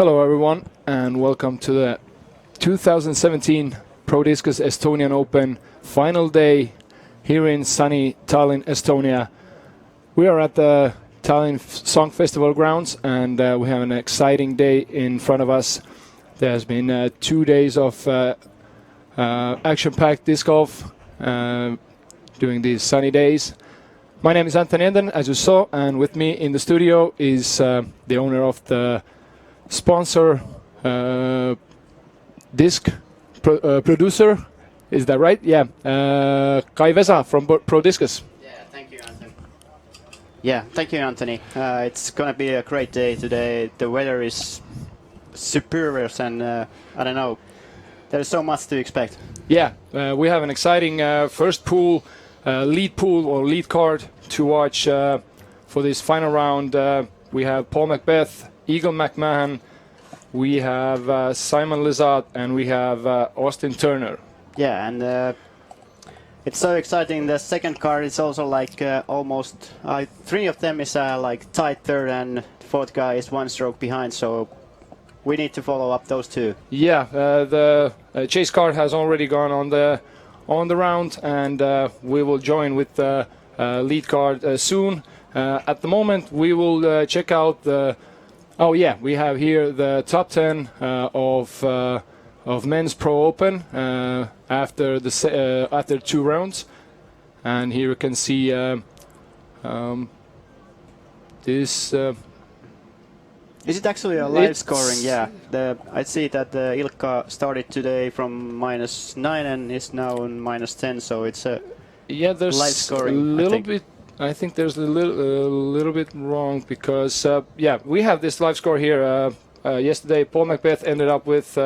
Hello everyone and welcome to the 2017 Pro Discus Estonian Open final day here in sunny Tallinn, Estonia. We are at the Tallinn Song Festival grounds and we have an exciting day in front of us. There's been 2 days of action-packed disc golf during these sunny days. My name is Anthony Enden, as you saw, and with me in the studio is the owner of the sponsor disc producer. Is that right? Yeah. Kai Vesa from Pro Discus. Yeah, thank you, Anthony. Yeah, thank you, Anthony. It's gonna be a great day today. The weather is superior, and I don't know. There's so much to expect. Yeah, we have an exciting first pool, lead pool or lead card to watch for this final round. We have Paul Macbeth, Eagle McMahon, we have Simon Lizotte, and we have Austin Turner. Yeah, and it's so exciting. The second card is also like almost 3 of them is like tied third, and the fourth guy is 1 stroke behind. So we need to follow up those 2. Yeah, the chase card has already gone on the round, and we will join with the lead card soon. At the moment, we will check out the. Oh yeah, we have here the top 10 of men's Pro Open after 2 rounds, and here you can see this. Is it actually a live scoring? Yeah, I see that Ilkka started today from -9 and is now on -10, so it's a there's live scoring. A little bit. I think there's a little bit wrong because we have this live score here. Yesterday, Paul Macbeth ended up with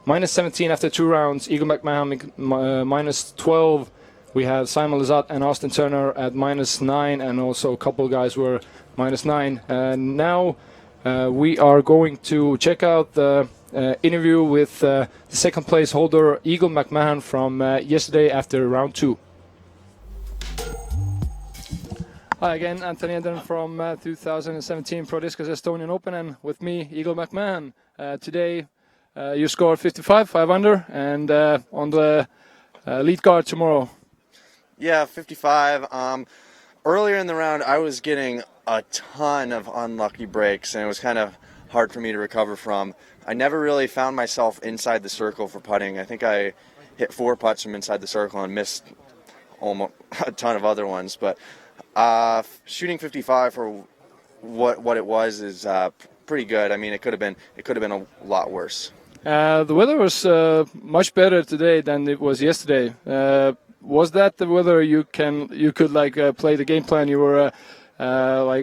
-17 after 2 rounds. Eagle McMahon -12. We have Simon Lizotte and Austin Turner at -9, and also a couple guys were -9. And now we are going to check out the interview with the second place holder Eagle McMahon from yesterday after round 2. Hi again, Anthony Enden from 2017 Pro Discus Estonian Open, and with me, Eagle McMahon. Today, you scored 55, 5 under, and on the lead card tomorrow. Yeah, 55. Earlier in the round, I was getting a ton of unlucky breaks, and it was kind of hard for me to recover from. I never really found myself inside the circle for putting. I think I hit 4 putts from inside the circle and missed almost a ton of other ones, but shooting 55 for what it was is pretty good. I mean, it could have been a lot worse. The weather was much better today than it was yesterday. Was that the weather you could play the game plan you were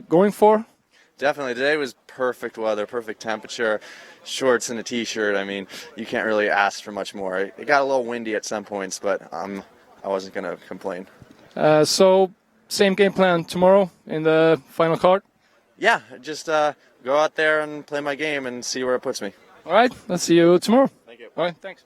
going for? Definitely. Today was perfect weather, perfect temperature, shorts and a t-shirt. I mean, you can't really ask for much more. It got a little windy at some points, but I wasn't going to complain. So same game plan tomorrow in the final card? Yeah, just go out there and play my game and see where it puts me. All right, let's see you tomorrow. Thank you. All right, thanks.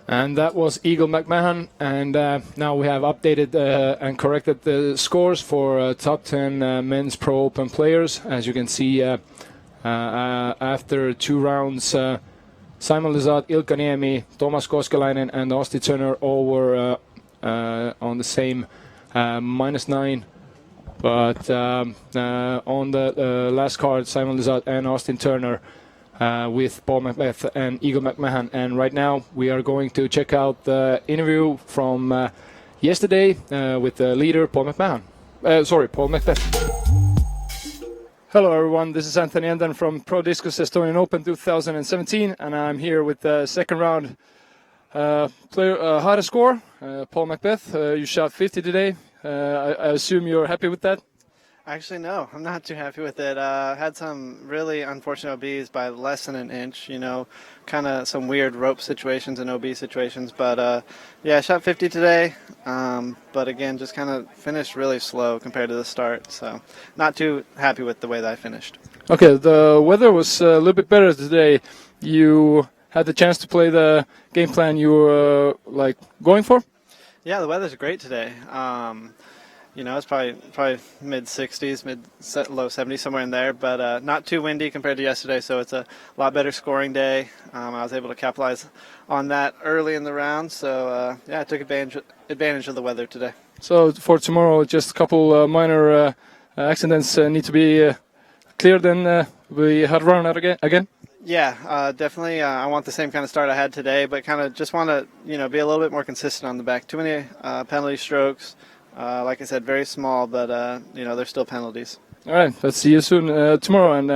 And that was Eagle McMahon, and now we have updated and corrected the scores for top 10 men's Pro Open players. As you can see, after 2 rounds, Simon Lizotte, Ilkka Niemi, Toomas Koskelainen, and Austin Turner all were on the same -9. But on the last card, Simon Lizotte and Austin Turner with Paul Macbeth and Eagle McMahon. And right now we are going to check out the interview from yesterday with the leader, Paul McMahon. Paul Macbeth. Hello everyone, this is Anthony Enden from Pro Discus Estonian Open 2017, and I'm here with the second round player, hardest score, Paul Macbeth. You shot 50 today. I assume you're happy with that? Actually, no, I'm not too happy with it. Had some really unfortunate OBs by less than an inch, kind of some weird rope situations and OB situations. But yeah, I shot 50 today, but again, just kind of finished really slow compared to the start. So not too happy with the way that I finished. Okay, the weather was a little bit better today. You had the chance to play the game plan you were going for? Yeah, the weather's great today. It's probably mid 60s, low 70s, somewhere in there, but not too windy compared to yesterday. So it's a lot better scoring day. I was able to capitalize on that early in the round. So I took advantage of the weather today. So for tomorrow, just a couple minor accidents need to be cleared, and we had run out again. Yeah, definitely. I want the same kind of start I had today, but kind of just want to, be a little bit more consistent on the back. Too many penalty strokes. Like I said, very small, but, they're still penalties. All right, let's see you soon tomorrow, and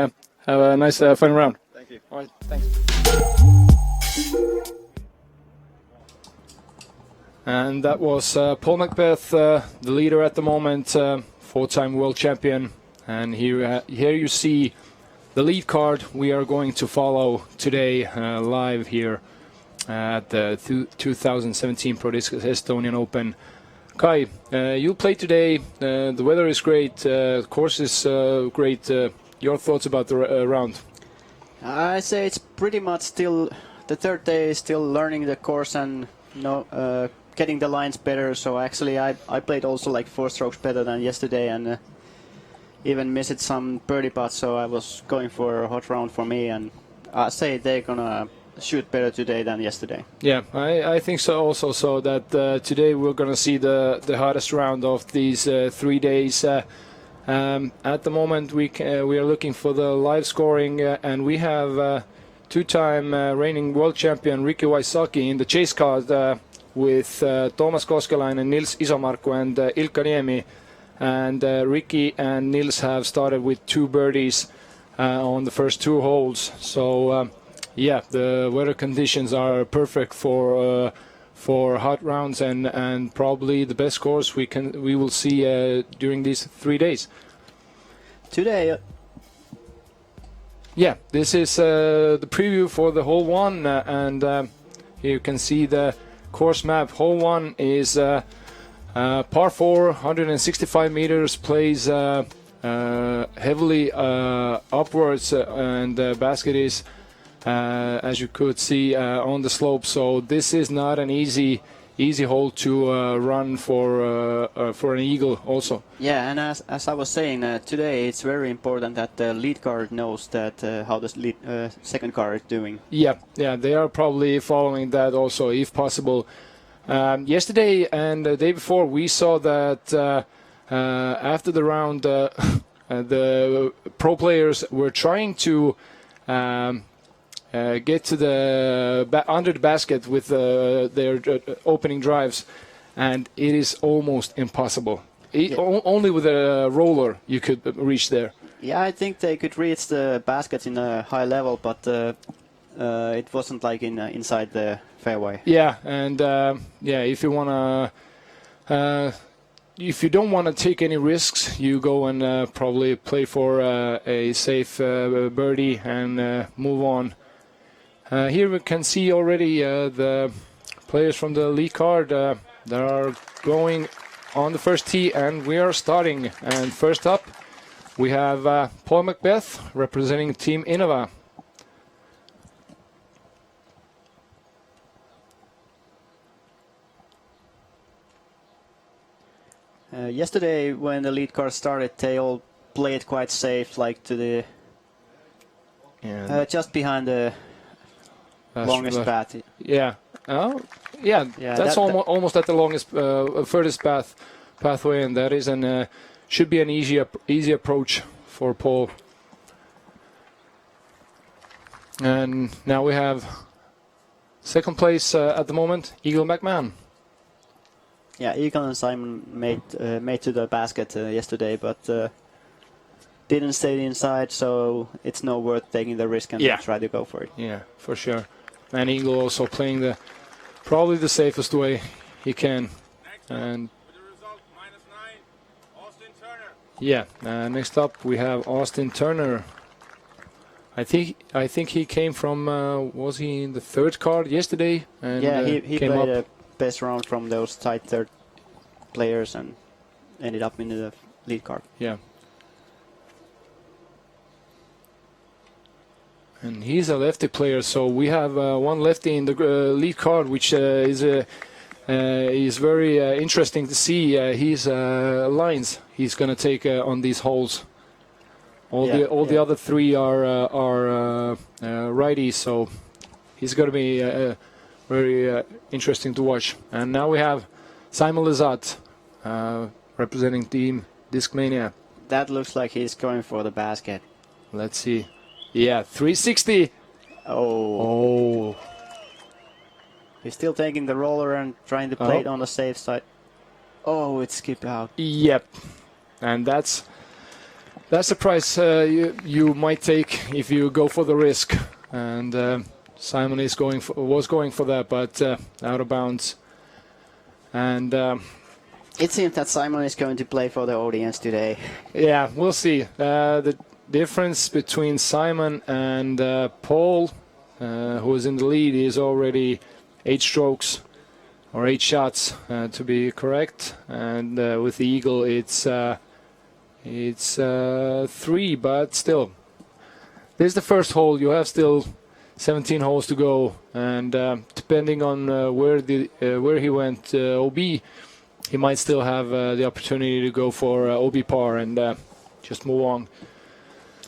have a nice final round. Thank you. All right, thanks. And that was Paul Macbeth, the leader at the moment, four-time world champion. And here you see the lead card we are going to follow today live here at the 2017 Pro Discus Estonian Open. Kai, you played today. The weather is great. The course is great. Your thoughts about the round? I say it's pretty much still the third day, still learning the course and getting the lines better. So actually I played also like 4 strokes better than yesterday, and even missed some birdie putts, so I was going for a hot round for me, and I say they're gonna shoot better today than yesterday. Yeah, I think so also, so that today we're gonna see the hottest round of these 3 days. At the moment we are looking for the live scoring, and we have two-time reigning world champion Ricky Wysocki in the chase card with Toomas Koskelainen, Nils Isomarkku and Ilkka Niemi. And Ricky and Nils have started with 2 birdies on the first 2 holes. So yeah, the weather conditions are perfect for hot rounds, and probably the best course we will see during these 3 days. Today. Yeah, this is the preview for the hole 1, and here you can see the course map. Hole 1 is par 4, 165 meters, plays heavily upwards, and the basket is, as you could see, on the slope. So this is not an easy hole to run for an eagle also. Yeah, and as I was saying, today it's very important that the lead card knows that how the second card is doing. Yeah, they are probably following that also, if possible. Yesterday and the day before, we saw that after the round, the pro players were trying to get to the under the basket with their opening drives, and it is almost impossible. Only with a roller you could reach there. Yeah, I think they could reach the basket in a high level, but it wasn't like inside the fairway. Yeah, and if you wanna, if you don't want to take any risks, you go and probably play for a safe birdie and move on. Here we can see already the players from the lead card that are going on the first tee, and we are starting. And first up, we have Paul Macbeth representing Team Innova. Yesterday, when the lead card started, they all played quite safe, like to the just behind the longest path. Yeah. Oh, yeah. That's almost at the longest, furthest pathway, and that is should be an easy approach for Paul. And now we have second place at the moment, Eagle McMahon. Yeah, Eagle and Simon made to the basket yesterday, but didn't stay inside, so it's not worth taking the risk and try to go for it. Yeah, for sure. And Eagle also playing probably the safest way he can. And with the result, -9, Austin Turner. Yeah, next up we have Austin Turner. I think he came from was he in the third card yesterday? And yeah, he came played up. a best round from those tight third players and ended up in the lead card. Yeah. And he's a lefty player, so we have one lefty in the lead card, which is is very interesting to see his lines he's going to take on these holes. All the other three are righties, so he's going to be very interesting to watch. And now we have Simon Lizotte representing Team Discmania. That looks like he's going for the basket. Let's see. Yeah, 360. Oh. He's still taking the roller and trying to play it on the safe side. Oh, it skipped out. Yep. And that's the price you might take if you go for the risk. And Simon was going for that, but out of bounds. And it seems that Simon is going to play for the audience today. Yeah, we'll see. The difference between Simon and Paul, who is in the lead, is already 8 strokes or 8 shots to be correct. And with the eagle, it's 3, but still. This is the first hole. You have still 17 holes to go, and depending on where he went OB, he might still have the opportunity to go for OB par and just move on.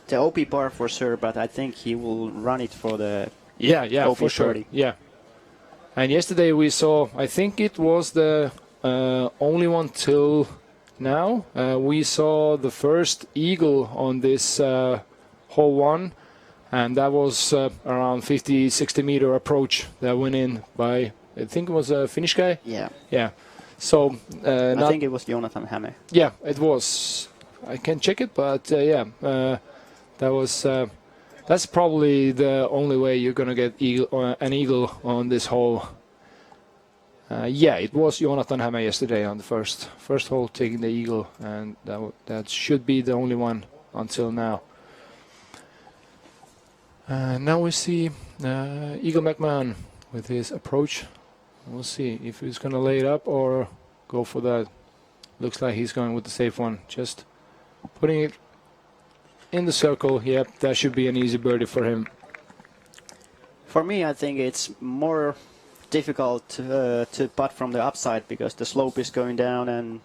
The OB par for sure, but I think he will run it for the OB for sure. 30. Yeah. And yesterday we saw, I think it was the only one till now. We saw the first eagle on this hole 1, and that was around 50-60 meter approach that went in by, I think it was a Finnish guy. Yeah. Yeah. So I think it was Jonathan Hämme. Yeah, it was. I can check it, but that was. That's probably the only way you're gonna get an eagle on this hole. Yeah, it was Jonathan Hämme yesterday on the first hole taking the eagle, and that should be the only one until now. Now we see Eagle McMahon with his approach. We'll see if he's going to lay it up or go for that. Looks like he's going with the safe one. Just putting it in the circle. Yep, that should be an easy birdie for him. For me, I think it's more difficult to putt from the upside because the slope is going down and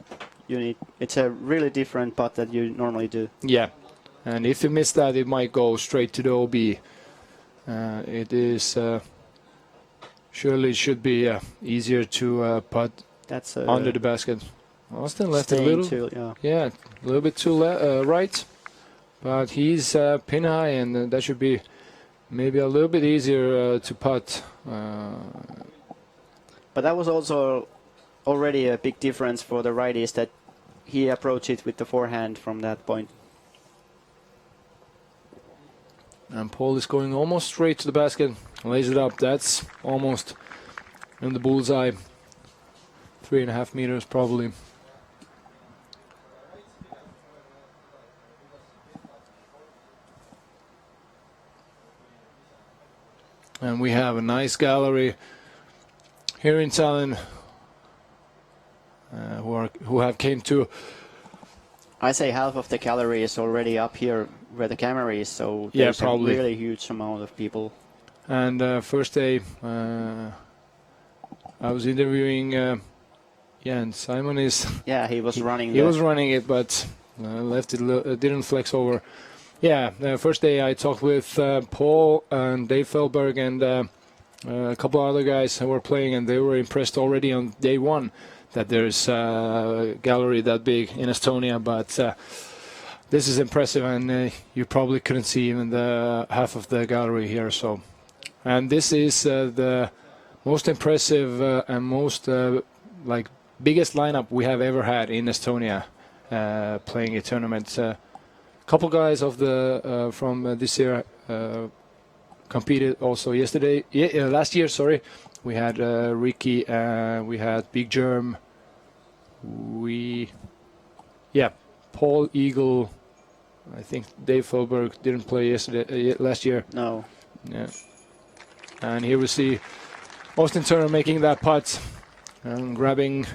it's a really different putt that you normally do. Yeah, and if you miss that, it might go straight to the OB. It is... surely it should be easier to putt under the basket. Austin left it a little bit too right, but he's pin high, and that should be maybe a little bit easier to putt. But that was also already a big difference for the righties that he approached it with the forehand from that point. And Paul is going almost straight to the basket, lays it up. That's almost in the bullseye. 3.5 meters probably. And we have a nice gallery here in Tallinn who have came to. I say half of the gallery is already up here where the camera is, so there's a really huge amount of people. And first day, I was interviewing, and Simon is. Yeah, he was running. He was running it, but left it. Didn't flex over. Yeah, first day I talked with Paul and Dave Feldberg and a couple of other guys who were playing, and they were impressed already on day one that there's a gallery that big in Estonia, but this is impressive, and you probably couldn't see even the half of the gallery here. So, and this is the most impressive and most biggest lineup we have ever had in Estonia playing a tournament. Couple guys of the from this year competed also last year. Sorry, we had Ricky, we had Big Germ, Paul Eagle. I think Dave Feldberg didn't play last year. No. Yeah, and here we see Austin Turner making that putt and grabbing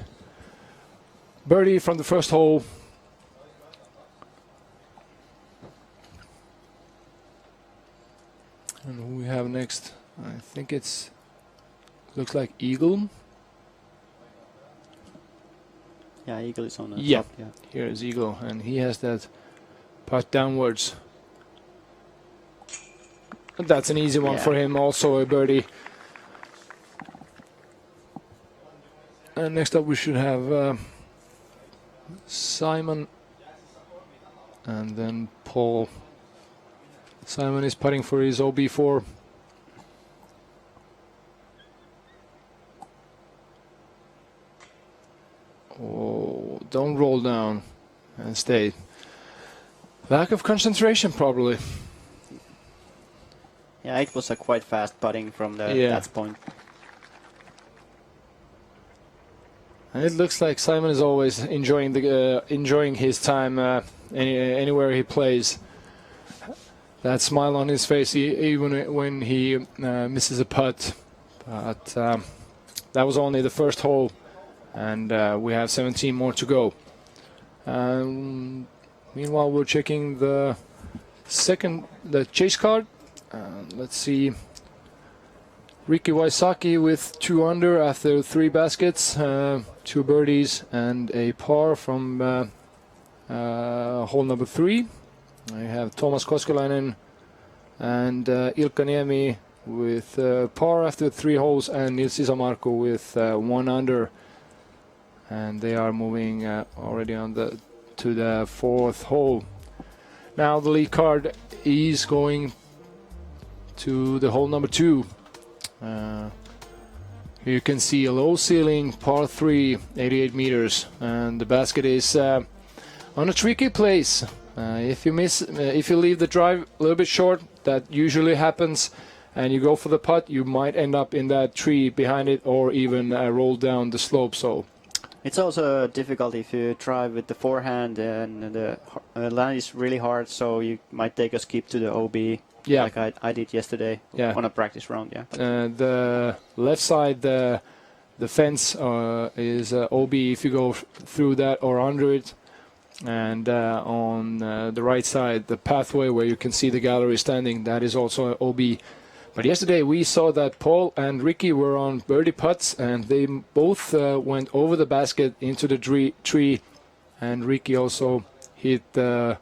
birdie from the first hole. And who we have next? I think looks like Eagle. Yeah, Eagle is on the Yeah. top. Yeah. Here is Eagle, and he has that putt downwards. And that's an easy one Yeah. for him, also a birdie. And next up we should have Simon and then Paul. Simon is putting for his OB4. Oh, don't roll down and stay. Lack of concentration, probably. Yeah, it was a quite fast putting from the Yeah. that point. And it looks like Simon is always enjoying his time anywhere he plays. That smile on his face, even when he misses a putt. But that was only the first hole, and we have 17 more to go. Meanwhile, we're checking the chase card. Let's see. Ricky Waisaki with 2 under after 3 baskets, 2 birdies, and a par from hole number 3. I have Thomas Koskelainen and Ilkka Niemi with par after 3 holes, and Nils Isamarko with 1 under. And they are moving already to the 4th hole. Now the lead card is going to the hole number 2. Here you can see a low ceiling, par 3, 88 meters, and the basket is on a tricky place. If you leave the drive a little bit short, that usually happens, and you go for the putt, you might end up in that tree behind it, or even roll down the slope. So It's also difficult if you drive with the forehand and the line is really hard, so you might take a skip to the OB. Yeah. Like I did yesterday on a practice round. Yeah. the left side, the fence is OB if you go through that or under it, and on the right side, the pathway where you can see the gallery standing, that is also OB. But yesterday we saw that Paul and Ricky were on birdie putts, and they both went over the basket into the tree, and Ricky also hit the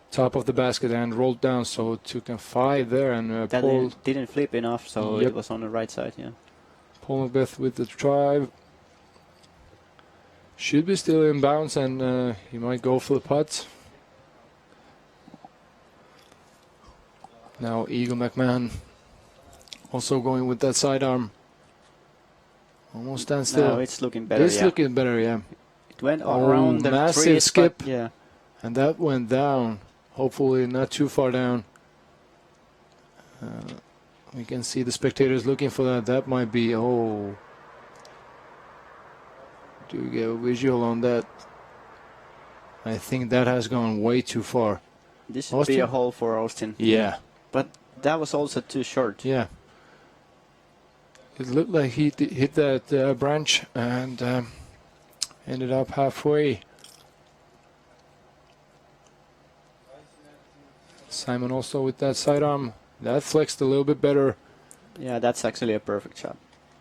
top of the basket and rolled down, so took a 5 there, and That Paul didn't flip enough, so Yep. it was on the right side. Yeah. Paul Macbeth with the drive. Should be still in bounds, and he might go for the putt. Now Eagle McMahon also going with that sidearm. Almost stands still. Now it's looking better. It's Yeah. looking better, yeah. It went Oh, around the massive trees, skip. but yeah. And that went down. Hopefully not too far down. We can see the spectators looking for that. That might be, oh. Do we get a visual on that? I think that has gone way too far. This should be Austin? a hole for Austin. Yeah, But that was also too short. yeah. It looked like he hit that branch and ended up halfway. Simon also with that sidearm. That flexed a little bit better. Yeah, that's actually a perfect shot.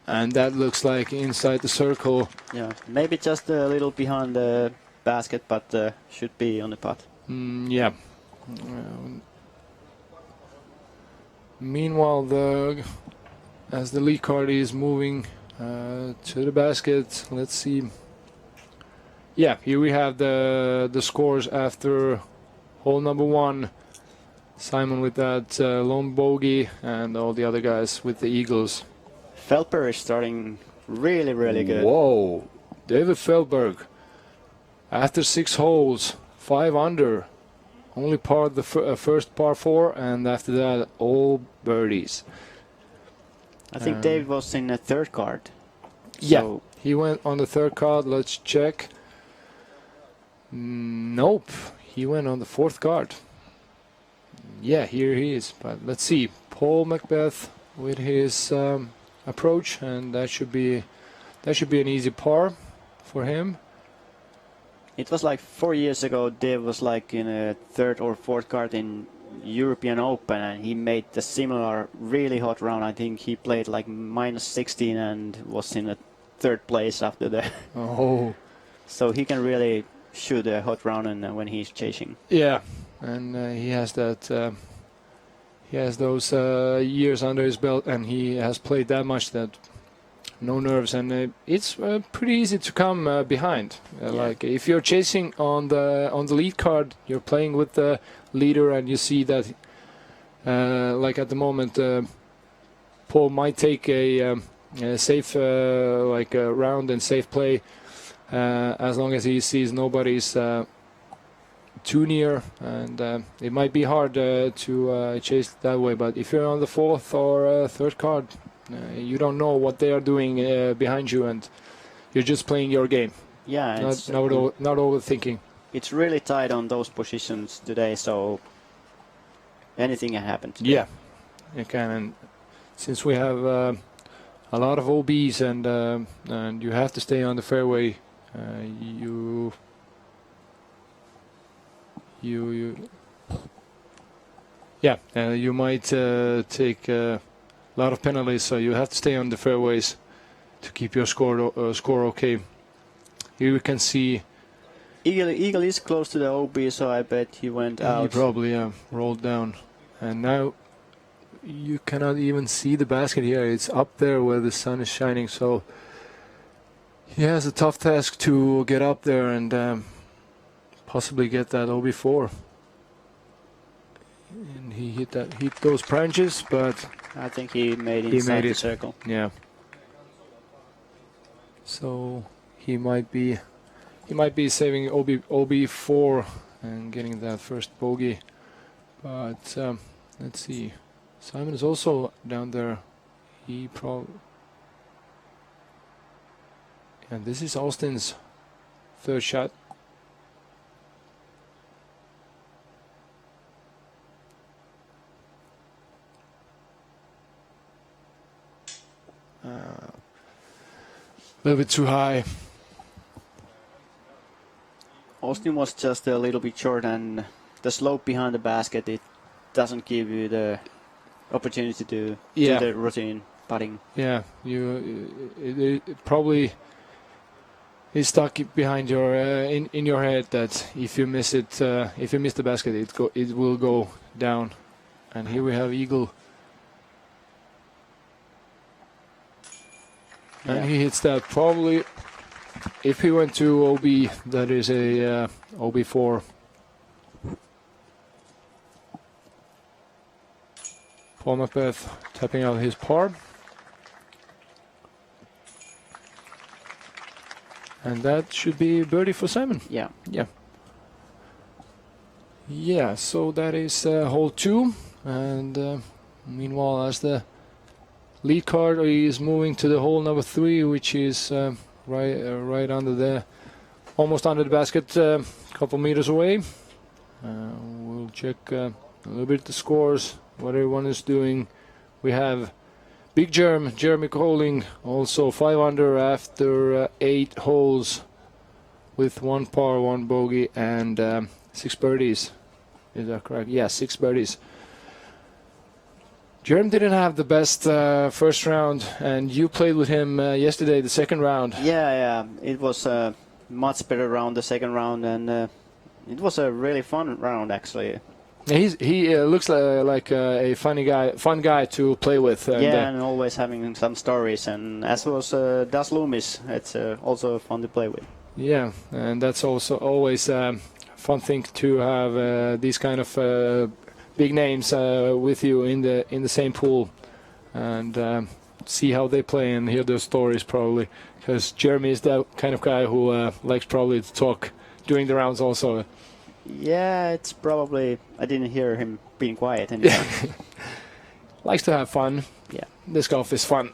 And that looks like inside the circle. Yeah, maybe just a little behind the basket, but should be on the putt. Yeah. Meanwhile, as the lead card is moving to the basket, let's see. Yeah, here we have the scores after hole number 1. Simon with that lone bogey, and all the other guys with the eagles. Felper is starting really, really good. Whoa, David Feldberg. After 6 holes, 5 under. Only par the first par 4, and after that, all birdies. I think Dave was in the 3rd card. Yeah, So he went on the 3rd card. Let's check. Nope, he went on the 4th card. Yeah, here he is. But let's see. Paul Macbeth with his approach, and that should be an easy par for him. it was like 4 years ago, Dave was like in a 3rd or 4th card in European Open, and he made a similar really hot round. I think he played like -16 and was in the third place after the. Oh. So he can really shoot a hot round and when he's chasing. Yeah, and he has that. He has those years under his belt, and he has played that much that no nerves, and it's pretty easy to come behind. Like if you're chasing on the lead card, you're playing with the leader, and you see that, like at the moment, Paul might take a safe like a round and safe play as long as he sees nobody's too near, and it might be hard to chase that way. But if you're on the fourth or third card, you don't know what they are doing behind you, and you're just playing your game. Yeah, not overthinking. It's really tight on those positions today, so anything can happen today. Yeah, it can. And since we have a lot of OBs and you have to stay on the fairway, you might take a lot of penalties, so you have to stay on the fairways to keep your score okay. Here we can see Eagle is close to the OB, so I bet he went out. he probably rolled down, and now you cannot even see the basket here. It's up there where the sun is shining, so he has a tough task to get up there and possibly get that OB4. And he hit those branches, but I think he made inside the circle. Yeah. So he might be saving OB4 and getting that first bogey. But let's see. Simon is also down there. And this is Austin's third shot. A little bit too high. Austin was just a little bit short, and the slope behind the basket, it doesn't give you the opportunity to do the routine putting. Yeah, it probably is stuck behind your in your head that if you miss it, if you miss the basket, it will go down. And here we have Eagle. And he hits that probably. If he went to OB, that is a OB4. Paul Macbeth tapping out his par. And that should be birdie for Simon. Yeah. Yeah. Yeah, so that is hole 2. And meanwhile, as the lead card is moving to the hole number 3, which is right under the, almost under the basket, a couple meters away. We'll check a little bit the scores, what everyone is doing. We have Big Jeremy Colling, also 5 under after 8 holes with 1 par, 1 bogey, and 6 birdies. Is that correct? Yeah, 6 birdies. Jerem didn't have the best first round, and you played with him yesterday, the second round. Yeah, it was a much better round, the second round, and it was a really fun round, actually. He looks like a fun guy to play with. And always having some stories, and as was Das Loomis, it's also fun to play with. Yeah, and that's also always a fun thing to have these kind of big names with you in the same pool, and see how they play and hear their stories probably, because Jeremy is that kind of guy who likes probably to talk during the rounds also. Yeah, it's probably, I didn't hear him being quiet anymore. Likes to have fun. Yeah. Disc golf is fun.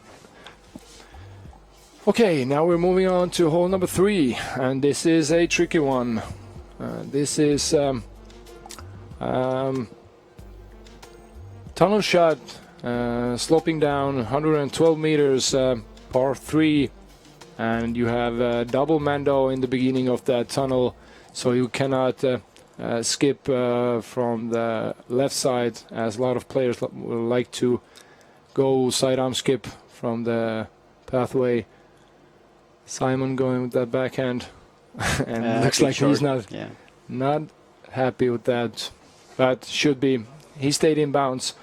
Okay, now we're moving on to hole number 3, and this is a tricky one. This is tunnel shot, sloping down 112 meters, par 3, and you have double Mando in the beginning of that tunnel, so you cannot skip from the left side, as a lot of players like to go sidearm skip from the pathway. Simon going with that backhand, and looks big like short. he's Yeah. not happy with that, but should be. He stayed in bounds.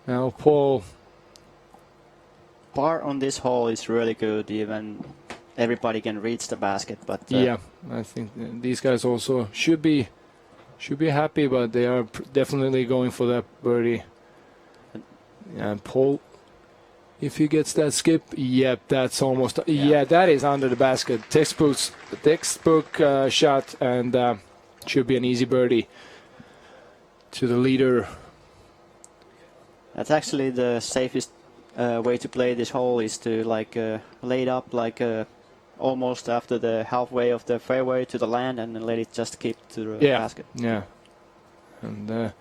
Now Paul. Par on this hole is really good. Even everybody can reach the basket, but Yeah, I think these guys also should be happy, but they are definitely going for that birdie. And Paul, if he gets that skip, yep, that's almost yeah, that is under the basket. Textbook shot, and should be an easy birdie to the leader. that's actually the safest way to play this hole is to like lay it up like almost after the halfway of the fairway to the land and then let it just keep to the basket. Yeah, and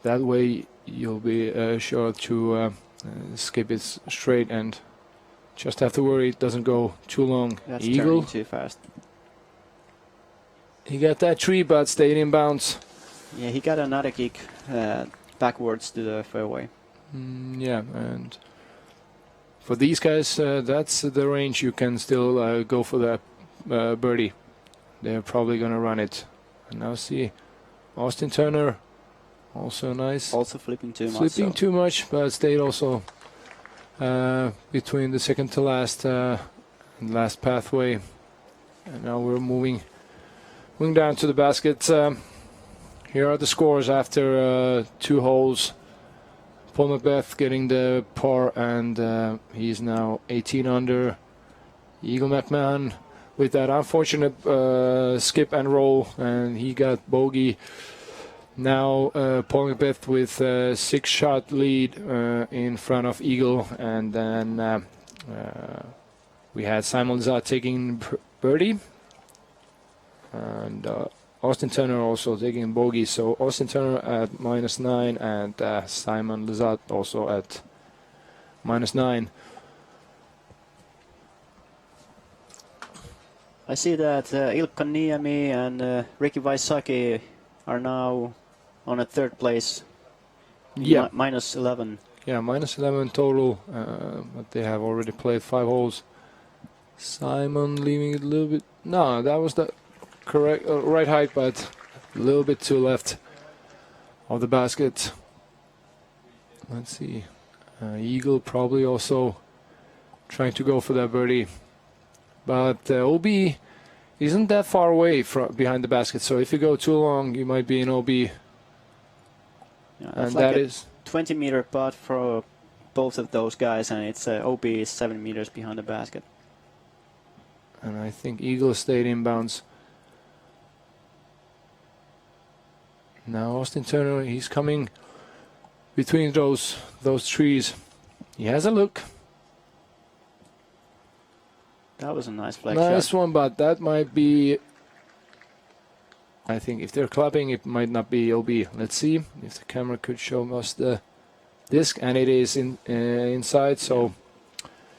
that way you'll be sure to skip it straight and just have to worry it doesn't go too long. That's Eagle, turning too fast. he got that tree but stayed in bounds. Yeah, he got another kick backwards to the fairway. Yeah, and for these guys, that's the range you can still go for that birdie. They're probably going to run it. And now see, Austin Turner, also nice. Also flipping too much. Flipping too much, but stayed also between the second to last and last pathway. And now we're moving down to the basket. Here are the scores after 2 holes. Paul Macbeth getting the par, and he's now 18 under. Eagle McMahon with that unfortunate skip and roll, and he got bogey. Now Paul Macbeth with a 6-shot lead in front of Eagle, and then we had Simon Zat taking birdie, and Austin Turner also taking bogey. So Austin Turner at -9, and Simon Lazat also at -9. I see that Ilkka Niemi and Ricky Vaisaki are now on a 3rd place. Yeah, -11. yeah, -11 total, but they have already played 5 holes. Simon leaving it a little bit. No, that was the correct right height, but a little bit to left of the basket. Let's see. Eagle probably also trying to go for that birdie, but OB isn't that far away from behind the basket. So if you go too long, you might be in OB, Yeah, and that's like that a is 20-meter putt for both of those guys, and it's OB is 7 meters behind the basket. And I think Eagle stayed in bounds. Now Austin Turner, he's coming between those trees. He has a look. That was a nice flag Nice shot. one, but that might be. I think if they're clapping, it might not be OB. Let's see if the camera could show us the disc, and it is inside, so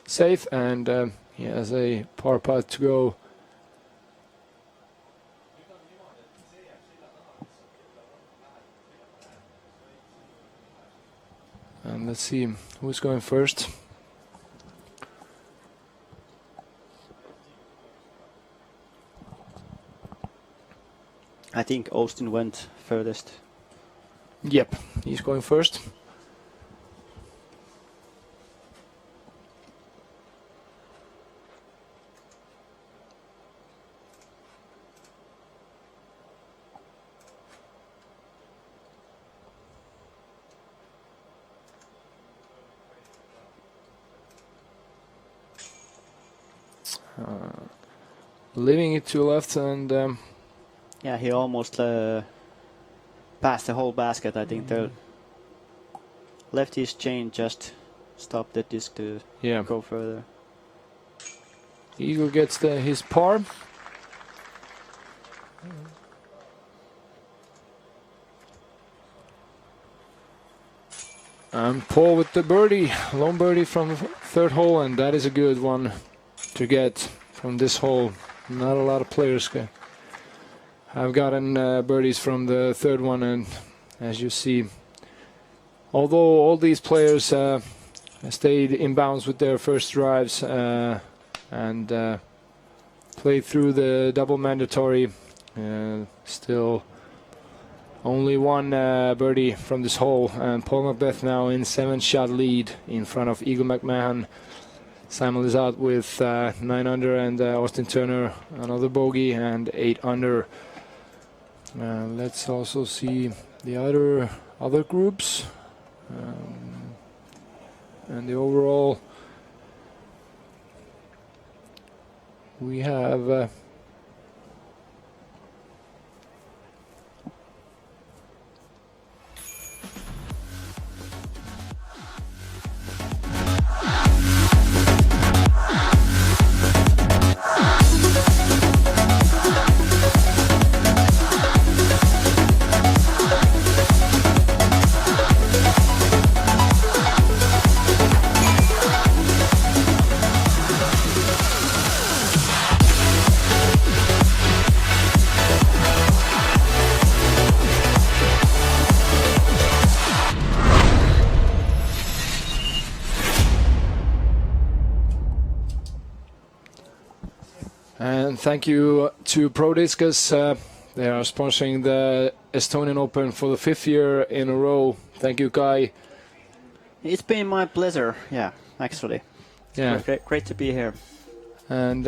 safe, and he has a par putt to go. And let's see who's going first. I think Austin went furthest. Yep, he's going first. Leaving it to left, and Yeah, he almost passed the whole basket. I think the lefty's chain just stopped the disc to yeah, go further. Eagle gets his par. And Paul with the birdie, lone birdie from the 3rd hole, and that is a good one to get from this hole. Not a lot of players have gotten birdies from the 3rd one, and as you see, although all these players stayed in bounds with their first drives, and play through the double mandatory. Still only one birdie from this hole, and Paul Macbeth now in 7-shot lead in front of Eagle McMahon. Simon is out with 9 under, and Austin Turner another bogey and 8 under. Let's also see the other groups, and the overall. We have and thank you to Pro Discus. They are sponsoring the Estonian Open for the 5th year in a row. Thank you, Kai. It's been my pleasure. Yeah, actually. Yeah. Great to be here. And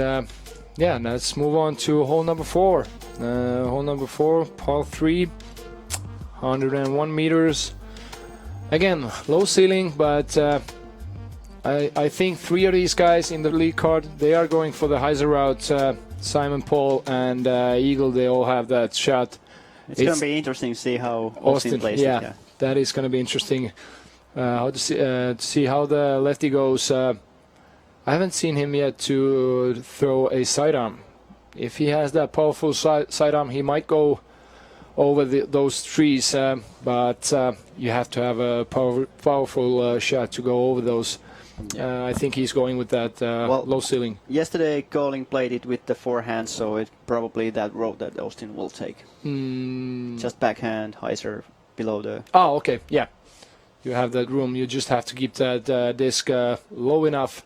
yeah, let's move on to hole number 4. Hole number 4, par 3, 101 meters. Again, low ceiling, but I think 3 of these guys in the lead card, they are going for the Heiser route. Simon, Paul, and Eagle, they all have that shot. It's going to be interesting to see how Austin plays it. Yeah, that is going to be interesting. How to see how the lefty goes. I haven't seen him yet to throw a sidearm. If he has that powerful sidearm, he might go over those trees, but you have to have a powerful shot to go over those. I think he's going with that low ceiling. Yesterday, Colin played it with the forehand, so it's probably that road that Austin will take. Just backhand, Heiser below the... Oh, okay, yeah. You have that room. You just have to keep that disc low enough.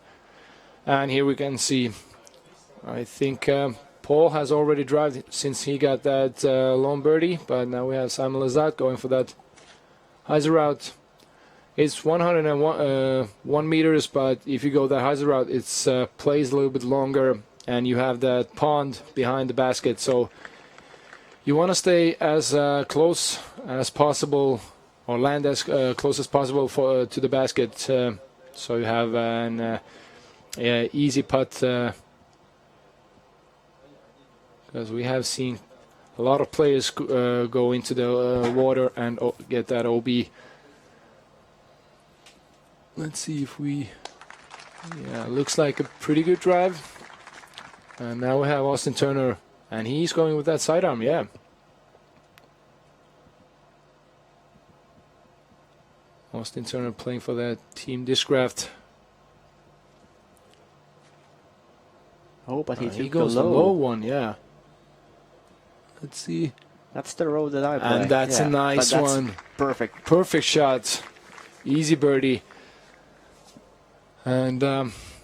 And here we can see, I think Paul has already driven since he got that long birdie, but now we have Simon Lazat going for that Heiser route. It's 101 meters, but if you go that Heiser route, it's plays a little bit longer, and you have that pond behind the basket. So you want to stay as close as possible, or land as close as possible to the basket, so you have an easy putt. Because we have seen a lot of players go into the water and get that OB. Let's see if we... Yeah, looks like a pretty good drive. And now we have Austin Turner, and he's going with that sidearm, yeah. Austin Turner playing for that Team Discraft. Oh, but he goes the low one, yeah. Let's see. That's the road that I play. And that's a nice one. Perfect. Perfect shot. Easy birdie. And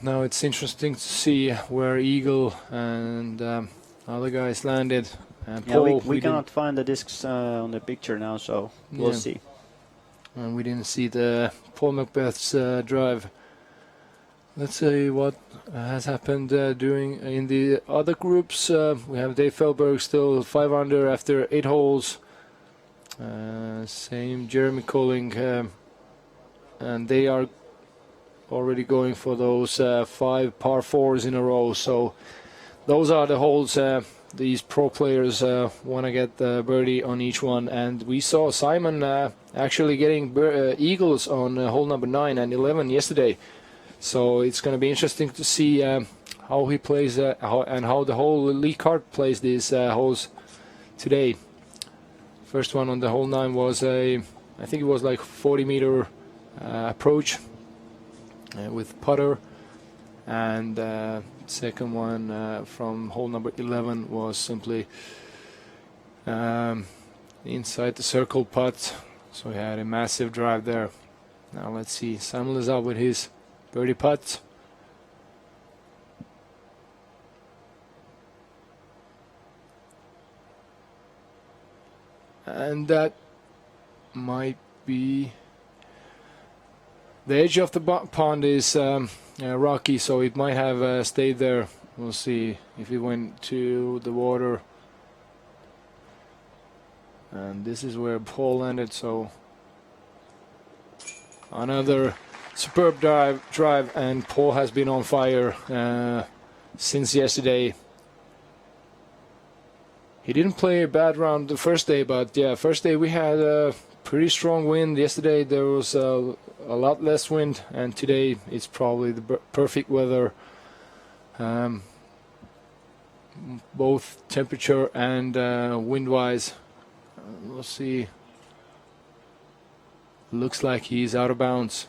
now it's interesting to see where Eagle and other guys landed. And Paul, we cannot find the discs on the picture now, so we'll see. And we didn't see the Paul Macbeth's drive. Let's see what has happened in the other groups. We have Dave Felberg still 5 under after 8 holes. Same Jeremy Colling, and they are already going for those 5 par 4s in a row. So those are the holes these pro players want to get the birdie on each one. And we saw Simon actually getting eagles on hole number 9 and 11 yesterday. So it's going to be interesting to see how he plays and how the whole league card plays these holes today. First one on the hole 9 was I think it was like 40-meter approach with putter, and second one from hole number 11 was simply inside the circle putt. So he had a massive drive there. Now let's see, Samuel is out with his birdie putt. And that might be... The edge of the pond is rocky, so it might have stayed there. We'll see if it went to the water. And this is where Paul landed, so another superb drive, and Paul has been on fire since yesterday. He didn't play a bad round the first day, but yeah, first day we had a pretty strong wind. Yesterday there was a lot less wind, and today it's probably the perfect weather, both temperature and wind-wise. We'll see. Looks like he's out of bounds.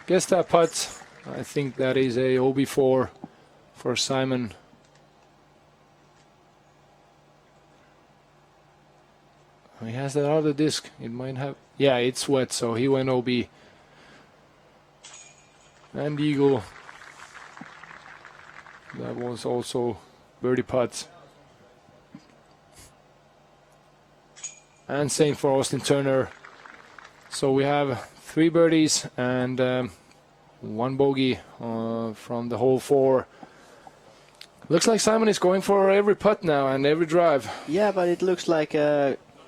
Guess that putt. I think that is a OB4 for Simon. He has that other disc. It might have. Yeah, it's wet, so he went OB. And eagle. That was also birdie putt. And same for Austin Turner. So we have 3 birdies and 1 bogey from the hole 4. Looks like Simon is going for every putt now and every drive. Yeah, but it looks like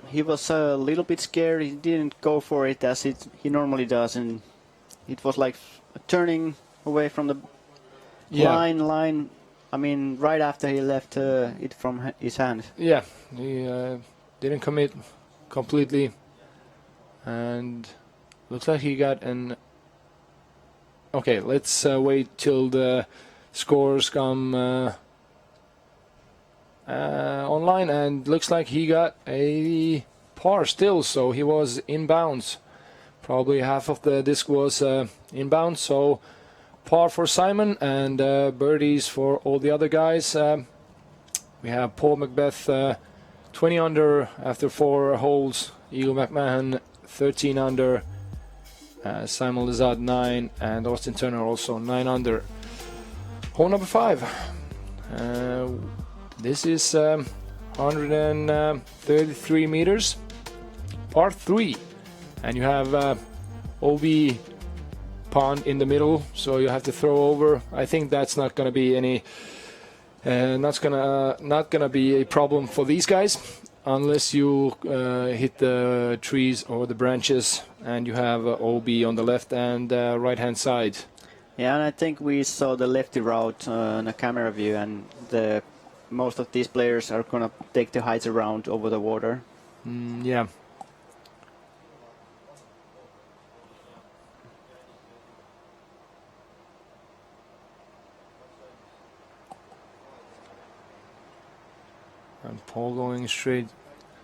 he was a little bit scared. He didn't go for it as he normally does, and it was like turning away from the line. I mean, right after he left it from his hand. Yeah, he didn't commit completely, and looks like he got an... Okay, let's wait till the scores come online, and looks like he got a par still, so he was in bounds. Probably half of the disc was in bounds, so par for Simon and birdies for all the other guys. We have Paul Macbeth 20 under after 4 holes, Eagle McMahon 13 under, Simon Lizotte 9, and Austin Turner also 9 under. Hole number 5. This is 133 meters, par 3, and you have OB pond in the middle, so you have to throw over. I think that's not going to be any, not gonna be a problem for these guys, unless you hit the trees or the branches, and you have OB on the left and right hand side. Yeah, and I think we saw the lefty route on a camera view, and most of these players are gonna take the heights around over the water. Yeah. And Paul going straight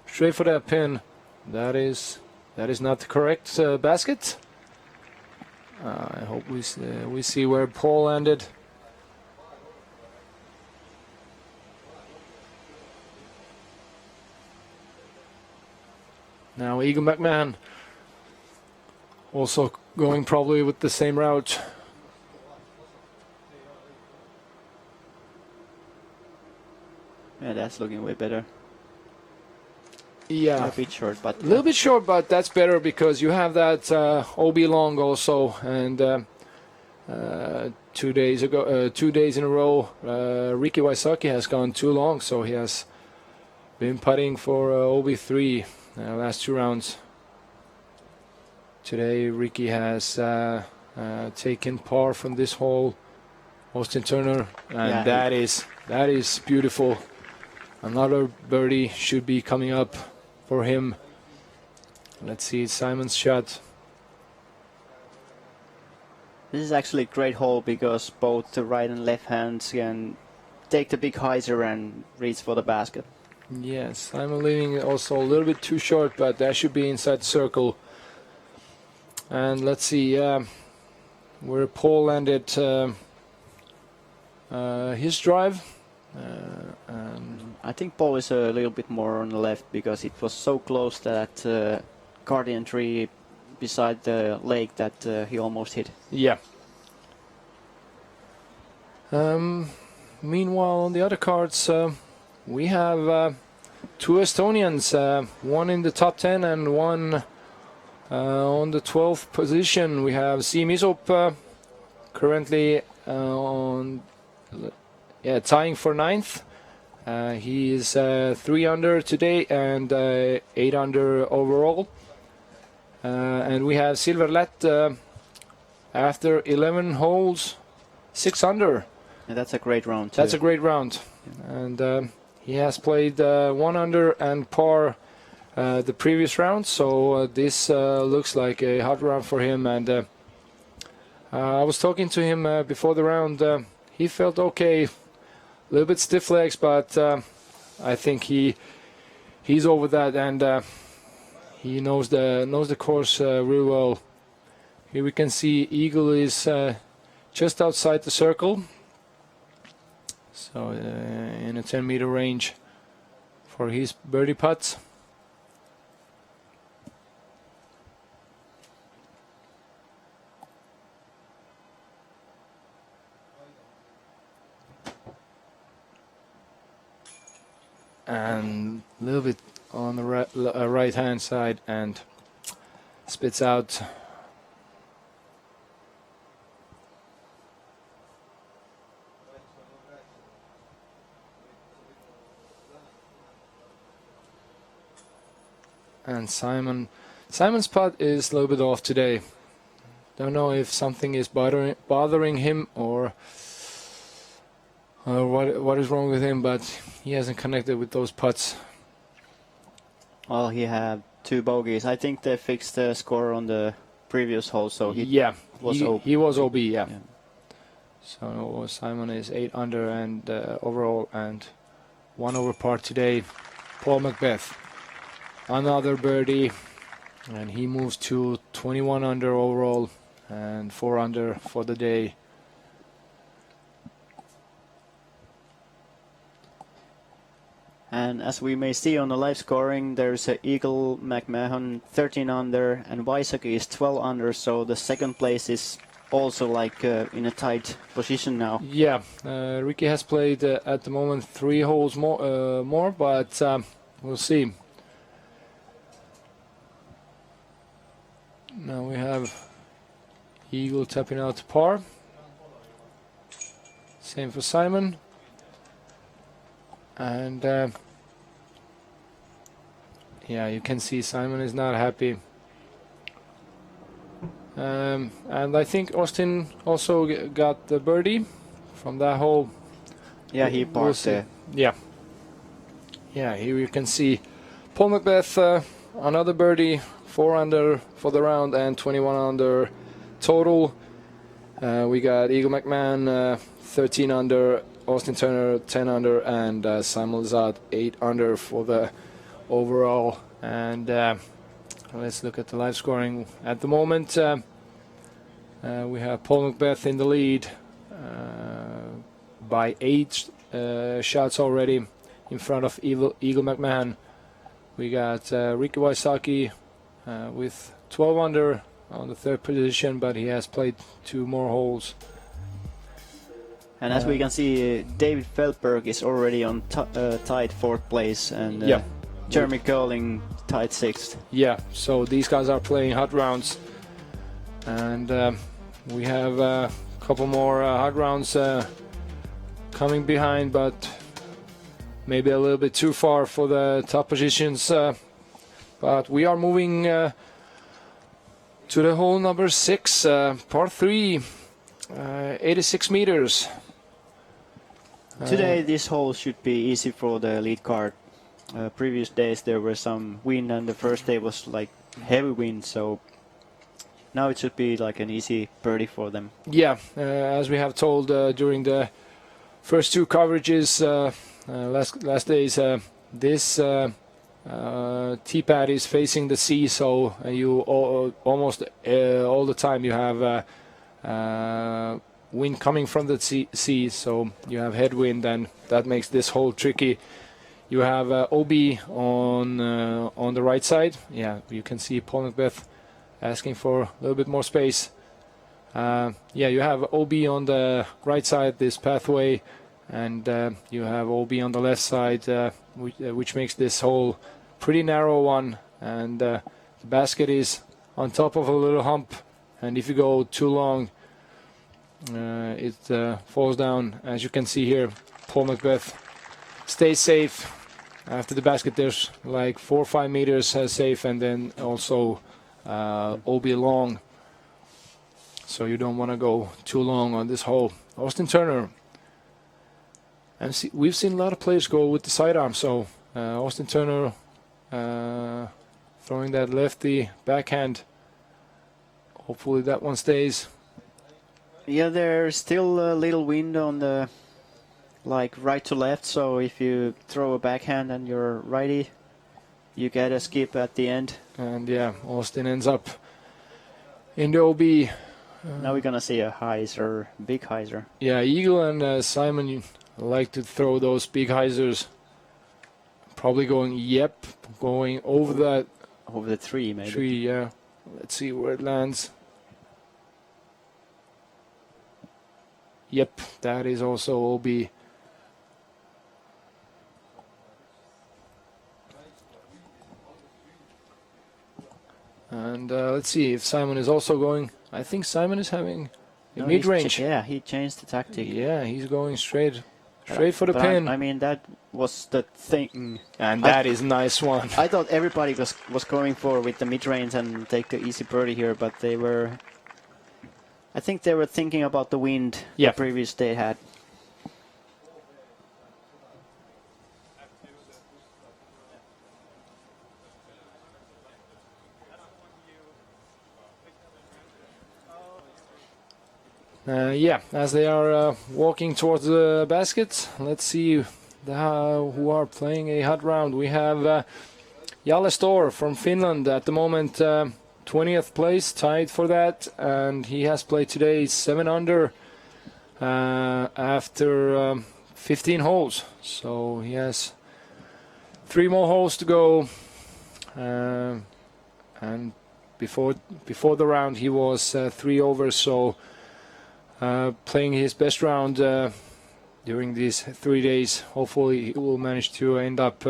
for that pin. That is not the correct basket. I hope we see where Paul landed. Now Eagle McMahon also going probably with the same route. Yeah, that's looking way better. Yeah, a bit short, but a little bit short, but that's better because you have that OB long also, and 2 days ago, 2 days in a row, Ricky Wysocki has gone too long, so he has been putting for OB3 last 2 rounds. Today Ricky has taken par from this hole, Austin Turner, and that is beautiful. Another birdie should be coming up for him. Let's see Simon's shot. this is actually a great hole because both the right and left hands can take the big hyzer and reach for the basket. Yes, Simon leaving also a little bit too short, but that should be inside the circle. And let's see where Paul landed his drive. I think Paul is a little bit more on the left because it was so close that guardian tree beside the lake that he almost hit. Yeah. Meanwhile, on the other cards, we have two Estonians, one in the top 10 and one on the 12th position. We have Siim Isop currently tying for 9th. He is 3 under today and 8 under overall. And we have Silver Lätt after 11 holes, 6 under. And that's a great round too. That's a great round. And he has played 1 under and par the previous round, so this looks like a hot round for him. And I was talking to him before the round. He felt okay, a little bit stiff legs, but I think he's over that, and he knows the course real well. Here we can see Eagle is just outside the circle, so in a 10-meter range for his birdie putts. And a little bit on the right hand side and spits out. And Simon's putt is a little bit off today. Don't know if something is bothering him or what is wrong with him, but he hasn't connected with those putts. Well, he had 2 bogeys. I think they fixed the score on the previous hole, so he was OB. He was OB, yeah. So Simon is 8 under and overall, and 1 over par today. Paul Macbeth, another birdie, and he moves to 21 under overall and 4 under for the day. And as we may see on the live scoring, there's Eagle, McMahon 13 under, and Wysocki is 12 under, so the second place is also like in a tight position now. Yeah, Ricky has played at the moment 3 holes more, but we'll see. Now we have Eagle tapping out to par. Same for Simon. And yeah, you can see Simon is not happy. And I think Austin also got the birdie from that hole. Yeah, he parked there. Yeah. Yeah, here you can see Paul Macbeth, another birdie, 4 under for the round and 21 under total. We got Eagle McMahon 13 under, Austin Turner 10 under, and Simon Lazard 8 under for the overall. And let's look at the live scoring. At the moment, we have Paul Macbeth in the lead by 8 shots already in front of Eagle McMahon. We got Ricky Wysocki with 12 under on the 3rd position, but he has played 2 more holes. And as we can see, David Feldberg is already on tied 4th place, and Jeremy Curling tied 6th. Yeah, so these guys are playing hot rounds, and we have a couple more hot rounds coming behind, but maybe a little bit too far for the top positions. But we are moving to the hole number 6, par 3, 86 meters. Today this hole should be easy for the lead card. Previous days there were some wind, and the first day was like heavy wind, so now it should be like an easy birdie for them. Yeah, as we have told during the first 2 coverages last days, this tee pad is facing the sea, so you almost all the time you have wind coming from the sea, so you have headwind, and that makes this hole tricky. You have OB on the right side. Yeah, you can see Paul Macbeth asking for a little bit more space. Yeah, you have OB on the right side, this pathway, and you have OB on the left side, which makes this hole pretty narrow one, and the basket is on top of a little hump, and if you go too long, it falls down. As you can see here, Paul Macbeth stays safe. After the basket, there's like 4 or 5 meters safe, and then also OB long. So you don't want to go too long on this hole. Austin Turner. And we've seen a lot of players go with the sidearm. So Austin Turner throwing that lefty backhand. Hopefully that one stays. Yeah, there's still a little wind on the like right to left, so if you throw a backhand and you're righty, you get a skip at the end. And yeah, Austin ends up in the OB. Now we're gonna see a hyzer, big hyzer. Yeah, Eagle and Simon like to throw those big hyzers. Probably going over that Over the tree, maybe. tree. Yeah, let's see where it lands. Yep, that is also OB. And let's see if Simon is also going. I think Simon is having a No, mid-range. yeah, he changed the tactic. Yeah, he's going straight for the But pin. I mean, that was the thing. And that is nice one. I thought everybody was going for with the mid-range and take the easy birdie here, but they were... I think they were thinking about the wind Yeah. the previous day had. Yeah, as they are walking towards the basket, let's see who are playing a hot round. We have Jalle Stor from Finland at the moment, 20th place, tied for that, and he has played today 7 under after 15 holes. So he has 3 more holes to go, and before the round he was 3 over. So. Playing his best round during these 3 days. Hopefully he will manage to end up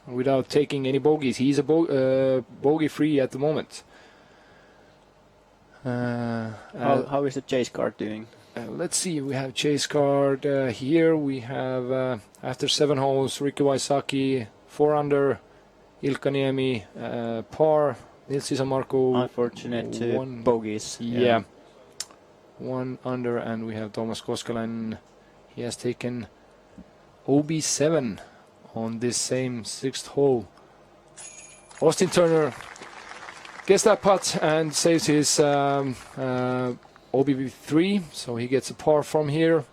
without taking any bogeys. He's a bogey free at the moment. How is the chase card doing? Let's see, we have chase card here. We have after 7 holes Ricky Waisaki 4 under, Ilkka Niemi par, Nils Isamarko Unfortunate 1 bogeys. Yeah. 1 under, and we have Thomas Koskela. He has taken OB7 on this same 6th hole. Austin Turner gets that putt and saves his OB3, so he gets a par from here.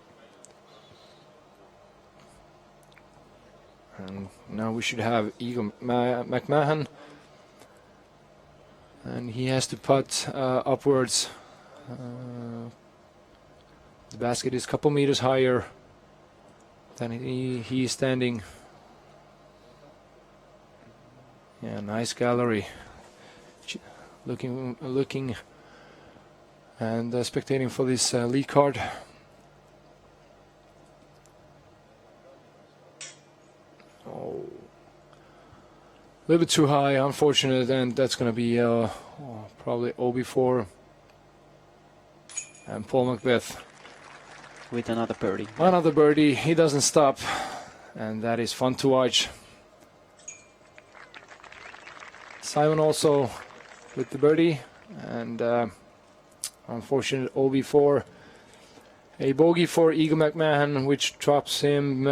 And now we should have Eagle McMahon, and he has to putt upwards. The basket is a couple meters higher than he is standing. Yeah, nice gallery. Looking and spectating for this lead card. Oh, a little bit too high, unfortunate, and that's going to be probably OB4. And Paul Macbeth With another birdie. another birdie. He doesn't stop, and that is fun to watch. Simon also with the birdie, and unfortunate OB4. A bogey for Eagle McMahon, which drops him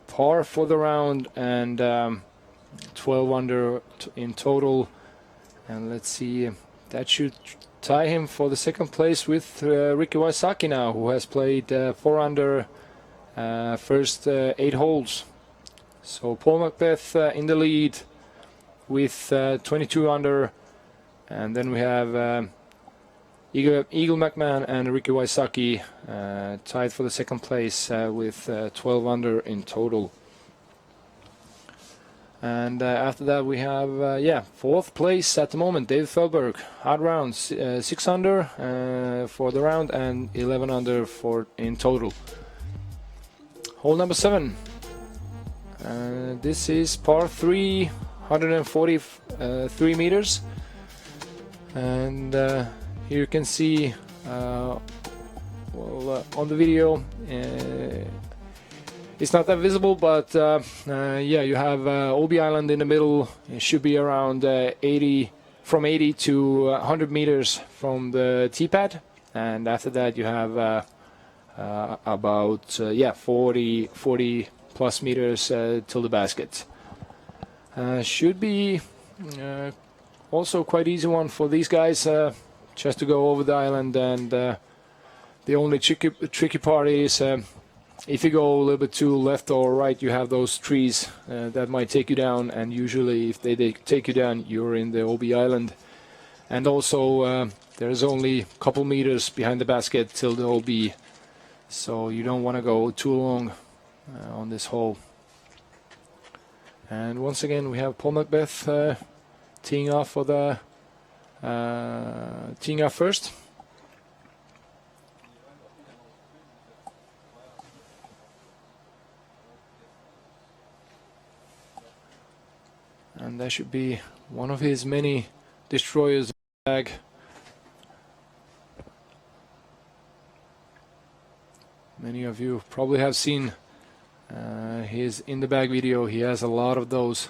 par for the round, and 12 under in total. And let's see, that should tie him for the 2nd place with Ricky Waisaki now, who has played 4 under first 8 holes. So Paul Macbeth in the lead with 22 under, and then we have Eagle McMahon and Ricky Waisaki tied for the 2nd place with 12 under in total. And after that we have 4th place at the moment, David Feldberg, hard round, 6 under for the round and 11 under in total. hole number 7. This is par 3, 143 meters. And here you can see, on the video, it's not that visible, but yeah, you have OB Island in the middle. It should be around 80 to 100 meters from the tee pad, and after that you have about 40 plus meters till the basket. Should be also quite easy one for these guys, just to go over the island. And the only tricky part is if you go a little bit too left or right, you have those trees that might take you down, and usually if they take you down, you're in the OB Island. And also there's only a couple meters behind the basket till the OB, so you don't want to go too long on this hole. And once again we have Paul McBeth teeing off for the teeing off first. And that should be one of his many destroyers in the bag. Many of you probably have seen his in the bag video. He has a lot of those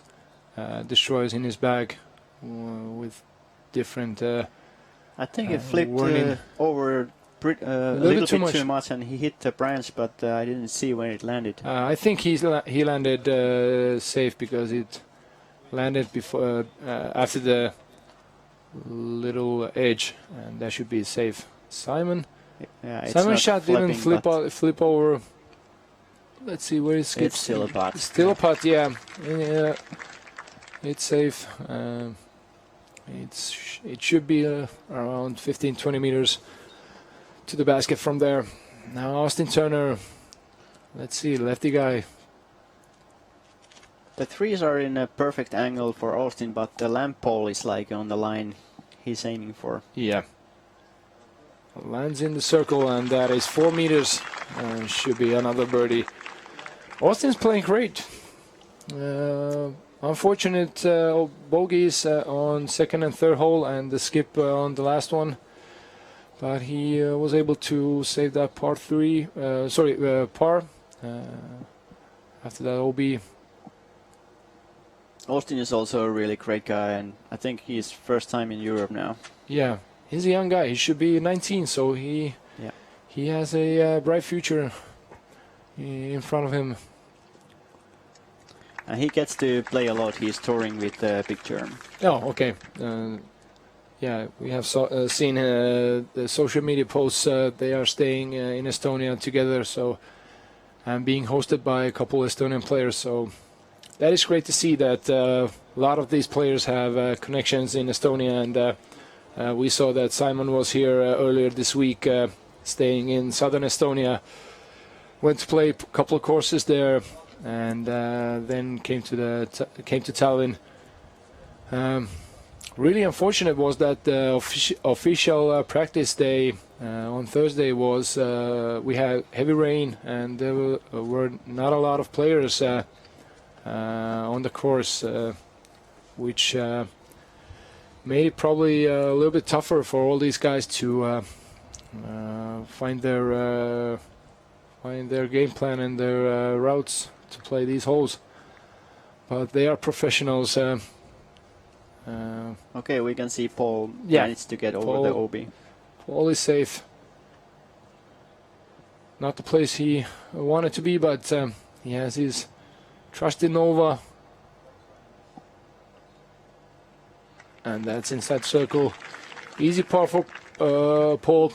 destroyers in his bag with different I think it flipped warning. over a little bit too much, and he hit the branch, but I didn't see when it landed. I think he landed safe, because it landed before after the little edge, and that should be safe. Simon shot didn't flip over. Let's see where it skips. It's still a putt. Still a putt, yeah. It's safe. It should be around 15-20 meters to the basket from there. Now Austin Turner, let's see, lefty guy. The trees are in a perfect angle for Austin, but the lamp pole is like on the line he's aiming for. Yeah. Lands in the circle, and that is 4 meters. Should be another birdie. Austin's playing great. Unfortunate bogeys on second and third hole, and the skip on the last one. But he was able to save that par. After that OB. Austin is also a really great guy, and I think he's first time in Europe now. Yeah, he's a young guy. He should be 19, so he has a bright future in front of him. And he gets to play a lot. He's touring with Big Germ. Oh, okay. Yeah, we have seen the social media posts. They are staying in Estonia together, so and being hosted by a couple Estonian players. So that is great to see that a lot of these players have connections in Estonia. And we saw that Simon was here earlier this week, staying in southern Estonia. Went to play a couple of courses there, and then came to Tallinn. Really unfortunate was that the official practice day on Thursday was we had heavy rain, and there were not a lot of players on the course, which made it probably a little bit tougher for all these guys to find their game plan and their routes to play these holes. But they are professionals. Okay, we can see Paul managed to get over the OB. Paul is safe. Not the place he wanted to be, but he has his trusted Nova. And that's inside circle. Easy par for Paul.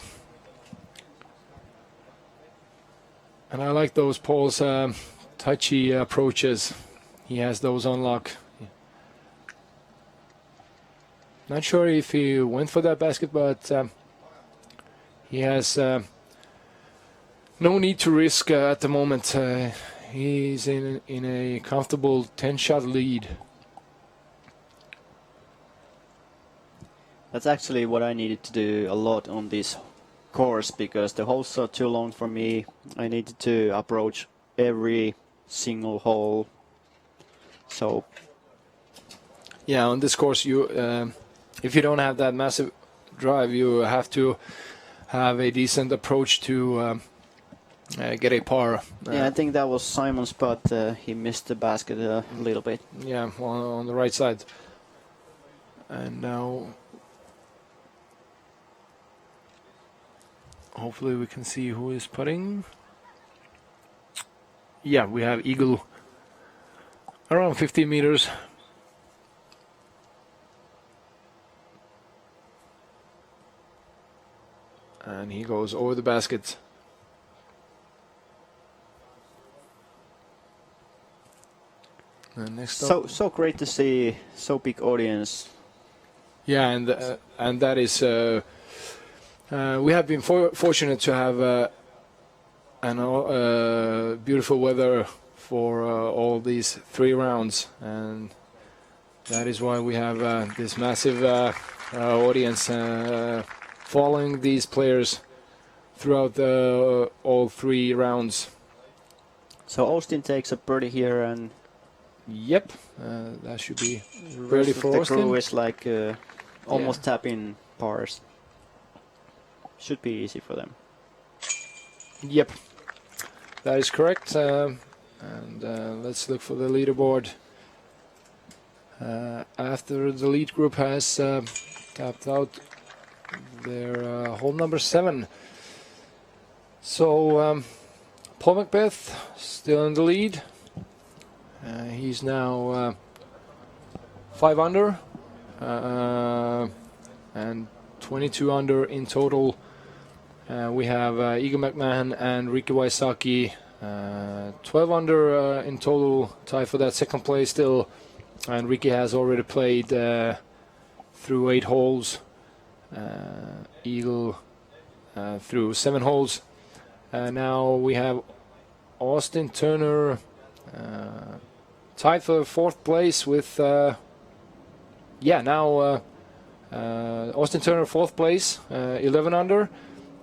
And I like those Paul's touchy approaches. He has those on lock. Not sure if he went for that basket, but he has no need to risk at the moment. He's in a comfortable 10-shot lead. That's actually what I needed to do a lot on this course, because the holes are too long for me. I needed to approach every single hole. So Yeah, on this course, you if you don't have that massive drive, you have to have a decent approach to get a par. yeah, I think that was Simon's, but he missed the basket a little bit. Yeah, on the right side. And now, hopefully we can see who is putting. Yeah, we have Eagle around 50 meters. And he goes over the basket. And next up. So great to see so big audience. Yeah, and that is we have been fortunate to have beautiful weather for all these 3 rounds, and that is why we have this massive audience following these players throughout all 3 rounds. So Austin takes a birdie here, and Yep, that should be rest ready of for the Austin. crew is like almost tapping pars. Should be easy for them. Yep, that is correct. And let's look for the leaderboard. After the lead group has tapped out their hole number 7. So Paul Macbeth still in the lead. He's now 5 under and 22 under in total. We have Eagle McMahon and Ricky Wysocki 12 under in total, tied for that second place still. And Ricky has already played through 8 holes. Eagle through 7 holes. Now we have Austin Turner tied for 4th place with Austin Turner 4th place, 11 under,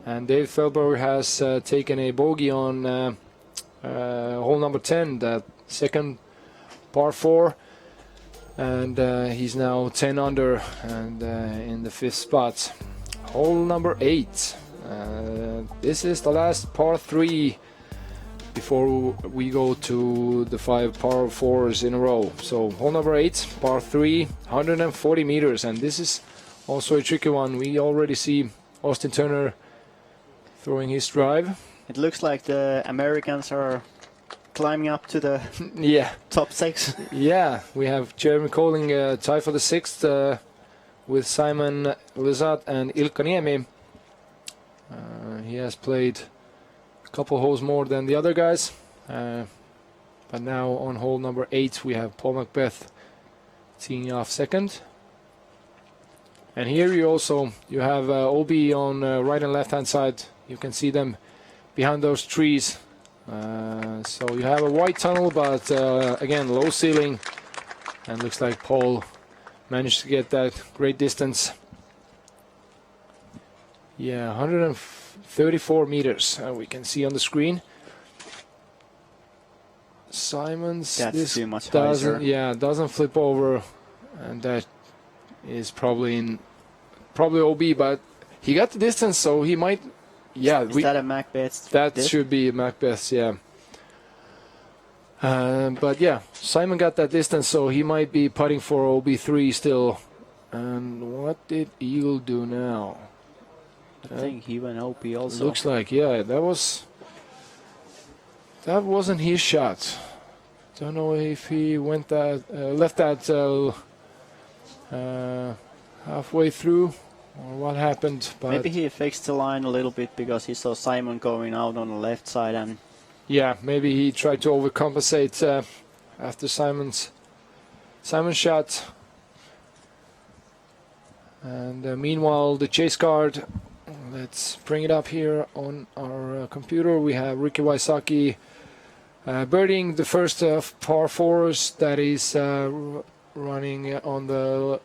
and Dave Felberg has taken a bogey on hole number 10, that second par 4, and he's now 10 under and in the 5th spot. Hole number 8. This is the last par 3 before we go to the 5 par 4s in a row. So hole number 8, par 3, 140 meters, and this is also a tricky one. We already see Austin Turner throwing his drive. It looks like the Americans are climbing up to the Yeah, top 6. yeah. We have Jeremy Colling tied for the 6th with Simon Lizat and Ilkka Niemi. He has played couple holes more than the other guys, but now on hole number 8 we have Paul Macbeth teeing off 2nd, and here you have OB on right and left hand side. You can see them behind those trees, so you have a white tunnel, but again low ceiling, and looks like Paul managed to get that great distance. Yeah, 134 meters, we can see on the screen. Simon's That's too much higher. doesn't flip over, and that is probably OB, but he got the distance, so he might. Yeah, Is that a Macbeth? that dip? should be Macbeth's, yeah. But yeah, Simon got that distance, so he might be putting for OB3 still. And what did Eagle do now? I think he went OP also. Looks like, yeah, that wasn't his shot. Don't know if he went left that halfway through, or what happened. But Maybe he fixed the line a little bit because he saw Simon going out on the left side, and yeah, maybe he tried to overcompensate after Simon's shot. And meanwhile, the chase card. Let's bring it up here on our computer. We have Ricky Wysocki birdieing the first par 4s that is running on the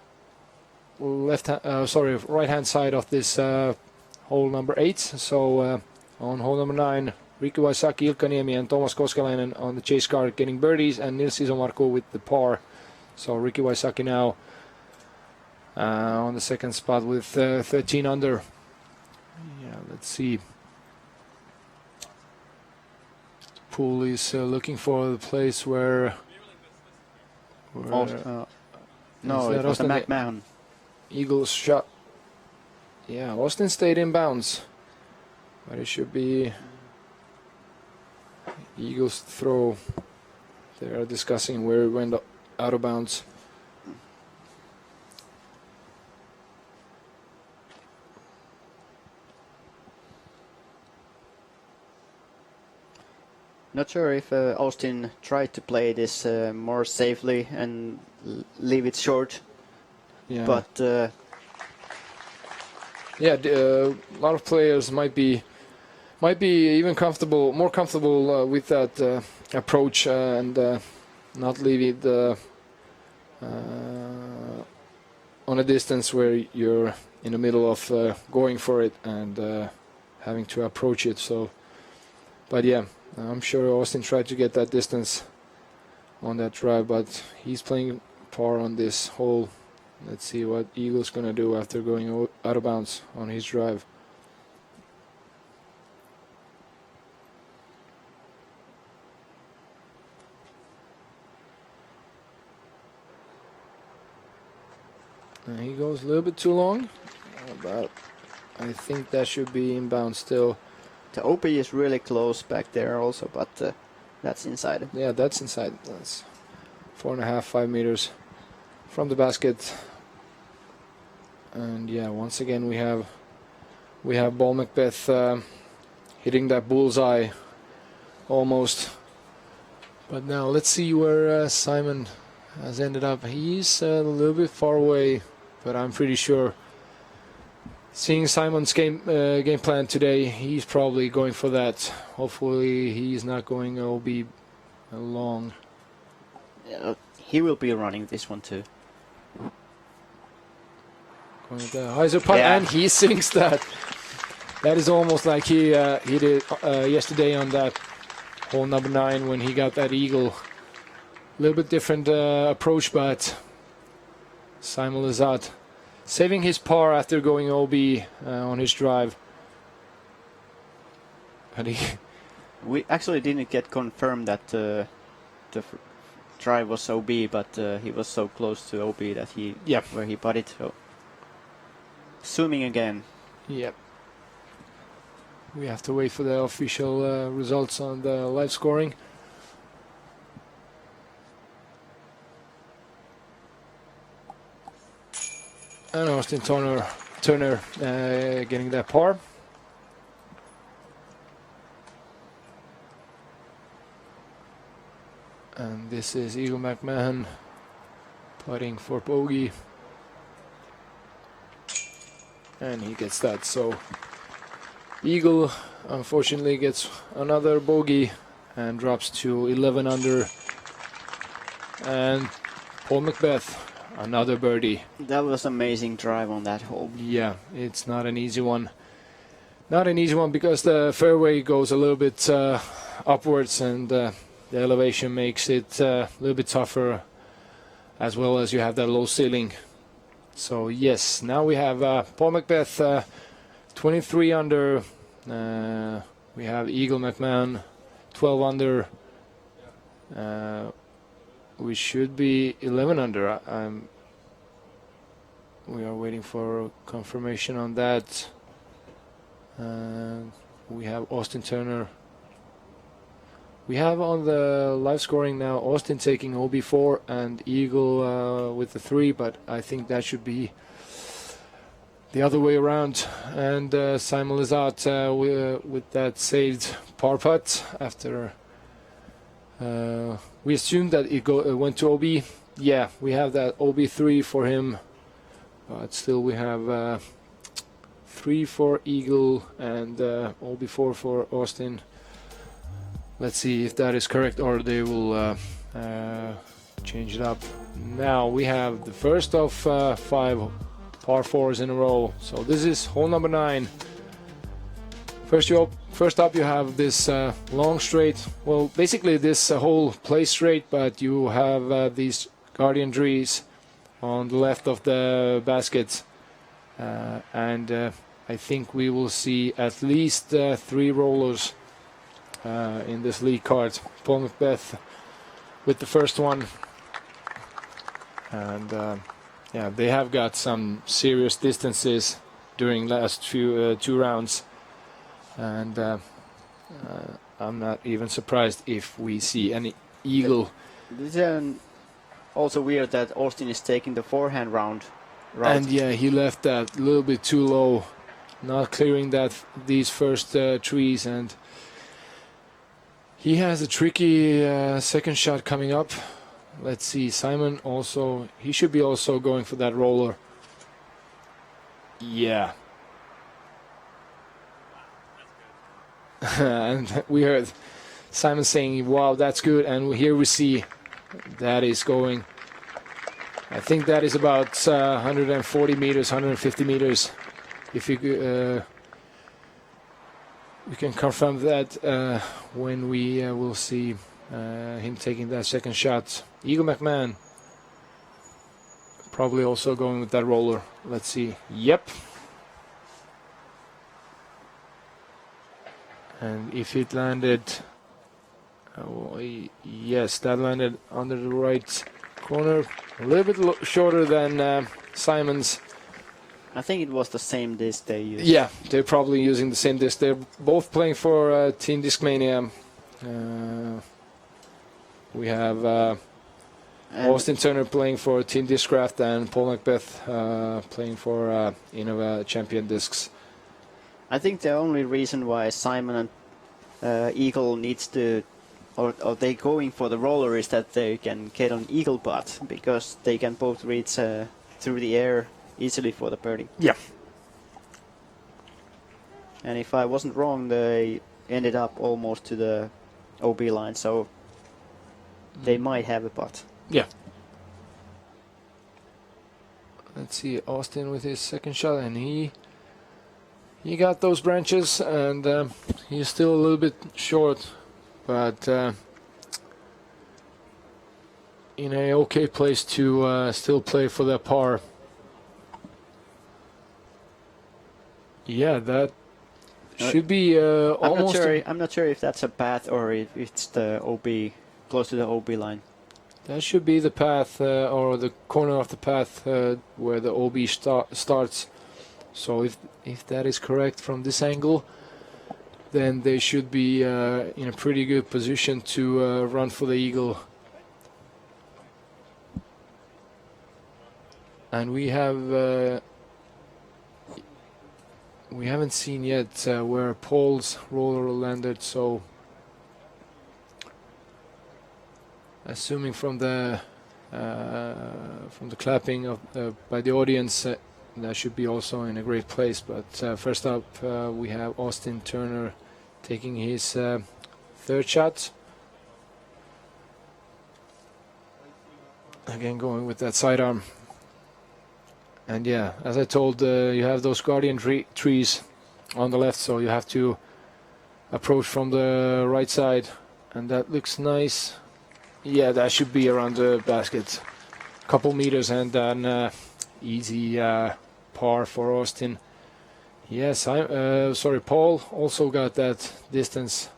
right hand side of this hole number 8. So on hole number 9, Ricky Waisaki, Ilkka Niemi, and Thomas Koskelainen on the chase car getting birdies, and Nils Isomarko with the par. So Ricky Waisaki now on the second spot with 13 under. Yeah, let's see. Pool is looking for the place where No, is it that was the Austin? McMahon. Eagles shot. Yeah, Austin stayed in bounds, but it should be Eagles throw. They are discussing where it went out of bounds. Not sure if Austin tried to play this more safely and leave it short, Yeah, but yeah, a lot of players might be even more comfortable with that approach and not leave it on a distance where you're in the middle of going for it and having to approach it. So, but yeah, I'm sure Austin tried to get that distance on that drive, but he's playing par on this hole. Let's see what Eagle's gonna do after going out of bounds on his drive. And he goes a little bit too long, but I think that should be inbound still. the OP is really close back there also, but that's inside. Yeah, that's inside. That's 4.5, 5 meters from the basket. And yeah, once again we have Ball Macbeth hitting that bullseye almost. But now let's see where Simon has ended up. He's a little bit far away, but I'm pretty sure, seeing Simon's game plan today, he's probably going for that. Hopefully he's not going OB long. He will be running this one too. Going with the hyzer putt, Yeah. and he sinks that. That is almost like he did yesterday on that hole number 9 when he got that eagle. A little bit different approach, but Simon Lazat saving his par after going OB on his drive. And We actually didn't get confirmed that the drive was OB, but he was so close to OB that where he putted. So zooming again. Yep. We have to wait for the official results on the live scoring. And Austin Turner getting that par. And this is Eagle McMahon putting for bogey. And he gets that. So Eagle unfortunately gets another bogey and drops to 11 under. And Paul Macbeth, another birdie. That was amazing drive on that hole. Yeah, it's not an easy one. Not an easy one because the fairway goes a little bit upwards, and the elevation makes it a little bit tougher, as well as you have that low ceiling. So yes, now we have Paul Macbeth 23 under. We have Eagle McMahon 12 under. We should be 11 under. We are waiting for confirmation on that. We have Austin Turner. We have on the live scoring now Austin taking OB4 and Eagle with the 3, but I think that should be the other way around. And Simon Lazat with that saved par putt after we assumed that it went to OB. Yeah, we have that OB3 for him, but still we have 3 for Eagle and OB4 for Austin. Let's see if that is correct, or they will change it up. Now we have the first of 5 par 4s in a row. So this is hole number 9. First up, you have this long straight. Well, basically this whole play straight, but you have these guardian trees on the left of the baskets, and I think we will see at least 3 rollers in this lead card. Paul Macbeth with the first one, and yeah, they have got some serious distances during last few 2 rounds, and I'm not even surprised if we see any eagle. This is also weird that Austin is taking the forehand route. And yeah, he left that a little bit too low, not clearing these first trees, and he has a tricky second shot coming up. Let's see, Simon also, he should be also going for that roller. Yeah. And we heard Simon saying, wow, that's good, and here we see that is going, I think that is about 140 meters, 150 meters. If you we can confirm that when we will see him taking that second shot. Eagle McMahon probably also going with that roller. Let's see. Yep. And if it landed, yes, that landed under the right corner, a little bit shorter than Simon's. I think it was the same disc they used. Yeah, they're probably using the same disc. They're both playing for Team Discmania. We have Austin Turner playing for Team Discraft and Paul Macbeth playing for Innova Champion Discs. I think the only reason why Simon and Eagle needs to, or they going for the roller, is that they can get on Eagle putt, because they can both reach through the air easily for the birdie. Yeah. And if I wasn't wrong, they ended up almost to the OB line, so they might have a putt. Yeah. Let's see, Austin with his second shot, and he got those branches, and he's still a little bit short, but in a okay place to still play for the par. Yeah, that should be almost. I'm not sure if that's a path or if it's the OB, close to the OB line. That should be the path or the corner of the path where the OB starts. So if that is correct from this angle, then they should be in a pretty good position to run for the eagle. And we haven't seen yet where Paul's roller landed, so assuming from the clapping of by the audience, that should be also in a great place. But first up, we have Austin Turner taking his third shot. Again, going with that sidearm. And yeah, as I told, you have those guardian trees on the left, so you have to approach from the right side. And that looks nice. Yeah, that should be around the basket. Couple meters, and then easy par for Austin. Yes, sorry, Paul also got that distance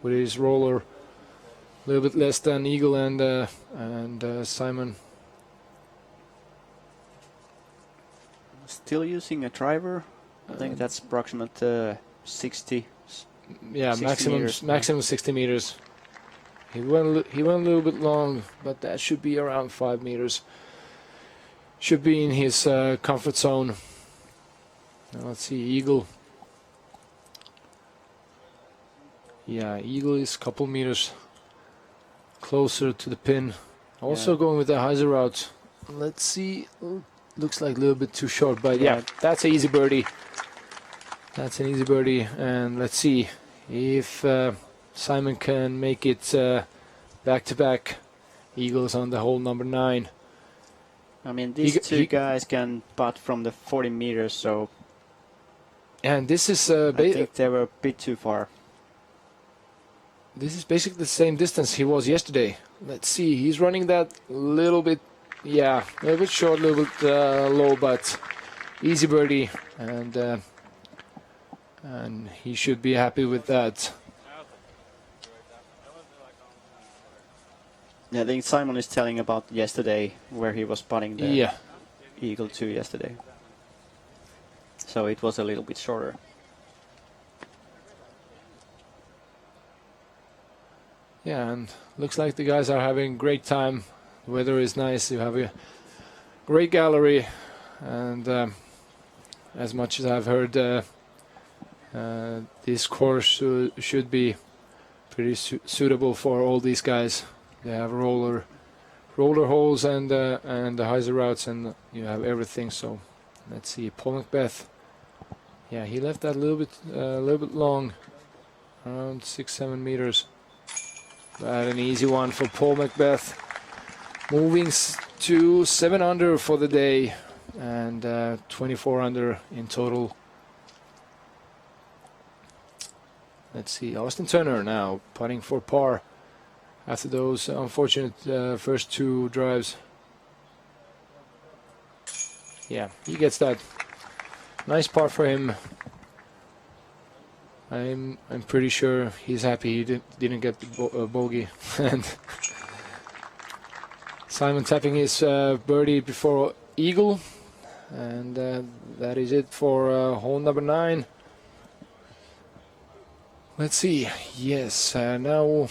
with his roller. A little bit less than Eagle and Simon. Still using a driver. I think that's approximate 60. Yeah, 60 meters. maximum 60 meters. He went a little bit long, but that should be around 5 meters. Should be in his comfort zone. Now let's see, Eagle. Yeah, Eagle is a couple meters closer to the pin. Also going with the Heiser route. Let's see. Looks like a little bit too short, but yeah, that's an easy birdie. That's an easy birdie, and let's see if Simon can make it back-to-back eagles on the hole number 9. I mean, these two guys can putt from the 40 meters, so And this is I think they were a bit too far. this is basically the same distance he was yesterday. Let's see, he's running that little bit, yeah, a little bit short, a little bit low, but easy birdie, and he should be happy with that. Yeah, I think Simon is telling about yesterday where he was putting the Yeah, Eagle 2 yesterday. So it was a little bit shorter. yeah, and looks like the guys are having great time. The weather is nice. You have a great gallery, and as much as I've heard, this course should be pretty suitable for all these guys. They have roller holes and the hyzer routes, and you have everything. So let's see, Paul Macbeth. Yeah, he left that a little bit long, around 6-7 meters. But an easy one for Paul Macbeth. Moving to 7 under for the day, and 24 under in total. Let's see, Austin Turner now putting for par after those unfortunate first 2 drives. Yeah, he gets that. Nice par for him. I'm pretty sure he's happy he didn't get the bogey. And Simon tapping his birdie before eagle, and that is it for hole number 9. Let's see. Yes, now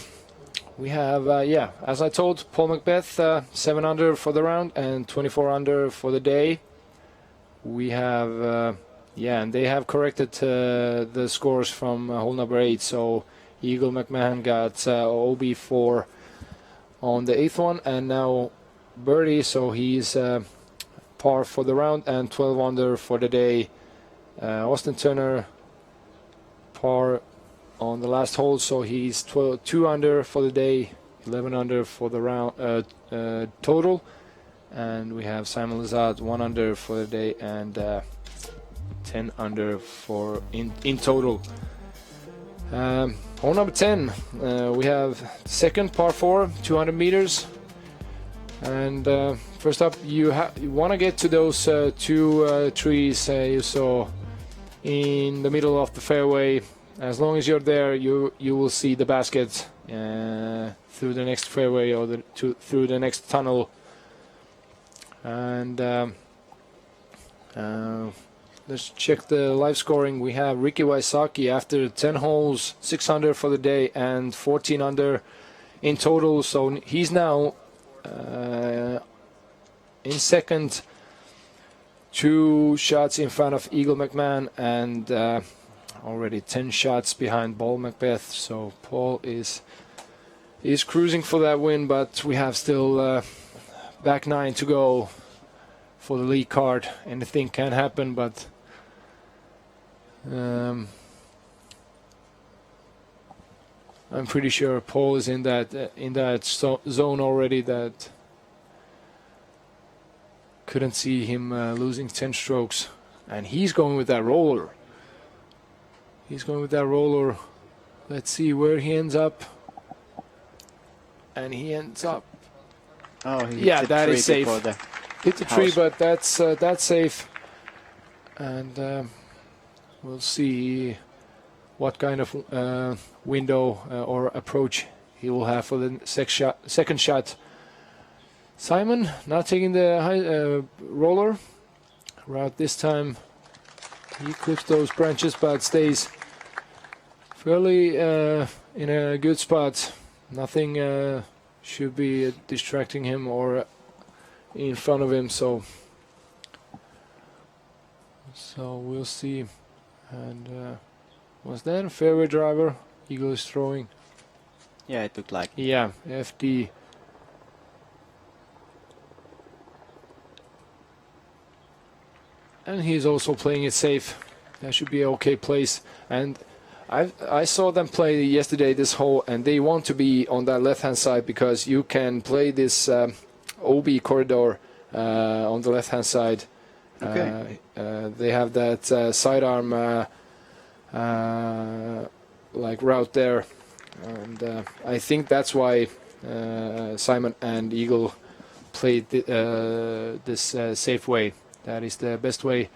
we have yeah, as I told, Paul Macbeth 7 under for the round and 24 under for the day. We have yeah, and they have corrected the scores from hole number 8. So Eagle McMahon got OB4 on the 8th one, and now birdie, so he's par for the round and 12 under for the day. Austin Turner par on the last hole, so he's 2 under for the day, 11 under for the round total. And we have Simon Lazard 1 under for the day and 10 under for in total. Hole number 10, we have second par 4, 200 meters. And first up, you want to get to those 2 trees you saw in the middle of the fairway. As long as you're there, you will see the basket through the next fairway or through the next tunnel. And let's check the live scoring. We have Ricky Wysocki after 10 holes, 6 under for the day and 14 under in total. So he's now in second, 2 shots in front of Eagle McMahon, and already 10 shots behind Paul Macbeth. So Paul is cruising for that win, but we have still back 9 to go for the lead card. Anything can happen, but I'm pretty sure Paul is in that zone already. That couldn't see him losing 10 strokes, and he's going with that roller. Let's see where he ends up. And he ends up. Oh, he yeah, that is safe. Hit the tree, house. but that's safe. And we'll see what kind of window or approach he will have for the second shot. Simon now taking the roller route this time. He clips those branches, but stays fairly in a good spot. Nothing should be distracting him or in front of him, so we'll see. And was that a fairway driver Eagle is throwing? Yeah, it looked like. Yeah, FD. And he's also playing it safe. That should be an okay place. And I saw them play yesterday this hole, and they want to be on that left-hand side because you can play this OB corridor on the left-hand side Okay. They have that sidearm like route there, and I think that's why Simon and Eagle played this safe way. That is the best way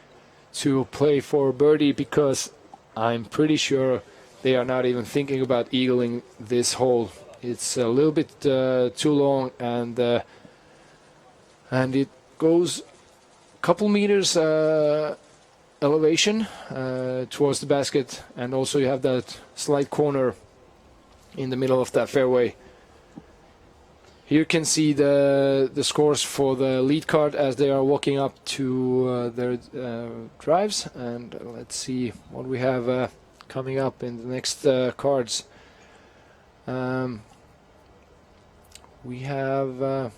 to play for birdie, because I'm pretty sure they are not even thinking about eagling this hole. It's a little bit too long, and it goes a couple meters elevation towards the basket, and also you have that slight corner in the middle of that fairway. Here you can see the scores for the lead card as they are walking up to their drives, and let's see what we have coming up in the next cards. We have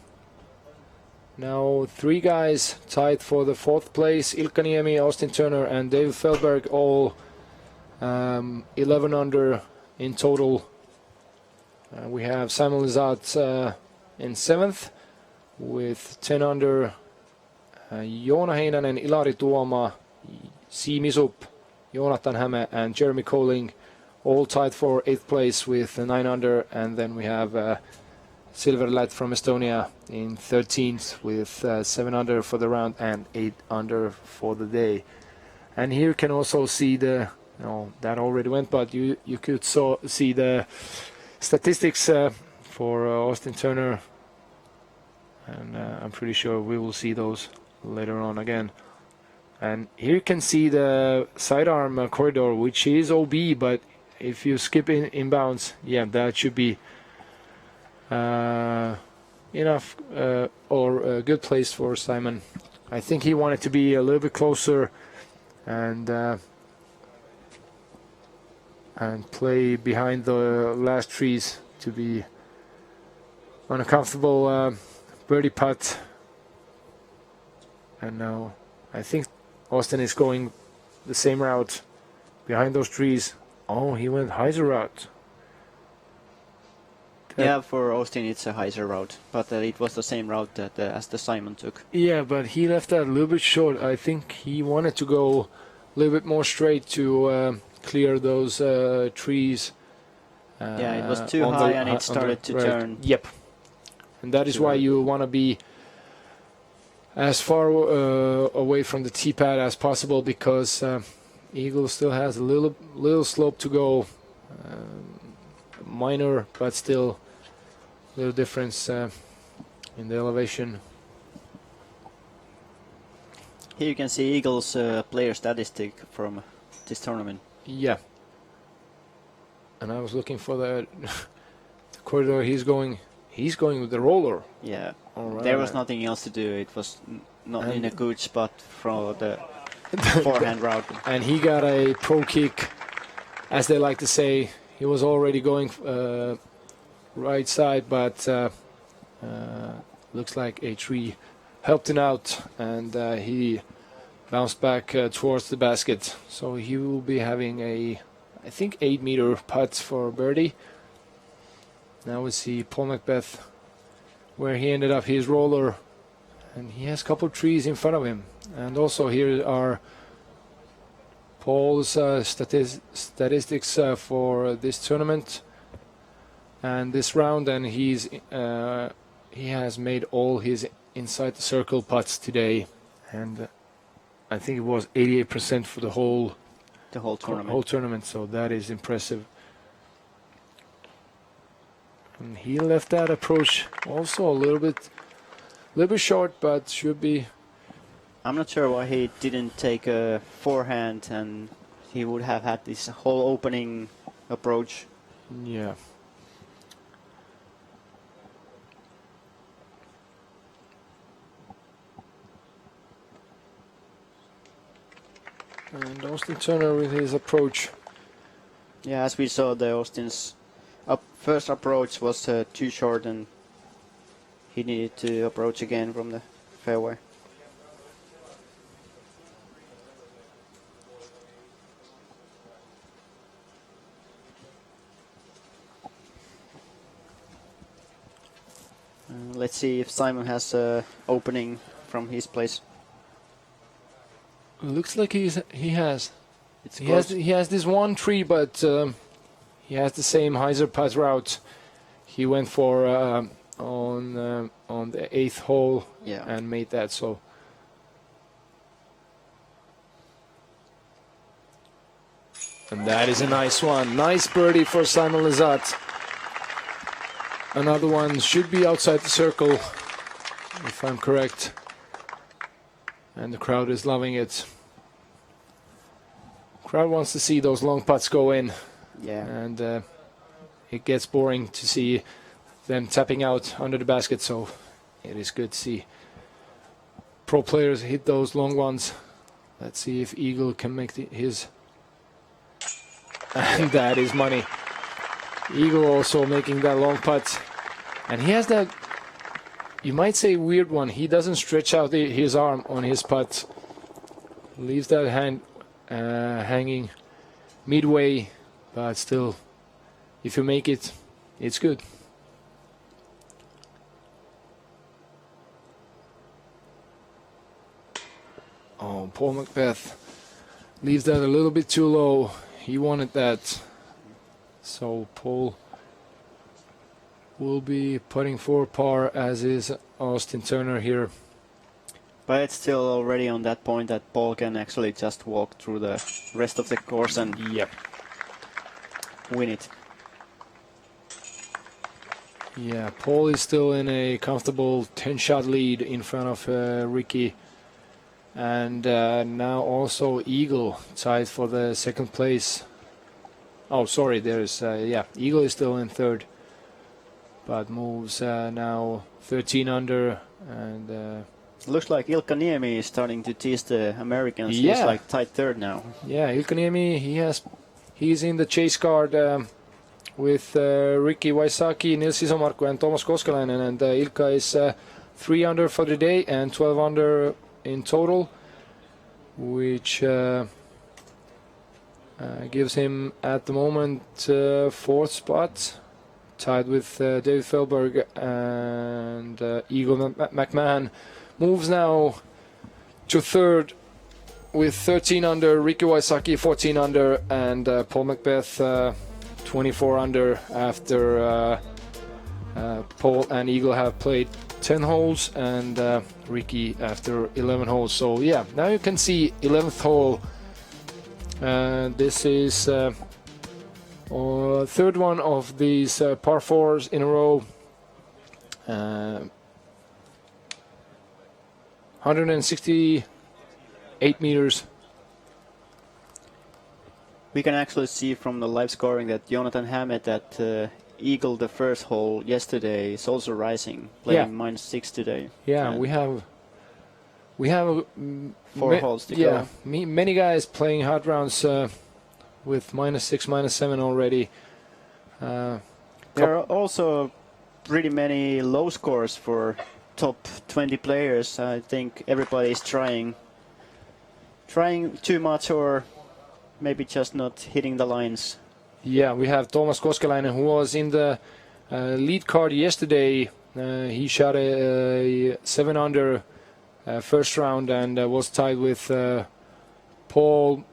now 3 guys tied for the 4th place: Ilkka Niemi, Austin Turner and Dave Feldberg, all 11 under in total. We have Simon Lizotte in 7th with 10 under. Joona Heinonen, Ilari Tuoma, Siim Isup, Jonathan Häme and Jeremy Colling all tied for 8th place with 9 under. And then we have Silver Lad from Estonia in 13th with 7 under for the round and 8 under for the day. And here you can also see the, that already went, but you could see the statistics for Austin Turner, and I'm pretty sure we will see those later on again. And here you can see the sidearm corridor, which is OB, but if you skip inbounds, yeah, that should be enough or a good place for Simon. I think he wanted to be a little bit closer and play behind the last trees to be on a comfortable birdie putt. And now I think Austin is going the same route behind those trees. Oh, he went Heiser route. Yeah, for Austin it's a Heiser route, but it was the same route that as the Simon took. Yeah, but he left that a little bit short. I think he wanted to go a little bit more straight to clear those trees. Yeah, it was too high and it started to turn. Yep. And that is why you want to be as far away from the tee pad as possible, because Eagle still has a little slope to go. Minor, but still little difference in the elevation. Here you can see Eagle's player statistic from this tournament. Yeah. And I was looking for the corridor. He's going with the roller. Yeah. Right. There was nothing else to do. It was not in a good spot for the forehand route. And he got a pro kick, as they like to say. He was already going right side, but looks like a tree helped him out, and he bounced back towards the basket. So he will be having a, I think, 8-meter putt for birdie. Now we see Paul Macbeth, where he ended up his roller, and he has a couple of trees in front of him. And also here are Paul's statistics for this tournament and this round, and he has made all his inside the circle putts today, and I think it was 88% for the whole tournament. So that is impressive. And he left that approach also a little bit short, but should be. I'm not sure why he didn't take a forehand, and he would have had this whole opening approach. Yeah. And Austin Turner with his approach. Yeah, as we saw, the Austin's first approach was too short, and he needed to approach again from the fairway. Let's see if Simon has opening from his place. Looks like he has. It's He close. has this one tree, but he has the same hyzer putt route he went for on the 8th hole Yeah. and made that. So and that is a nice one. Nice birdie for Simon Lizotte. Another one should be outside the circle, if I'm correct. And the crowd is loving it. Crowd wants to see those long putts go in, Yeah. and it gets boring to see them tapping out under the basket, so it is good to see pro players hit those long ones. Let's see if Eagle can make his. And that is money. Eagle also making that long putt, and he has that, you might say, weird one. He doesn't stretch out his arm on his putt, leaves that hand hanging midway, but still, if you make it, it's good. Oh, Paul Macbeth leaves that a little bit too low. He wanted that. So Paul will be putting for par, as is Austin Turner here. But it's still already on that point that Paul can actually just walk through the rest of the course and Yep. win it. Yeah, Paul is still in a comfortable 10-shot lead in front of Ricky. And now also Eagle tied for the second place. Oh, sorry, there's, Eagle is still in third. But moves now 13 under, and Looks like Ilkka Niemi is starting to tease the Americans. Yeah. He's like tied third now. yeah, Ilkaniemi, he's in the chase card with Ricky Waisaki, Nils Isomarkku and Thomas Koskelainen, and Ilkka is 3 under for the day and 12 under in total, which gives him at the moment 4th spot, tied with David Fehlberg, and Eagle McMahon moves now to 3rd with 13 under, Ricky Waisaki 14 under, and Paul Macbeth 24 under after Paul and Eagle have played 10 holes, and Ricky after 11 holes. So yeah, now you can see 11th hole. This is 3rd one of these par 4s in a row. 168 meters. We can actually see from the live scoring that Jonathan Hammett at Eagle, the first hole yesterday, is also rising, playing -6 today. Yeah, And we have 4 holes to yeah, go. many guys playing hard rounds with -6, -7 already. There are also pretty many low scores for top 20 players. I think everybody is trying too much, or maybe just not hitting the lines. Yeah, we have Thomas Koskelainen, who was in the lead card yesterday. He shot a 7 under first round and was tied with Paul,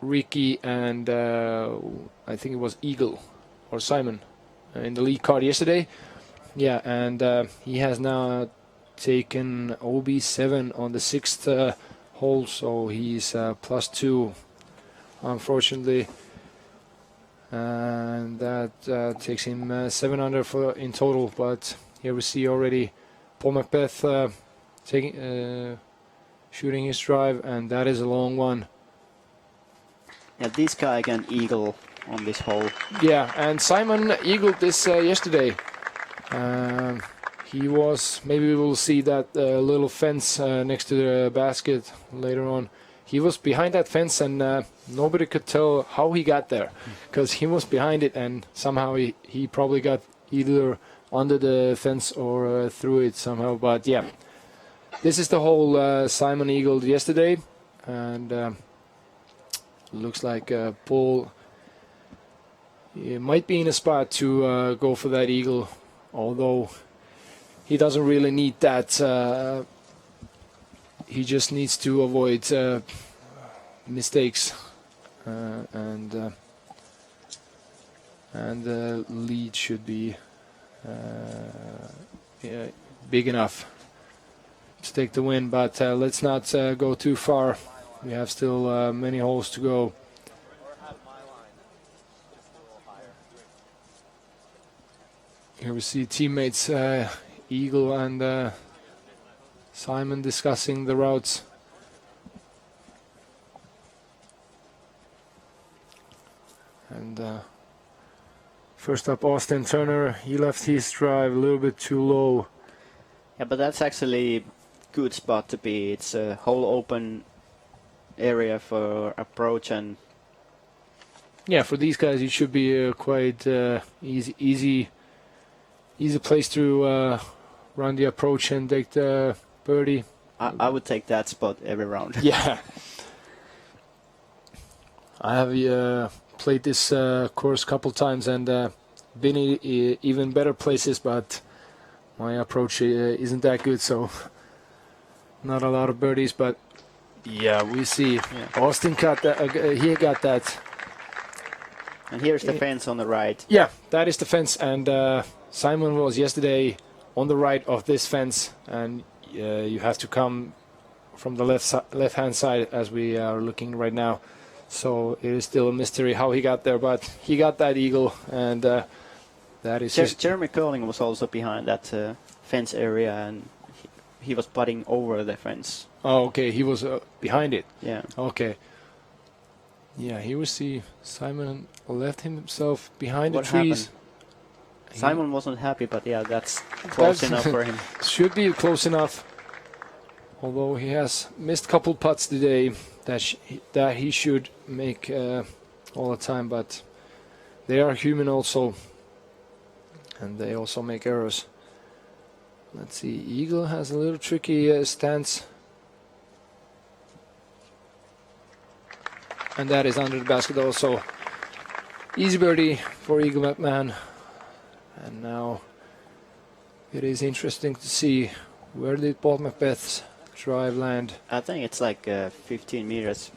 Ricky, and I think it was Eagle or Simon in the lead card yesterday. Yeah, and he has now taken OB7 on the 6th hole, so he's +2, unfortunately. And that takes him 7 under in total. But here we see already Paul Macbeth shooting his drive, and that is a long one. Yeah, this guy can eagle on this hole. Yeah, and Simon eagled this yesterday. He was, maybe we will see that little fence next to the basket later on. He was behind that fence, and nobody could tell how he got there, because he was behind it, and somehow he probably got either under the fence or through it somehow. But yeah, this is the hole Simon eagled yesterday, and looks like Paul might be in a spot to go for that eagle, although he doesn't really need that. he just needs to avoid mistakes, and the lead should be yeah, big enough to take the win. But let's not go too far. We have still many holes to go. Here we see teammates Eagle and Simon discussing the routes. And first up, Austin Turner. He left his drive a little bit too low. Yeah, but that's actually good spot to be. It's a whole open area for approach, and Yeah, for these guys, it should be quite easy place to run the approach and take the birdie. I would take that spot every round. Yeah. I have played this course a couple times and been in even better places, but my approach isn't that good, so not a lot of birdies. But yeah, we see Austin got that. He got that. And here's the fence on the right. Yeah, that is the fence, and Simon was yesterday on the right of this fence, and you have to come from the left hand side as we are looking right now. So it is still a mystery how he got there, but he got that eagle, and that is just... Jeremy Curling was also behind that fence area, and he was putting over the fence. Oh, okay, he was behind it. Yeah. Okay. Yeah, here we see Simon left himself behind What the trees. happened? Simon wasn't happy, but yeah, that's close enough for him. Should be close enough. Although he has missed a couple putts today that he should make all the time, but they are human also, and they also make errors. Let's see, Eagle has a little tricky stance, and that is under the basket also. Easy birdie for Eagle McMahon, and now it is interesting to see where did Paul Macbeth's drive land. I think it's like 15 meters.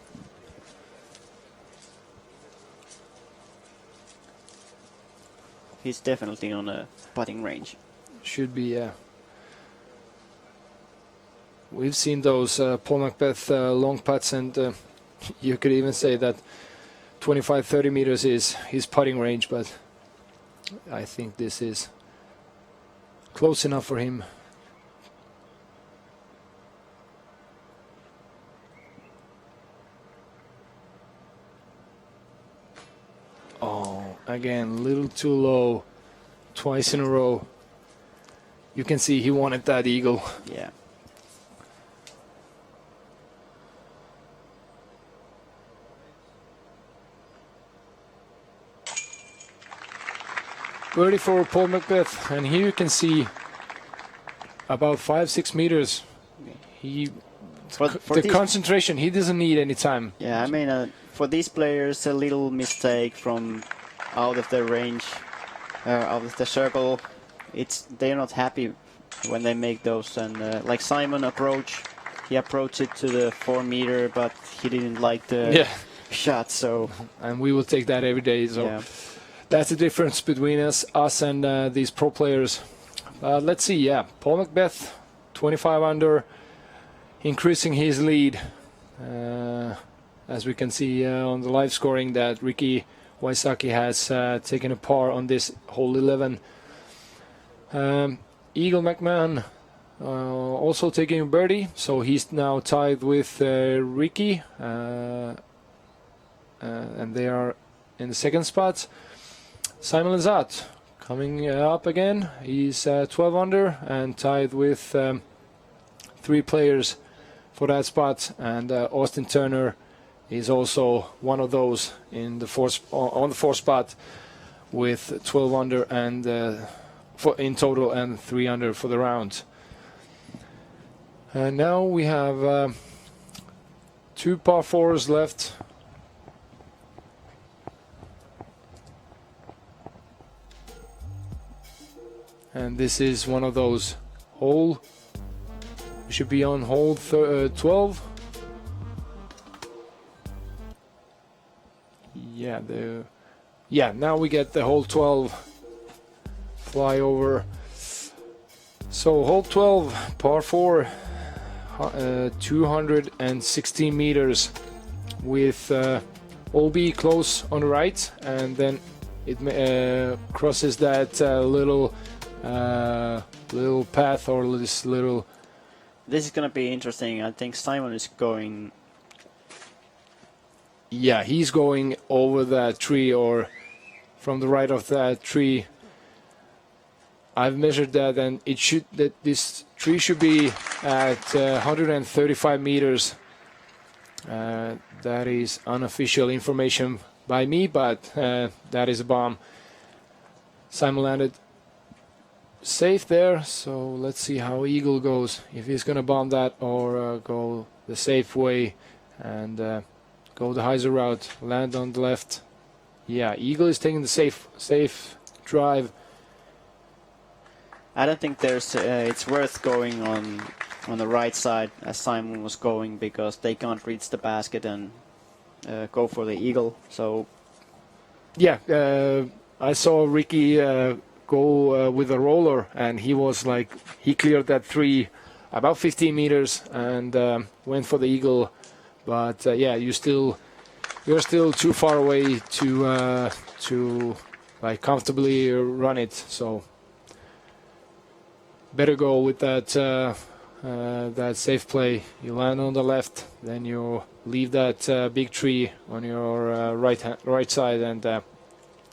He's definitely on a putting range. Should be, yeah. We've seen those Paul Macbeth long putts, and you could even say that 25-30 meters is his putting range, but I think this is close enough for him. Oh, again, a little too low, twice in a row. You can see he wanted that eagle. Yeah. Birdie for Paul Macbeth, and here you can see about 5-6 meters. He For the these- concentration, he doesn't need any time. Yeah, I mean, for these players, a little mistake from out of their range, out of the circle, they're not happy when they make those. And like Simon he approached it to the 4 meter, but he didn't like the shot. So, and we will take that every day. So yeah. that's the difference between us and these pro players. Let's see. Yeah, Paul Macbeth, 25 under, increasing his lead. As we can see on the live scoring, that Ricky Waisaki has taken a par on this hole 11. Eagle McMahon also taking a birdie, so he's now tied with Ricky, and they are in the second spot. Simon Lazat coming up again. He's 12 under and tied with 3 players for that spot, and Austin Turner is also one of those in the on the fourth spot with 12 under and in total and 3 under for the round. And now we have 2 par 4s left. And this is one of those hole. You should be on hole 12. Yeah, now we get the hole 12 flyover. So hole 12, par 4, 216 meters with OB close on the right, and then it crosses that little path, or this little. This is gonna be interesting. I think Simon is going. Yeah, he's going over that tree, or from the right of that tree. I've measured that, and this tree should be at 135 meters. That is unofficial information by me, but that is a bomb. Simon landed safe there, so let's see how Eagle goes. If he's gonna bomb that or go the safe way and go the hyzer route, land on the left. Yeah, Eagle is taking the safe drive. I don't think it's worth going on the right side as Simon was going, because they can't reach the basket and go for the eagle. So yeah, I saw Ricky go with a roller, and he cleared that tree about 15 meters and went for the eagle. But yeah, you're still too far away to comfortably run it. So better go with that that safe play. You land on the left, then you leave that big tree on your right side, and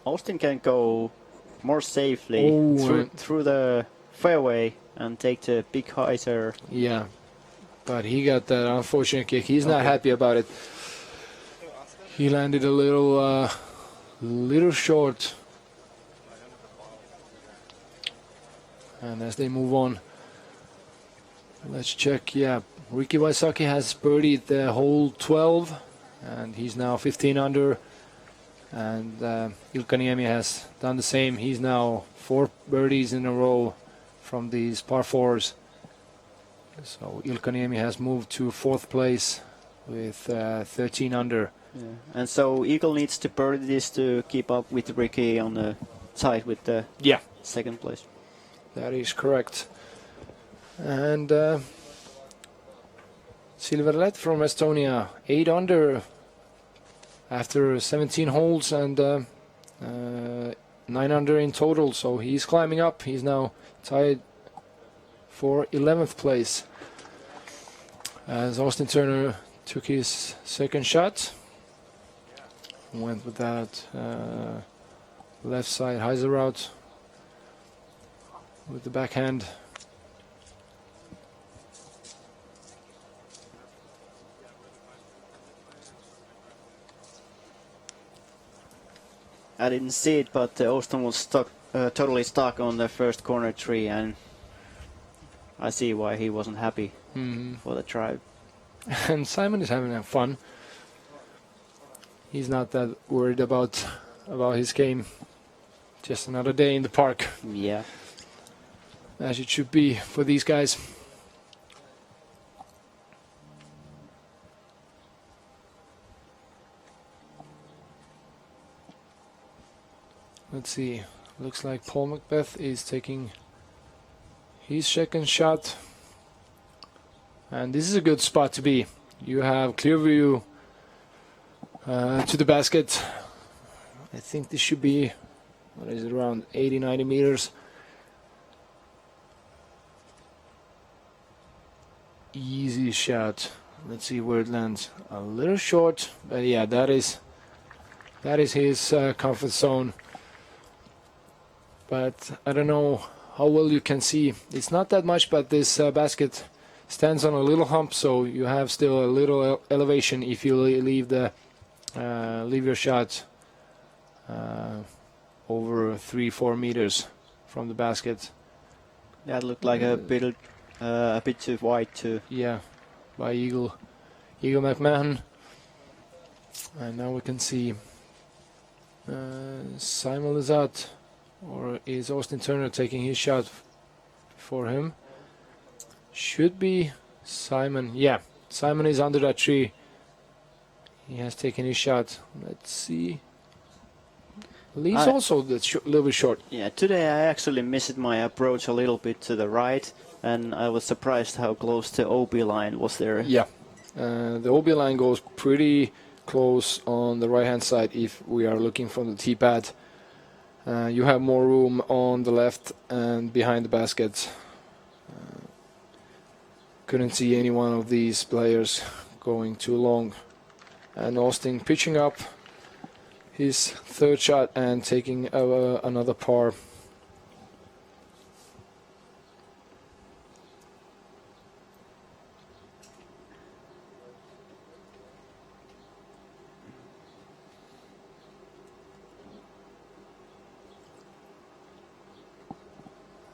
Austin can go more safely through the fairway and take the big hyzer. Yeah, but he got that unfortunate kick. He's not happy about it. He landed a little short. And as they move on, let's check. Yeah, Ricky Wysocki has birdied the hole 12, and he's now 15 under. And Ilkka Niemi has done the same. He's now 4 birdies in a row from these par 4s. So Ilkka Niemi has moved to 4th place with 13 under. Yeah. And so Eagle needs to birdie this to keep up with Ricky on the side with the second place. That is correct. And Silverlet from Estonia, 8 under after 17 holes and 9 under in total. So he's climbing up. He's now tied for 11th place. As Austin Turner took his second shot, went with that left side hyzer route with the backhand. I didn't see it, but Austin was totally stuck on the first corner tree, and I see why he wasn't happy for the drive. And Simon is having fun. He's not that worried about his game. Just another day in the park. Yeah. As it should be for these guys. Let's see. Looks like Paul Macbeth is taking his second shot. And this is a good spot to be. You have clear view to the basket. I think this should be, what is it, around 80-90 meters. Easy shot. Let's see where it lands. A little short, but yeah, that is his comfort zone. But I don't know how well you can see. It's not that much, but this basket stands on a little hump, so you have still a little elevation if you leave your shot over 3-4 meters from the basket. That looked like a bit too wide too. Yeah, by Eagle McMahon. And now we can see Simon Lizotte, or is Austin Turner taking his shot for him? Should be Simon, yeah, Simon is under that tree. He has taken his shot. Let's see. Leaves also a little bit short. Yeah, today I actually missed my approach a little bit to the right, and I was surprised how close the OB line was there. Yeah, the OB line goes pretty close on the right hand side if we are looking from the tee pad. You have more room on the left and behind the basket. Couldn't see any one of these players going too long. And Austin pitching up his third shot and taking another par.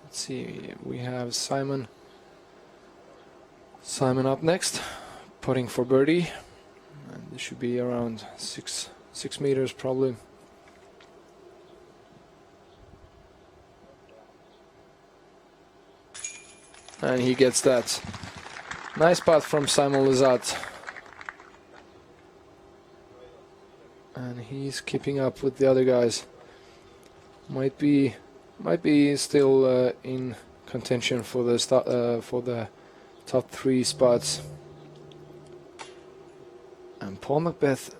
Let's see, we have Simon up next, putting for birdie, and this should be around 6 meters probably. And he gets that. Nice putt from Simon Lizotte. And he's keeping up with the other guys. Might be still in contention for the top 3 spots. And Paul Macbeth,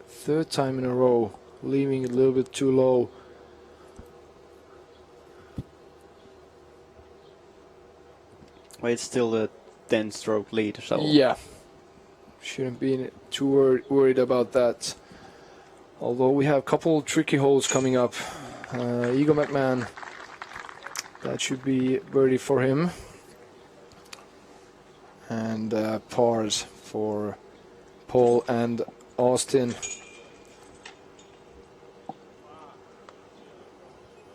third time in a row, leaving a little bit too low. Well, it's still a 10-stroke lead, so yeah, shouldn't be too worried about that. Although we have a couple tricky holes coming up. Eagle McMahon, that should be birdie for him. And pars for Paul and Austin.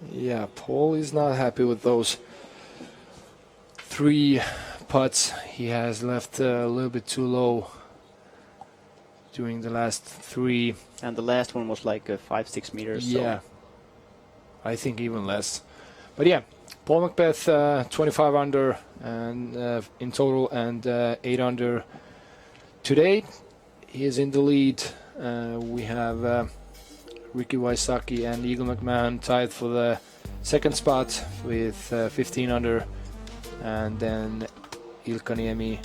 Yeah, Paul is not happy with those 3 putts. He has left a little bit too low during the last 3. And the last one was like 5-6 meters. Yeah, so I think even less. But yeah, Paul Macbeth 25 under and in total, and 8 under today. He is in the lead. We have Ricky Wysocki and Eagle McMahon tied for the second spot with 15 under, and then Ilkka Niemi,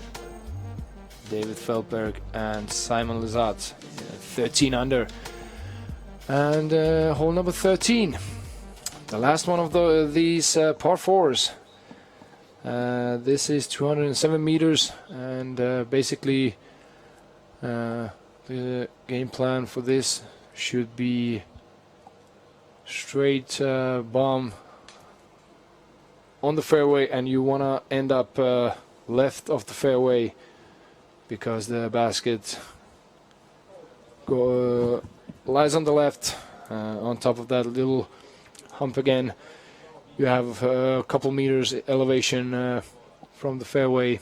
David Feldberg and Simon Lizotte 13 under. And hole number 13, the last one of these par 4s. This is 207 meters, and basically the game plan for this should be straight bomb on the fairway, and you want to end up left of the fairway because the basket lies on the left. On top of that little hump again, you have a couple meters elevation from the fairway.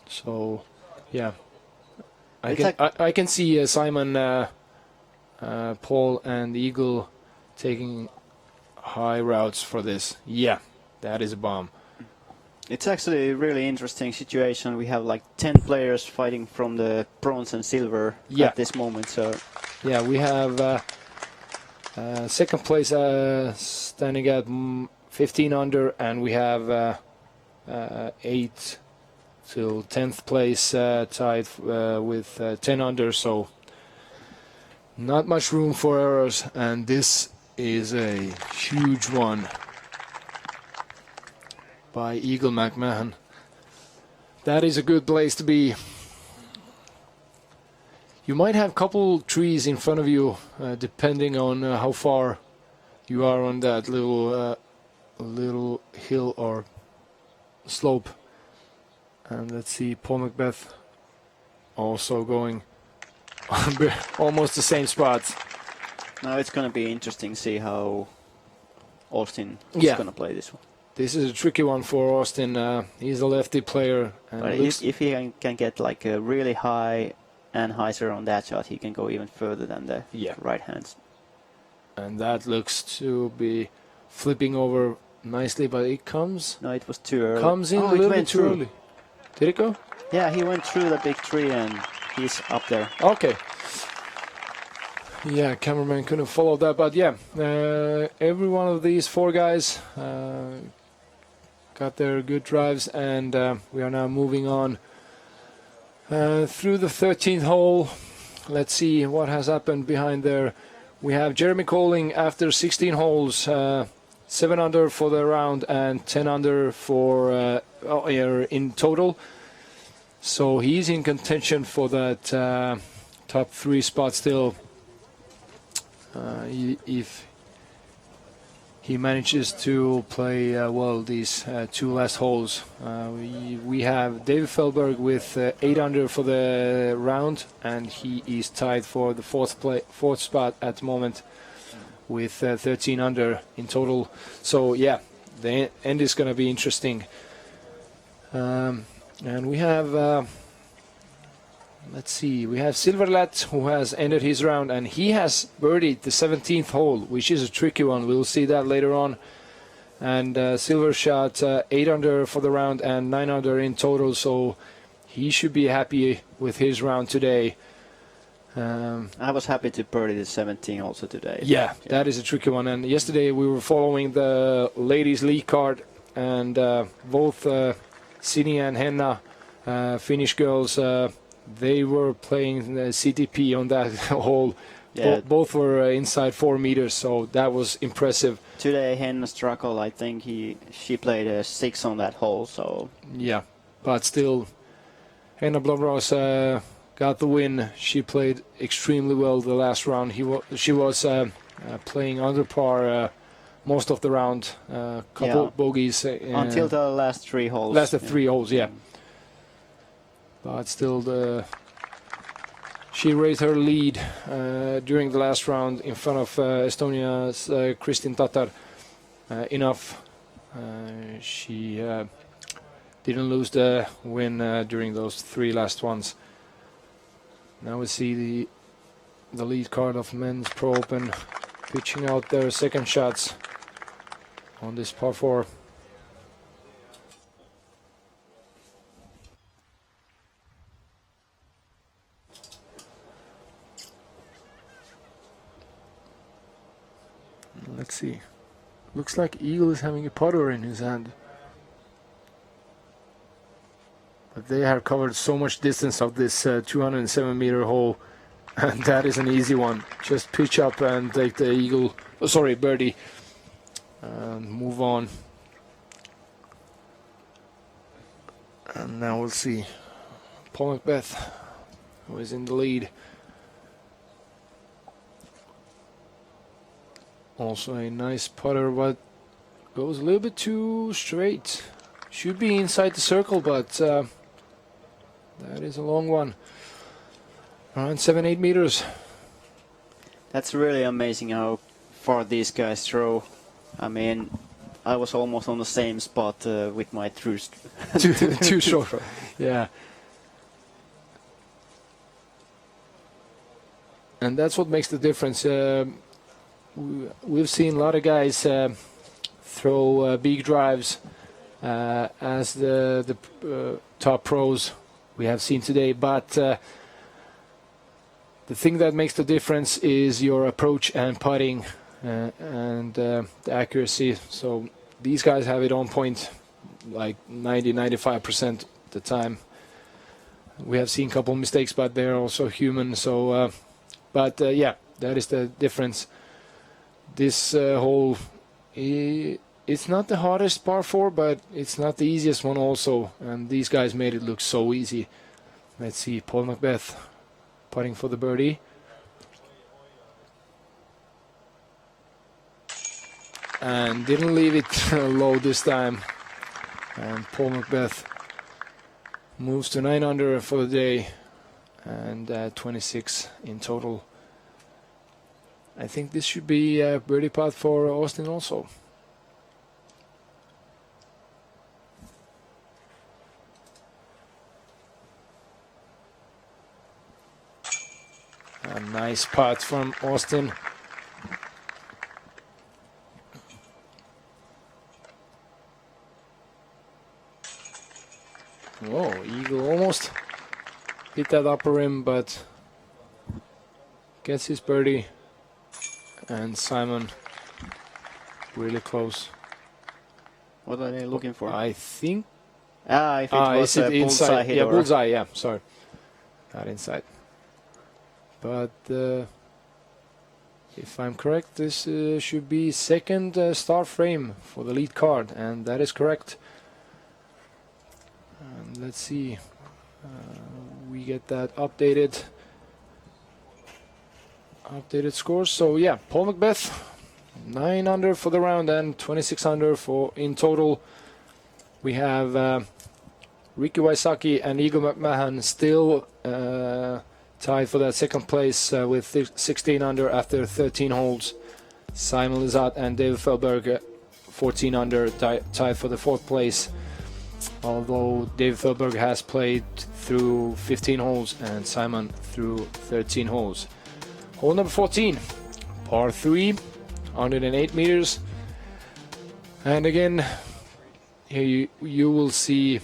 So yeah, I can see Simon, Paul and Eagle taking high routes for this. Yeah, that is a bomb. It's actually a really interesting situation. We have like 10 players fighting from the bronze and silver at this moment. So yeah, we have second place standing at 15 under, and we have 8 till 10th place tied with 10 under. So not much room for errors, and this is a huge one by Eagle McMahon. That is a good place to be. You might have a couple trees in front of you, depending on how far you are on that little hill or slope. And let's see, Paul Macbeth also going almost the same spot. now it's going to be interesting to see how Austin is going to play this one. This is a tricky one for Austin. He's a lefty player. And But if he can get like a really high and hyzer on that shot, he can go even further than the right hands. And that looks to be flipping over nicely, but it comes. No, it was too early. Comes in a little bit too early. Did it go? Yeah, he went through the big tree and he's up there. Okay. Yeah, cameraman couldn't follow that, but yeah, every one of these 4 guys got their good drives, and we are now moving on through the 13th hole. Let's see what has happened behind there. We have Jeremy Colling after 16 holes, 7 under for the round and 10 under for in total. So he's in contention for that top 3 spot still. If he manages to play well these 2 last holes. We have David Feldberg with 8 under for the round, and he is tied for the 4th spot at the moment with 13 under in total. So yeah, the end is going to be interesting. And we have let's see, we have Silverlat, who has ended his round, and he has birdied the 17th hole, which is a tricky one. We'll see that later on. And Silver shot 8 under for the round and 9 under in total, so he should be happy with his round today. I was happy to birdie the 17 also today. Yeah, that is a tricky one. And yesterday we were following the ladies' league card, and both Sini and Henna, Finnish girls, they were playing the CTP on that hole. Yeah. Both were inside 4 meters, so that was impressive. Today Henna struggled. I think she played a 6 on that hole. So Yeah, but still, Henna Blomros got the win. She played extremely well the last round. She was playing under par most of the round. Couple bogeys until the last 3 holes. Last 3 holes, yeah. But still, she raised her lead during the last round in front of Estonia's Kristin Tatar enough. She didn't lose the win during those 3 last ones. Now we see the lead card of Men's Pro Open pitching out their second shots on this par 4. Let's see. Looks like Eagle is having a putter in his hand. But they have covered so much distance of this 207 meter hole, and that is an easy one. Just pitch up and take the eagle, birdie, and move on. And now we'll see Paul Macbeth, who is in the lead. Also a nice putter, but goes a little bit too straight. Should be inside the circle, but that is a long one. Around 7-8 meters. That's really amazing how far these guys throw. I mean, I was almost on the same spot with my too short. Yeah. And that's what makes the difference. We've seen a lot of guys throw big drives as the top pros we have seen today, but the thing that makes the difference is your approach and putting and the accuracy. So these guys have it on point like 90-95% of the time. We have seen a couple of mistakes, but they're also human. So yeah, that is the difference. This hole, it's not the hardest par 4, but it's not the easiest one also. And these guys made it look so easy. Let's see, Paul Macbeth putting for the birdie. And didn't leave it low this time. And Paul Macbeth moves to 9 under for the day and 26 in total. I think this should be a birdie putt for Austin also. A nice putt from Austin. Oh, hit that upper rim, but gets his birdie. And Simon really close. What are they looking for? I think. If it was is it a bullseye inside? hit Yeah, or bullseye. Yeah, sorry, not inside. But if I'm correct, this should be second star frame for the lead card, and that is correct. And let's see, we get that updated scores. So yeah, Paul Macbeth 9 under for the round and 26 under for in total. We have Ricky Wysocki and Igor McMahon still tied for that second place with 16 under after 13 holes. Simon Lizotte and David Feldberg 14 under tied for the fourth place. Although David Feldberg has played through 15 holes and Simon through 13 holes. Hole number 14, par 3, 108 meters. And again, here you will see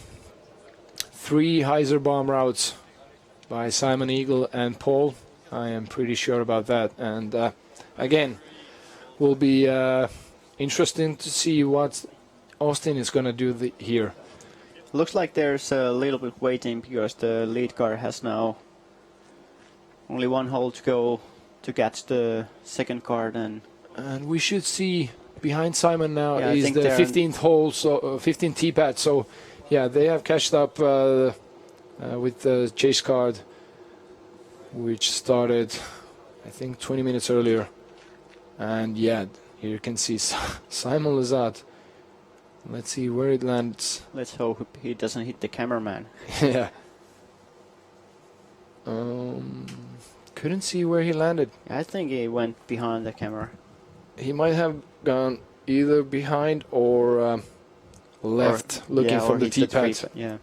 3 hyzer bomb routes by Simon Eagle and Paul. I am pretty sure about that. And again, will be interesting to see what Austin is going to do here. Looks like there's a little bit waiting because the lead car has now only 1 hole to go to catch the second card, and we should see behind Simon now Yeah, I is think the they're 15th hole, so 15th tee pad. So yeah, they have cashed up with the chase card, which started I think 20 minutes earlier. And yeah, here you can see Simon Lizotte. Let's see where it lands. let's hope he doesn't hit the cameraman. Yeah. Couldn't see where he landed. I think he went behind the camera. He might have gone either behind or left, looking Yeah, for or the hit tee tree, pad, Yeah.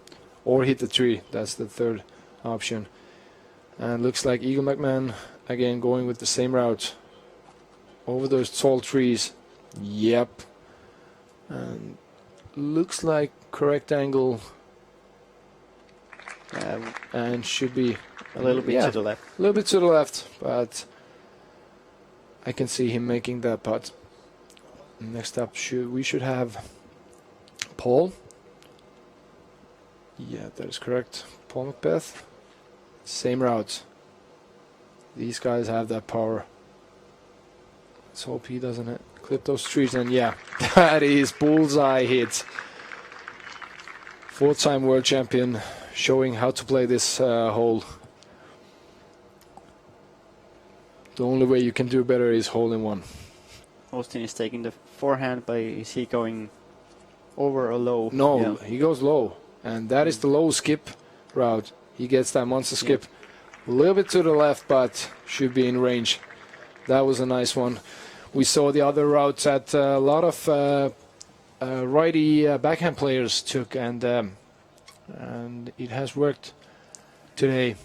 or hit the tree. That's the third option. And looks like Eagle McMahon again going with the same route over those tall trees. Yep. And looks like correct angle and should be A little bit yeah, to the left. a little bit to the left, but I can see him making that putt. Next up, we should have Paul. Yeah, that is correct. Paul Macbeth. Same route. These guys have that power. Let's hope he doesn't clip those trees. And yeah, that is bullseye hit. 4-time world champion, showing how to play this hole. The only way you can do better is hole in one. Austin is taking the forehand, but is he going over or low? No, Yeah. he goes low, and that is the low skip route. He gets that monster skip a little bit to the left, but should be in range. That was a nice one. We saw the other routes that a lot of righty backhand players took, and it has worked today.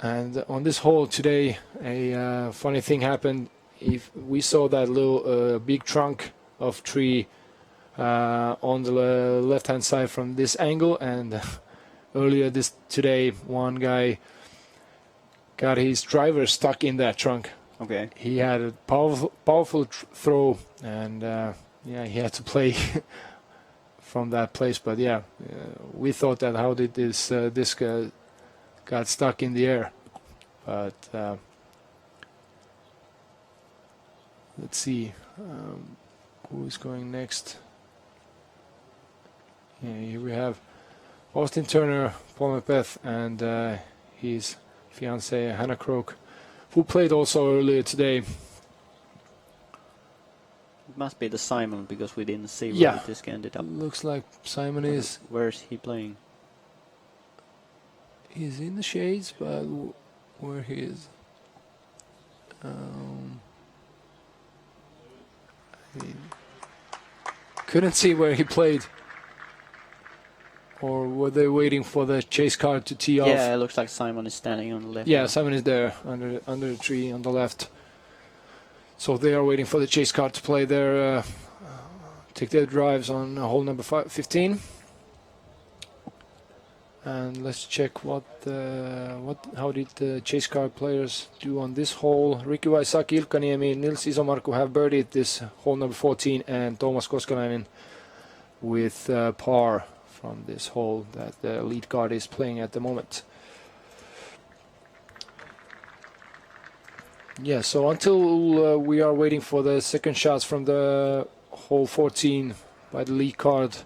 And on this hole today, a funny thing happened. If we saw that little big trunk of tree on the left-hand side from this angle, and earlier today, one guy got his driver stuck in that trunk. Okay. He had a powerful throw, and yeah, he had to play from that place. But yeah, we thought that how did this disc got stuck in the air, but let's see who is going next. Yeah, here we have Austin Turner, Paul Macbeth, and his fiancée Hannah Croak, who played also earlier today. It must be the Simon because we didn't see where Yeah. this ended up. Looks like Simon is Where's he playing? he's in the shades, but where he is, I couldn't see where he played. Or were they waiting for the chase car to tee off? Yeah, it looks like Simon is standing on the left. Yeah, Simon is there under the tree on the left. So they are waiting for the chase car to play their take their drives on hole number 15. And let's check how did the chase car players do on this hole. Ricky Waisaki, Ilkka Niemi, Nils Isomarkku have birdied this hole number 14, and Thomas Koskelainen with par from this hole that the lead card is playing at the moment. Yeah, so until we are waiting for the second shots from the hole 14 by the lead card,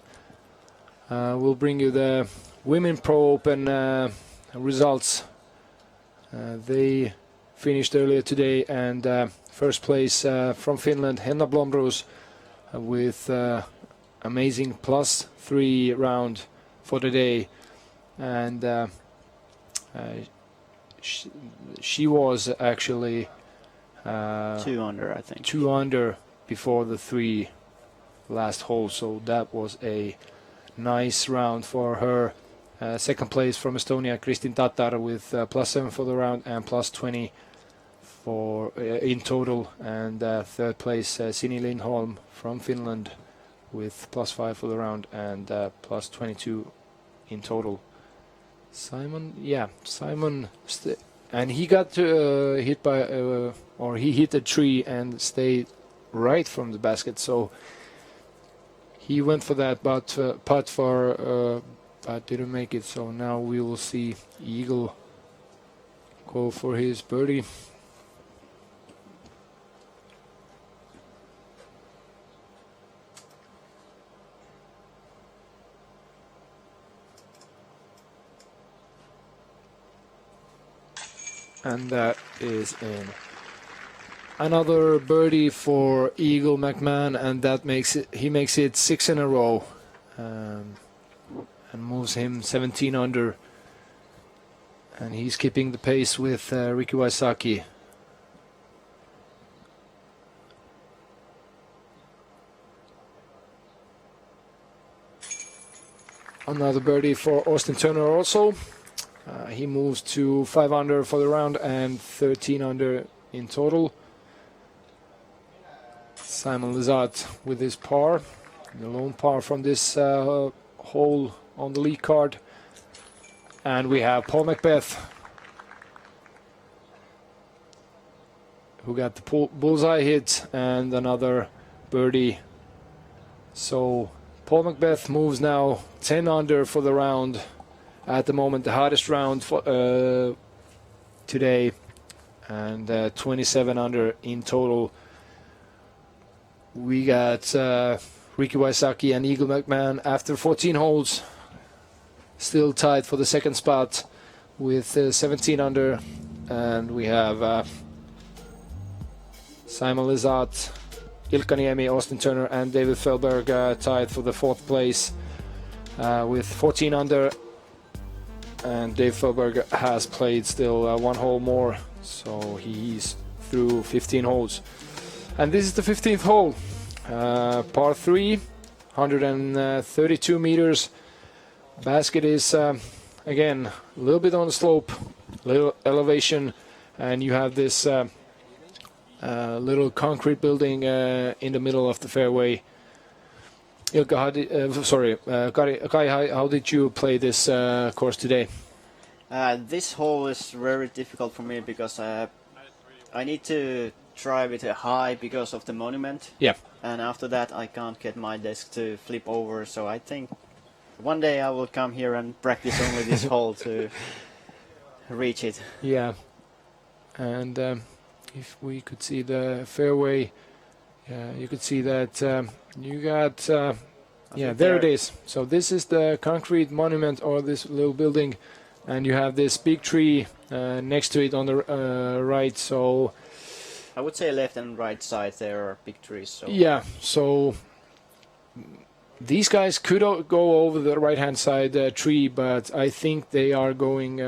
we'll bring you the Women Pro Open results. They finished earlier today, and first place from Finland, Henna Blomroos, with amazing +3 round for the day, and she was actually 2 under, I think. 2 under before the 3 last hole, so that was a nice round for her. Second place from Estonia, Kristin Tatar, with +7 for the round and +20 for in total, and third place Sini Lindholm from Finland with +5 for the round and +22 in total. Simon, and he got hit by or he hit a tree and stayed right from the basket, so he went for that putt for but didn't make it. So now we will see Eagle go for his birdie. And that is in. Another birdie for Eagle McMahon, and that makes it 6 in a row, and moves him 17 under. And he's keeping the pace with Ricky Waisaki. Another birdie for Austin Turner also. He moves to 5 under for the round and 13 under in total. Simon Lizotte with his par, the lone par from this hole on the lead card. And we have Paul Macbeth, who got the bullseye hit and another birdie. So Paul Macbeth moves now 10 under for the round. At the moment, the hardest round for today, and 27 under in total. We got Ricky Waisaki and Eagle McMahon after 14 holes, still tied for the second spot with 17 under, and we have Simon Lizotte, Ilkka Niemi, Austin Turner, and David Felberg tied for the fourth place with 14 under. And Dave Felberg has played still 1 hole more, so he's through 15 holes. And this is the 15th hole, par 3, 132 meters. Basket is again a little bit on the slope, little elevation, and you have this little concrete building in the middle of the fairway. Ilkka, Kai, how did you play this course today? This hole is very difficult for me because I need to drive it high because of the monument. Yeah. And after that I can't get my desk to flip over, so I think one day I will come here and practice only this hole to reach it. Yeah. And if we could see the fairway, you could see that you got, there it is. So this is the concrete monument, or this little building, and you have this big tree next to it on the right. So I would say left and right side there are big trees. So. Yeah, so these guys could go over the right-hand side tree, but I think they are going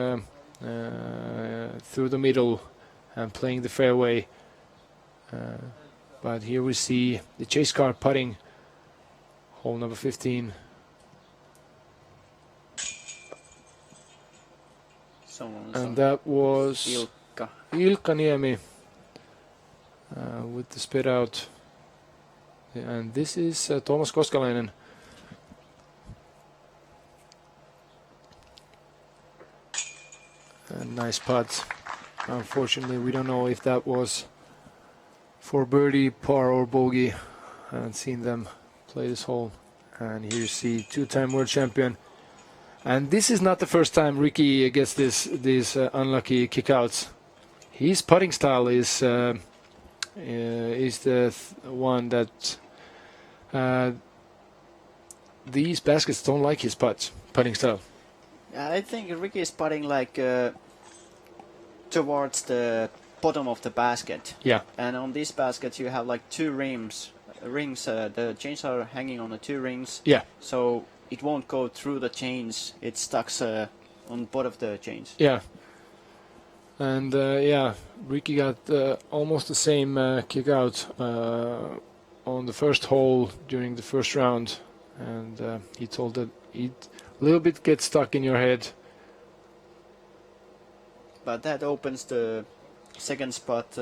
through the middle and playing the fairway. But here we see the chase car putting, hole number 15. And that was Ilkka Niemi with the spit out. And this is Thomas Koskelainen. A nice putt. Unfortunately, we don't know if that was for birdie, par, or bogey. I haven't seen them play this hole. And here you see two-time world champion. And this is not the first time Ricky gets these unlucky kickouts. His putting style is the one that these baskets don't like his putting style. I think Ricky is putting like towards the bottom of the basket. Yeah. And on this basket you have like two rings. The chains are hanging on the two rings. Yeah. So it won't go through the chains. It stucks on both of the chains. Yeah. And yeah, Ricky got almost the same kick out on the first hole during the first round, and he told that it a little bit gets stuck in your head. But that opens the second spot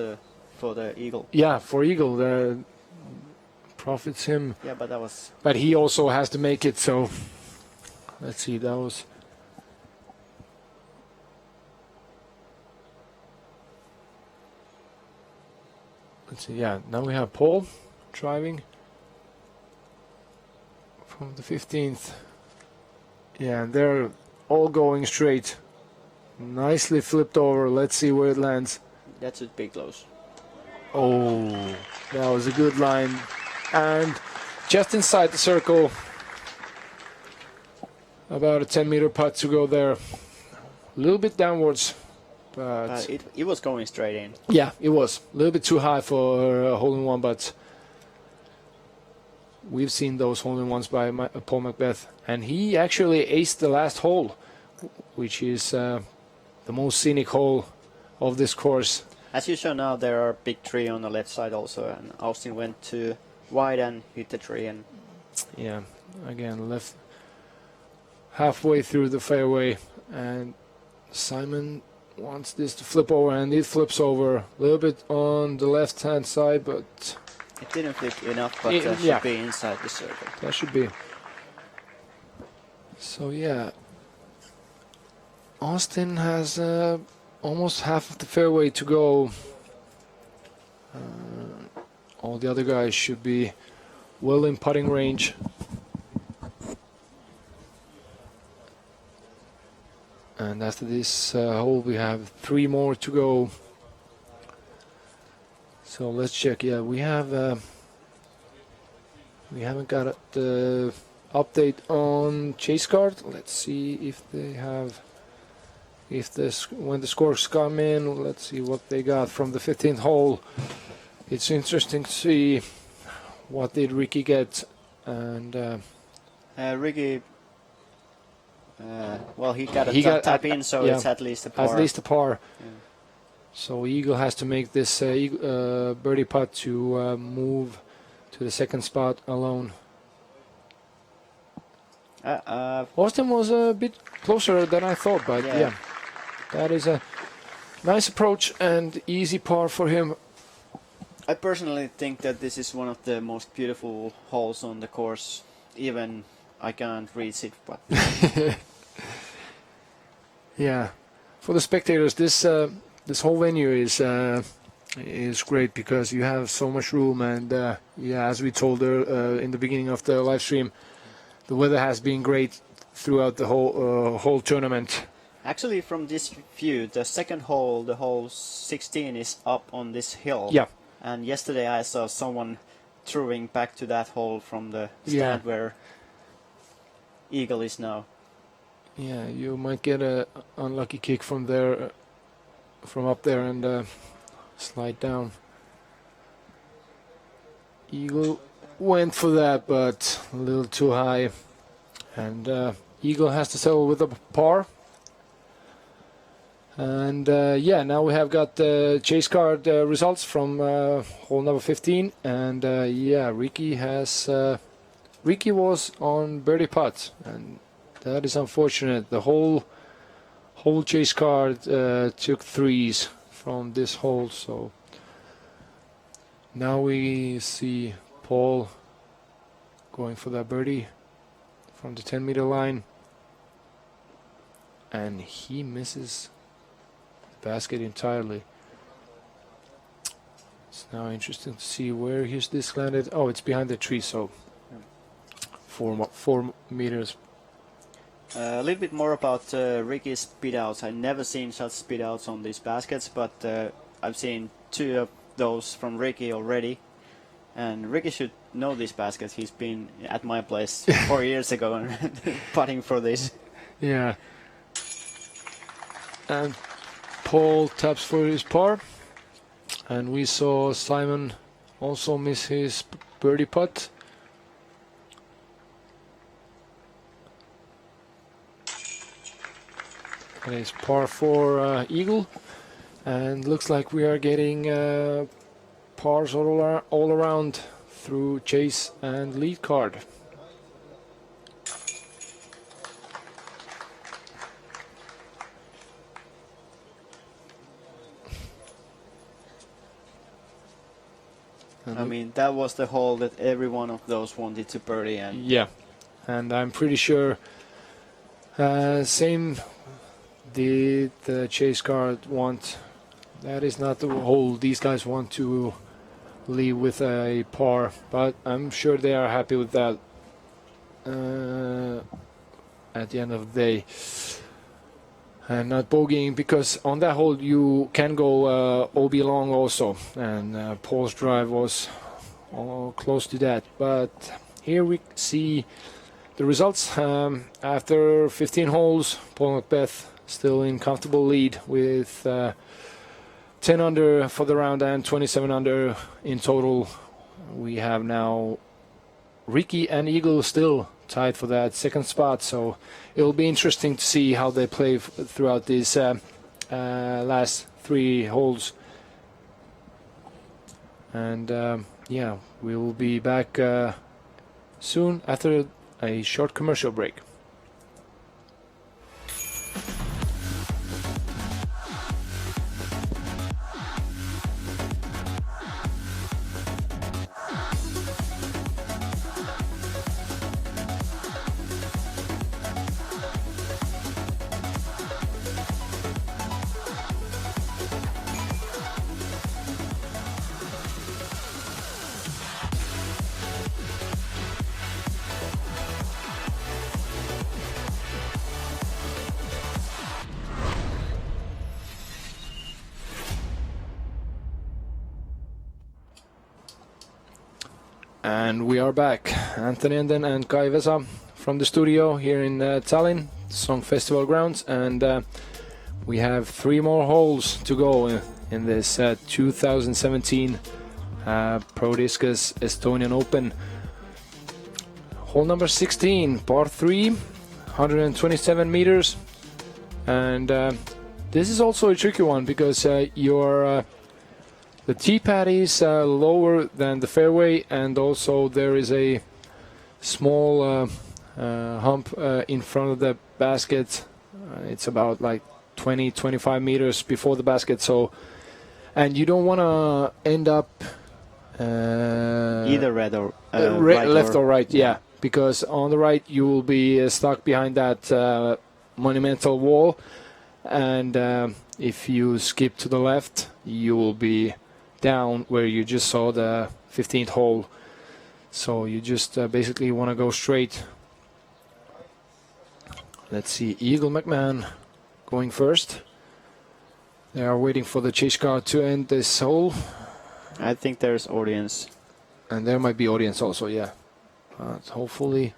for the eagle. Yeah, for eagle, profits him. Yeah, but that was. But he also has to make it. So let's see. That was. Let's see. Yeah, now we have Paul driving from the 15th. Yeah, and they're all going straight. Nicely flipped over. Let's see where it lands. That's a big close. Oh, that was a good line. And just inside the circle, about a 10-meter putt to go there. A little bit downwards, but It was going straight in. yeah, it was a little bit too high for a hole-in-one, but we've seen those hole-in-ones by Paul Macbeth, and he actually aced the last hole, which is the most scenic hole of this course. As you show now, there are big tree on the left side also, and Austin went too wide and hit the tree. And yeah, again left halfway through the fairway, and Simon wants this to flip over, and it flips over a little bit on the left hand side, but it didn't flip enough, but Yeah. should be inside the circle. that should be. So yeah, Austin has almost half of the fairway to go. All the other guys should be well in putting range. And after this hole, we have 3 more to go. So let's check. Yeah, we haven't got the update on Chase Card. Let's see if they have. When the scores come in, let's see what they got from the 15th hole. It's interesting to see what did Ricky get, and Ricky, well, he got a He got tap in, so yeah, it's at least a par. at least a par. Yeah. So Eagle has to make this birdie putt to move to the second spot alone. Austin was a bit closer than I thought, but yeah, that is a nice approach and easy par for him. I personally think that this is one of the most beautiful holes on the course. Even I can't reach it, but Yeah, for the spectators, this whole venue is great because you have so much room, and yeah, as we told in the beginning of the live stream, the weather has been great throughout the whole tournament. actually from this view, the second hole, the hole 16, is up on this hill. Yeah. And yesterday I saw someone throwing back to that hole from the stand where Eagle is now. Yeah, you might get a unlucky kick from there, from up there, and slide down. Eagle went for that, but a little too high, and Eagle has to settle with a par. And yeah, now we have got the chase card results from hole number 15, and yeah, Ricky was on birdie putt, and that is unfortunate. The whole chase card took 3s from this hole, so now we see Paul going for that birdie from the 10-meter line, and he misses basket entirely. It's now interesting to see where his disc landed. Oh, it's behind the tree, so 4 meters. A little bit more about Ricky's speed outs. I've never seen such speed outs on these baskets, but I've seen 2 of those from Ricky already. And Ricky should know these baskets. He's been at my place 4 years ago and putting for this. Yeah. And Paul taps for his par. And we saw Simon also miss his birdie putt. And it's par 4 eagle. And looks like we are getting pars all around through chase and lead card. I mean, that was the hole that every one of those wanted to birdie. And yeah, and I'm pretty sure same did the chase card want. That is not the hole these guys want to leave with a par, but I'm sure they are happy with that at the end of the day. And not bogeying, because on that hole you can go OB long also, and Paul's drive was close to that. But here we see the results. After 15 holes, Paul Macbeth still in comfortable lead with 10 under for the round and 27 under in total. We have now Ricky and Eagle still tied for that second spot, so it'll be interesting to see how they play throughout these last 3 holes. And yeah, we will be back soon after a short commercial break. And we are back. Anthony Enden and Kai Vesa from the studio here in Tallinn, Song Festival grounds, and we have 3 more holes to go in this 2017 Pro Discus Estonian Open. Hole number 16, par 3, 127 meters, and this is also a tricky one because the tee pad is lower than the fairway, and also there is a small hump in front of the basket. It's about like 20-25 meters before the basket, so, and you don't want to end up either red or right, left or right, yeah, because on the right you will be stuck behind that monumental wall, and if you skip to the left you will be down where you just saw the 15th hole. So you just basically want to go straight. Let's see, Eagle McMahon going first. They are waiting for the chase car to end this hole. I think there's audience. And there might be audience also, yeah. But hopefully.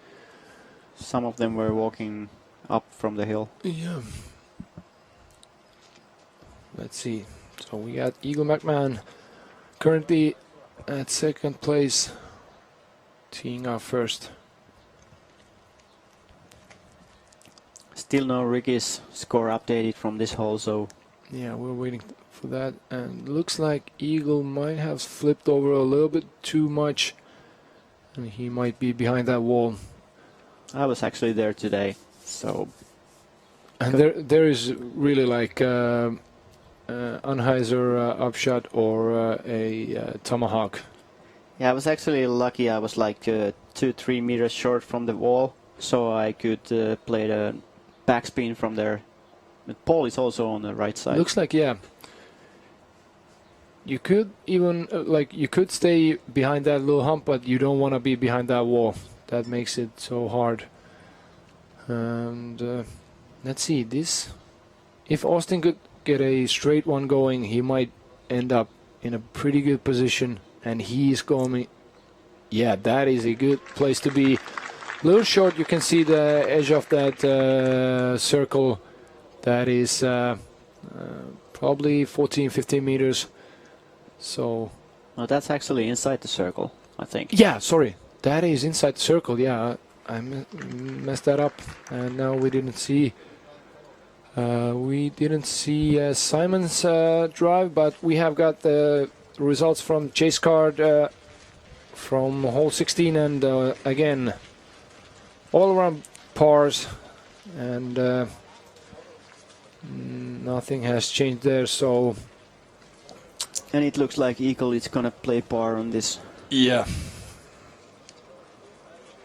Some of them were walking up from the hill. Yeah. Let's see. So we got Eagle McMahon currently at second place, teeing off first. Still no Ricky's score updated from this hole, so yeah, we're waiting for that, and looks like Eagle might have flipped over a little bit too much, and he might be behind that wall. I was actually there today, so. And there is really like Anheuser upshot or a tomahawk. Yeah, I was actually lucky. I was like 2-3 meters short from the wall, so I could play the backspin from there But Paul is also on the right side. Looks like, yeah. You could even, you could stay behind that little hump, but you don't want to be behind that wall. That makes it so hard. And let's see, this. If Austin could get a straight one going, he might end up in a pretty good position. And he's going, yeah, that is a good place to be. A little short, you can see the edge of that circle. That is probably 14, 15 meters. So. No, that's actually inside the circle, I think. Yeah, sorry. That is inside the circle, yeah. I messed that up. And now we didn't see. Simon's drive, but we have got the results from chase card from hole 16, and again, all around pars, and nothing has changed there. So, and it looks like Eagle is gonna play par on this. Yeah.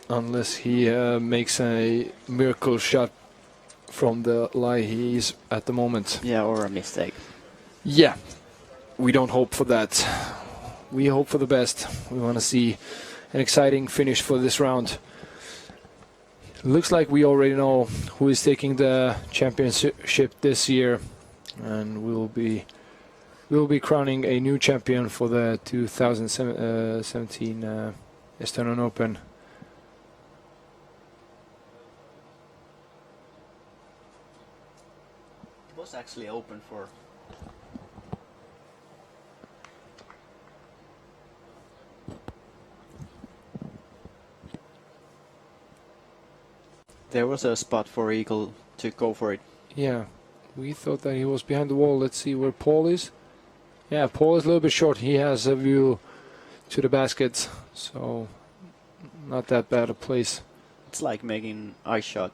Unless he makes a miracle shot from the lie he is at the moment. Yeah, or a mistake. Yeah, we don't hope for that. We hope for the best. We want to see an exciting finish for this round. Looks like we already know who is taking the championship this year, and we will be crowning a new champion for the 2017 Estonian Open. It was actually open for. There was a spot for Eagle to go for it. Yeah, we thought that he was behind the wall. Let's see where Paul is. Yeah, Paul is a little bit short. He has a view to the basket, so not that bad a place. It's like making ice shot.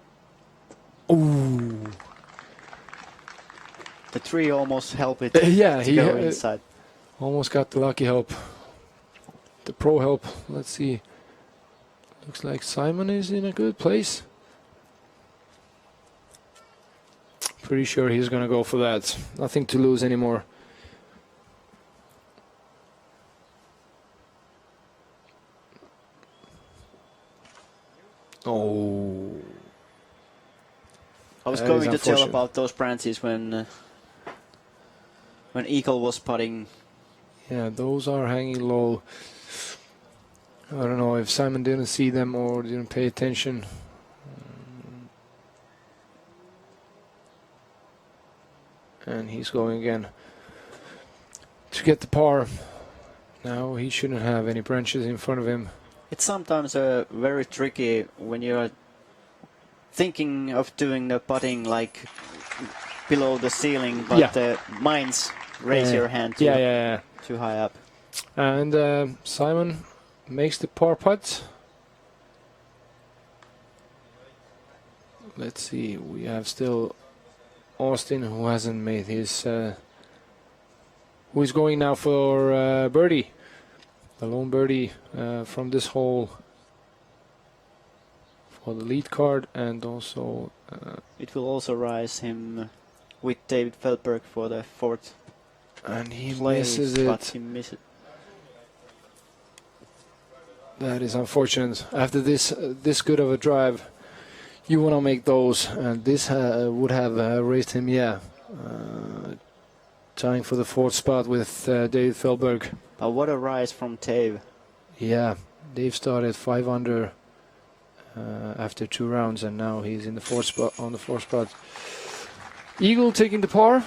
Ooh. The tree almost helped it Yeah, to go inside. Almost got the lucky help. The pro help. Let's see. Looks like Simon is in a good place. Pretty sure he's gonna go for that. Nothing to lose anymore. Oh. I was That going is to tell unfortunate. about those branches when Eagle was putting. Yeah, those are hanging low. I don't know if Simon didn't see them or didn't pay attention. And he's going again to get the par. Now he shouldn't have any branches in front of him. It's sometimes very tricky when you're thinking of doing the putting like below the ceiling, but Yeah. the mines raise your hand too high up. And Simon makes the par putt. Let's see, we have still Austin, who hasn't made his who is going now for birdie, the lone birdie from this hole for the lead card, and also It will also rise him with David Feldberg for the fourth and he place, misses but it. he misses it. That is unfortunate. After this good of a drive, you want to make those, and this would have raised him, tying for the fourth spot with David Feldberg. But what a rise from Tave. Yeah, Dave started 5 under after 2 rounds, and now he's in the fourth spot. On the fourth spot, Eagle taking the par,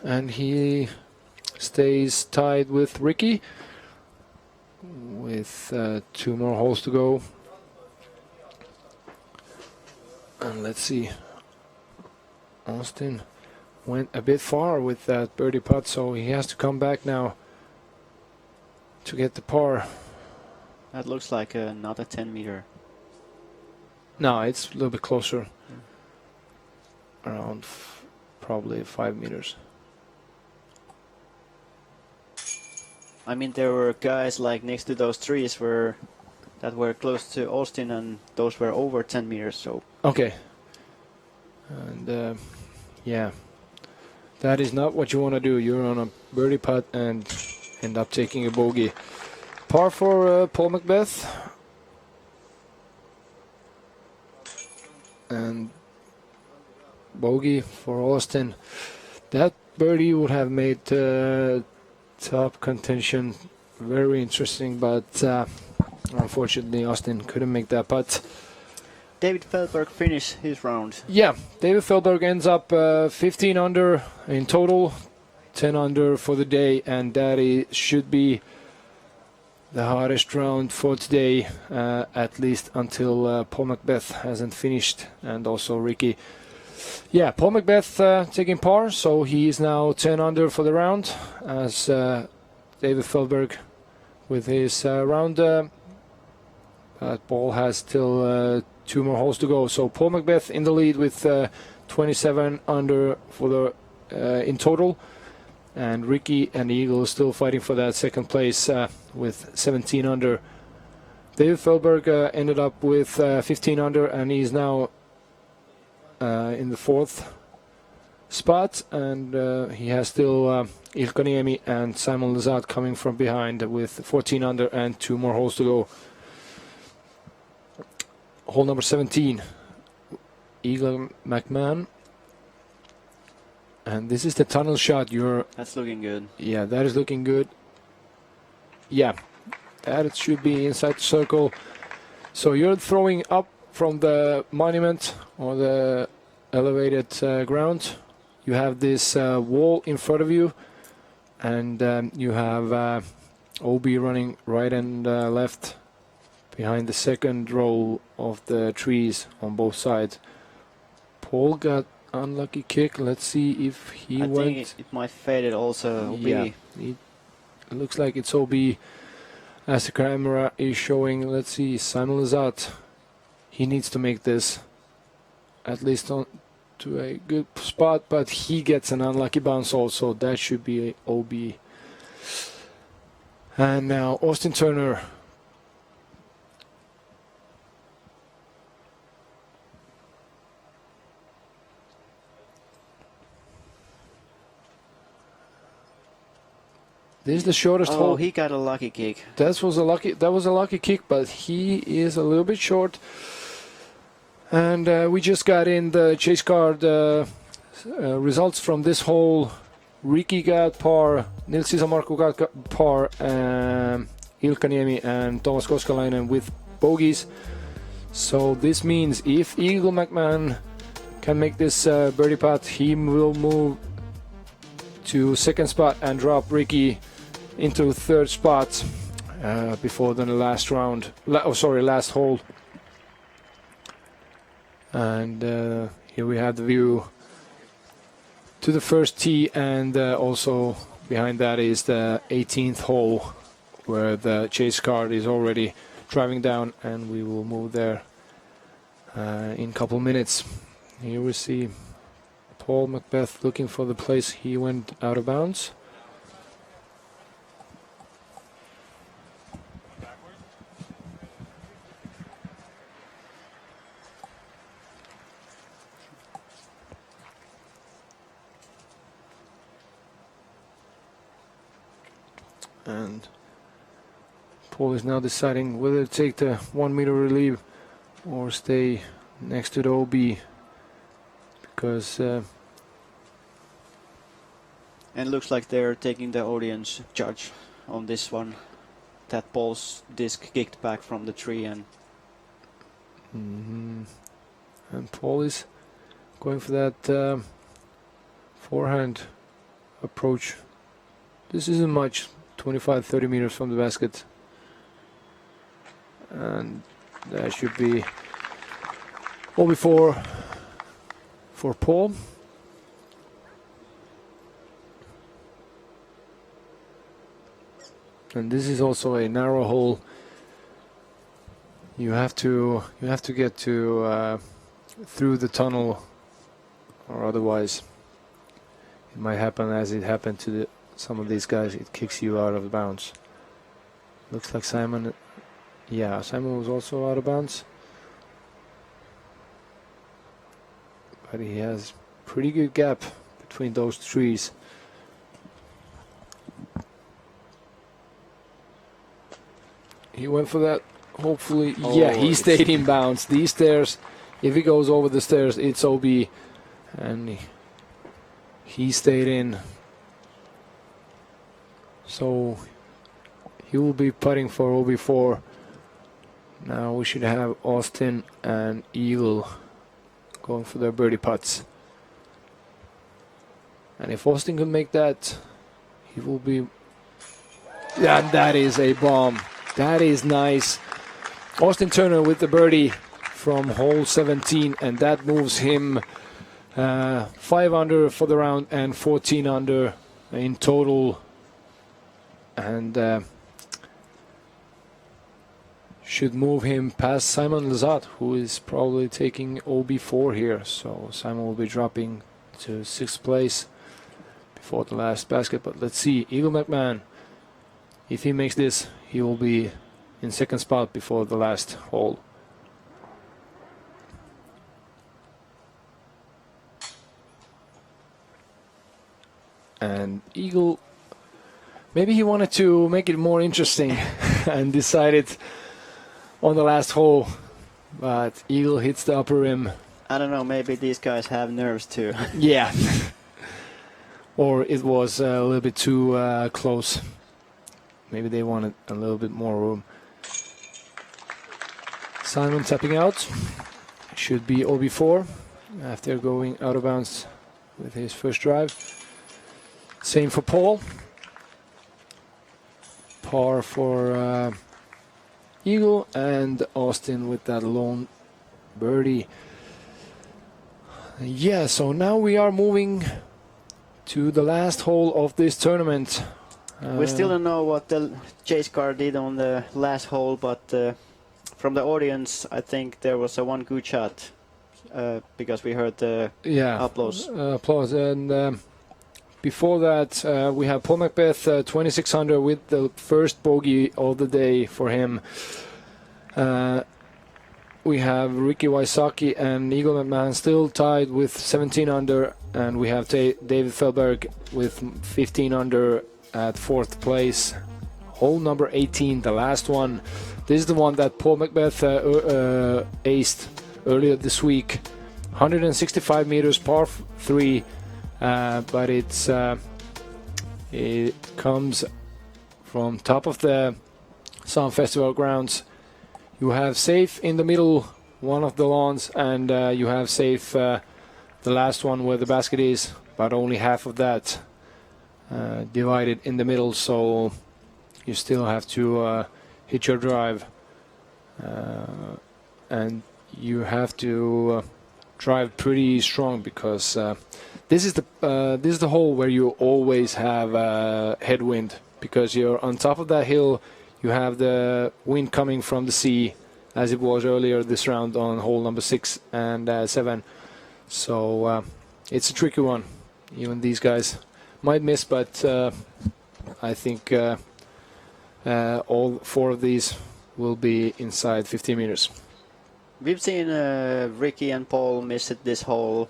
and he stays tied with Ricky with 2 more holes to go. And let's see, Austin went a bit far with that birdie putt, so he has to come back now to get the par. That looks like another 10 meter. No, it's a little bit closer. Around probably 5 meters. I mean, there were guys like next to those trees that were close to Austin, and those were over 10 meters. So Okay. And yeah, That is not what you want to do. You're on a birdie putt and end up taking a bogey. Par for Paul Macbeth. And bogey for Austin. That birdie would have made top contention very interesting, but unfortunately Austin couldn't make that putt. David Feldberg finished his round. Yeah, David Feldberg ends up 15 under in total, 10 under for the day, and that should be the hardest round for today, at least until Paul Macbeth hasn't finished, and also Ricky. Yeah, Paul Macbeth taking par, so he is now 10 under for the round, as David Feldberg with his round. But Paul has still 2 more holes to go. So Paul Macbeth in the lead with 27 under for the in total, and Ricky and Eagle still fighting for that second place with 17 under. David Feldberg ended up with 15 under, and he's now in the 4th spot, and he has still Ilkka Niemi and Simon Lizotte coming from behind with 14 under and 2 more holes to go. Hole number 17, Eagle McMahon, and this is the tunnel shot. That's looking good. Yeah, that is looking good. Yeah, that should be inside the circle. So you're throwing up from the monument or the elevated ground. You have this wall in front of you, and you have OB running right and left behind the second row of the trees on both sides. Paul got unlucky kick. Let's see if he I went. think it might fade it also. Yeah, it looks like it's OB as the camera is showing. Let's see, Simon Lizotte. He needs to make this at least on to a good spot, but he gets an unlucky bounce also. That should be a OB. And now Austin Turner. This is the shortest hole. Oh, he got a lucky kick. That was a lucky kick, but he is a little bit short. And we just got in the chase card results from this hole. Ricky got par, Nils Sisamarkku got par, Ilkka Niemi and Thomas Koskalainen with bogeys. So this means if Eagle McMahon can make this birdie putt, he will move to second spot and drop Ricky into third spot before the last round. Last hole. And here we have the view to the first tee, and also behind that is the 18th hole where the chase card is already driving down, and we will move there in a couple minutes. Here we see Paul Macbeth looking for the place he went out of bounds. And Paul is now deciding whether to take the 1 meter relief or stay next to the OB, because and looks like they're taking the audience judge on this one. That Paul's disc kicked back from the tree, and and Paul is going for that forehand approach. This isn't much, 25-30 meters from the basket, and that should be all before for Paul. And this is also a narrow hole. You have to get to through the tunnel, or otherwise it might happen as it happened to some of these guys. It kicks you out of bounds. Looks like Simon. Yeah, Simon was also out of bounds, but he has pretty good gap between those trees. He went for that. Hopefully, yeah, he stayed in bounds. These stairs, if he goes over the stairs, it's OB, and he stayed in. So he will be putting for OB4. Now we should have Austin and Eagle going for their birdie putts. And if Austin can make that, he will be... Yeah, that is a bomb. That is nice. Austin Turner with the birdie from hole 17, and that moves him 5 under for the round and 14 under in total. And should move him past Simon Lazat, who is probably taking OB4 here. So Simon will be dropping to 6th place before the last basket. But let's see, Eagle McMahon, if he makes this, he will be in 2nd spot before the last hole. And Eagle, maybe he wanted to make it more interesting and decided on the last hole, but Eagle hits the upper rim. I don't know, maybe these guys have nerves too. Yeah. Or it was a little bit too close. Maybe they wanted a little bit more room. Simon tapping out. Should be OB4 after going out of bounds with his first drive. Same for Paul. Par for Eagle, and Austin with that lone birdie. Yeah, so now we are moving to the last hole of this tournament. We still don't know what the chase car did on the last hole, but from the audience, I think there was a one good shot because we heard the applause. Applause. And before that, we have Paul Macbeth, 2600 with the first bogey of the day for him. We have Ricky Wysocki and Eagle McMahon still tied with 17 under, and we have David Felberg with 15 under at 4th place. Hole number 18, the last one. This is the one that Paul Macbeth aced earlier this week. 165 meters, par 3. But it comes from top of the Sound Festival grounds. You have safe in the middle, one of the lawns, and you have safe the last one where the basket is, but only half of that divided in the middle, so you still have to hit your drive, and you have to drive pretty strong because this is the hole where you always have headwind because you're on top of that hill. You have the wind coming from the sea, as it was earlier this round on hole number 6 and 7. So it's a tricky one. Even these guys might miss, but I think all 4 of these will be inside 15 meters. We've seen Ricky and Paul miss it this hole,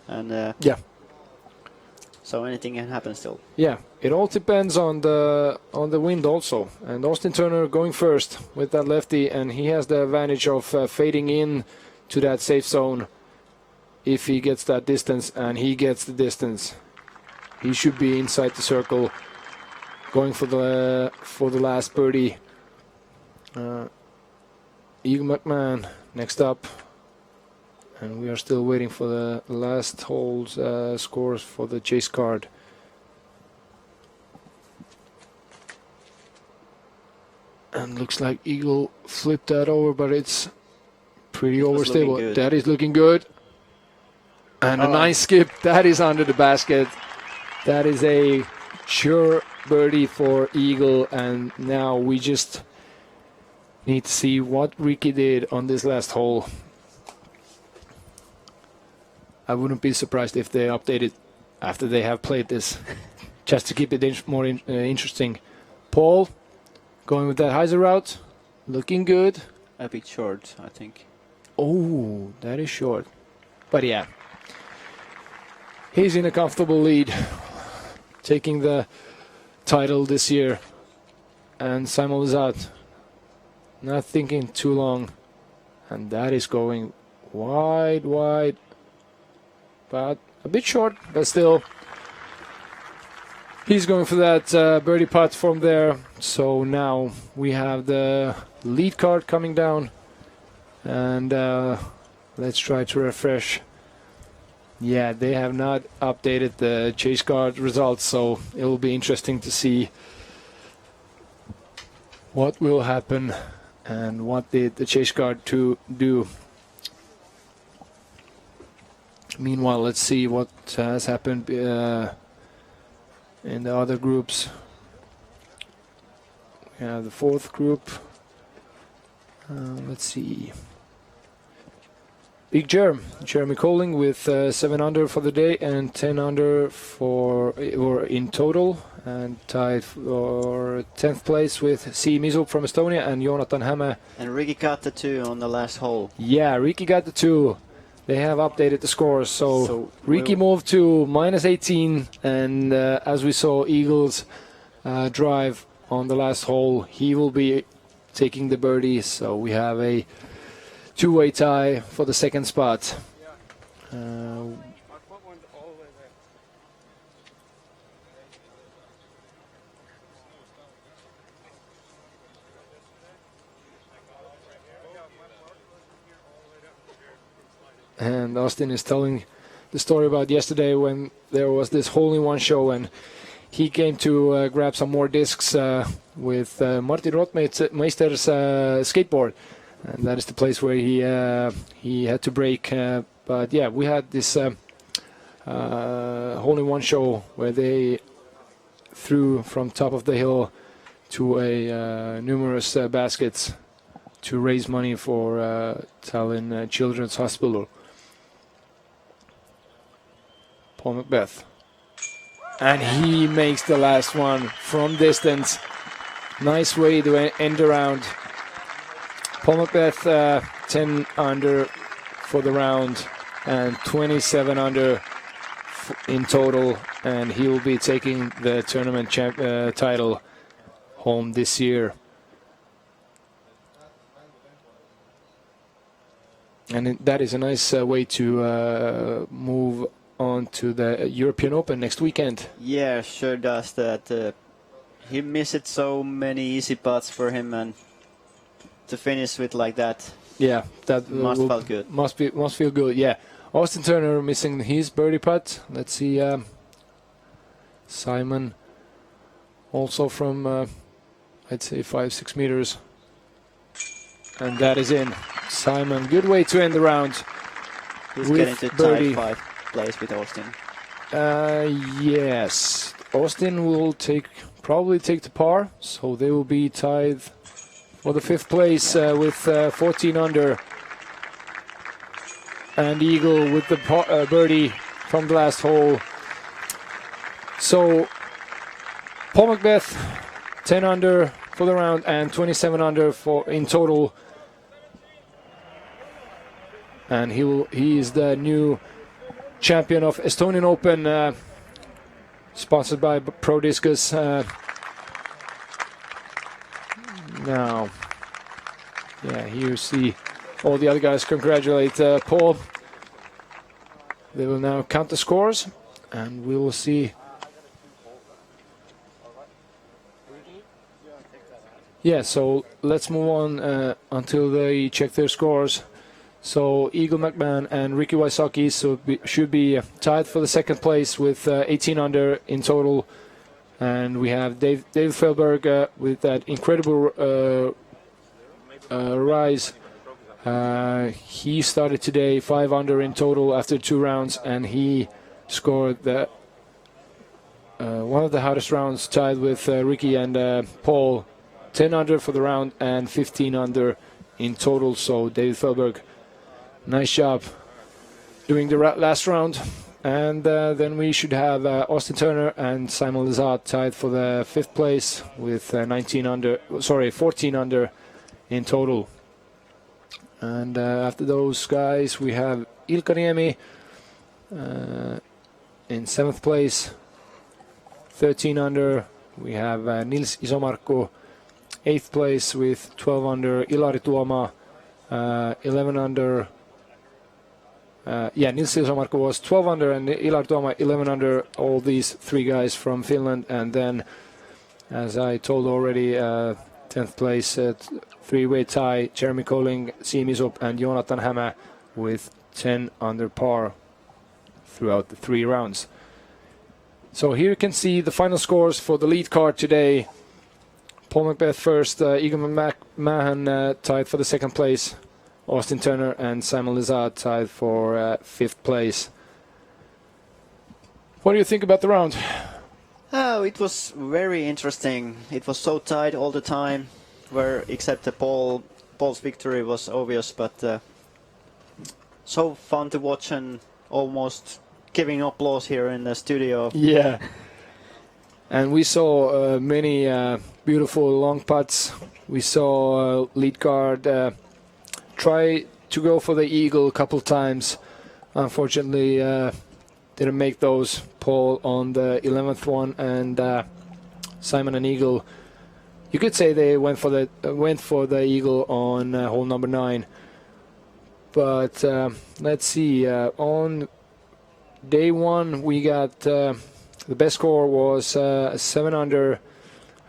and yeah. So anything can happen still. Yeah, it all depends on the wind also. And Austin Turner going first with that lefty, and he has the advantage of fading in to that safe zone. If he gets that distance, and he gets the distance, he should be inside the circle, going for the last birdie. Eagle McMahon next up. And we are still waiting for the last hole's scores for the chase card. And looks like Eagle flipped that over, but it's pretty overstable. That is looking good. And a nice skip. That is under the basket. That is a sure birdie for Eagle. And now we just need to see what Ricky did on this last hole. I wouldn't be surprised if they update it after they have played this, just to keep it more interesting. Paul, going with that hyzer route, looking good. A bit short, I think. Oh, that is short. But yeah. He's in a comfortable lead, taking the title this year. And Simon Lizotte not thinking too long. And that is going wide, but a bit short, but still. He's going for that birdie putt from there. So now we have the lead card coming down. And let's try to refresh. Yeah, they have not updated the chase card results, so it will be interesting to see what will happen and what did the chase card to do. Meanwhile, let's see what has happened in the other groups. We have the fourth group. Let's see. Big Jeremy Colling with 7 under for the day and 10 under for or in total, and tied for 10th place with C. Misul from Estonia and Jonathan Hämme. And Ricky got the 2 on the last hole. Yeah, Ricky got the 2. They have updated the scores, so Ricky moved to -18, and as we saw Eagles drive on the last hole, he will be taking the birdie, so we have a two-way tie for the second spot. And Austin is telling the story about yesterday when there was this hole-in-one show, and he came to grab some more discs with Martin Rottmeister's skateboard. And that is the place where he had to break. But yeah, we had this hole-in-one show where they threw from top of the hill to a numerous baskets to raise money for Tallinn Children's Hospital. Paul Macbeth. And he makes the last one from distance. Nice way to end around. Paul Macbeth 10 under for the round and 27 under in total, and he will be taking the tournament title home this year. And that is a nice way to move on to the European Open next weekend. Yeah, sure does that. He missed so many easy putts for him, and to finish with like that, yeah, that must feel good. Must feel good. Yeah, Austin Turner missing his birdie putt. Let's see, Simon also from I'd say 5-6 meters, and that is in. Simon, good way to end the round. He's getting to tie 5 place with Austin. Yes, Austin will probably take the par, so they will be tied for the 5th place with 14 under, and Eagle with the birdie from the last hole. So Paul Macbeth 10 under for the round and 27 under in total, and he is the new champion of Estonian Open, sponsored by Pro Discus. Now, yeah, here you see all the other guys congratulate Paul. They will now count the scores, and we will see. Yeah, so let's move on until they check their scores. So Eagle McMahon and Ricky Wysocki should be tied for the 2nd place with 18 under in total. And we have David Fehlberg with that incredible rise. He started today 5 under in total after 2 rounds, and he scored one of the hardest rounds, tied with Ricky and Paul. 10 under for the round and 15 under in total. So David Fehlberg, nice job doing the last round. And then we should have Austin Turner and Simon Lizotte tied for the 5th place with 14 under in total. And after those guys, we have Ilkka Niemi, in 7th place. 13 under, we have Nils Isomarkku, 8th place with 12 under. Ilari Tuoma, 11 under. Nils Isomarkku was 12 under and Ilari Tuoma 11 under. All these three guys from Finland. And then, as I told already, 10th place, three-way tie, Jeremy Colling, Siim Isop and Jonathan Hämä with 10 under par throughout the 3 rounds. So here you can see the final scores for the lead card today. Paul Macbeth first, Egan McMahon tied for the 2nd place, Austin Turner and Simon Lizotte tied for 5th place. What do you think about the round? Oh, it was very interesting. It was so tight all the time, where except the Paul's victory was obvious, but so fun to watch and almost giving applause here in the studio. Yeah. And we saw many beautiful long putts. We saw lead card try to go for the eagle a couple times. Unfortunately, didn't make those. Paul on the 11th one and Simon an eagle. You could say they went for the eagle on hole number 9. But let's see. On day 1, we got the best score was 7 under,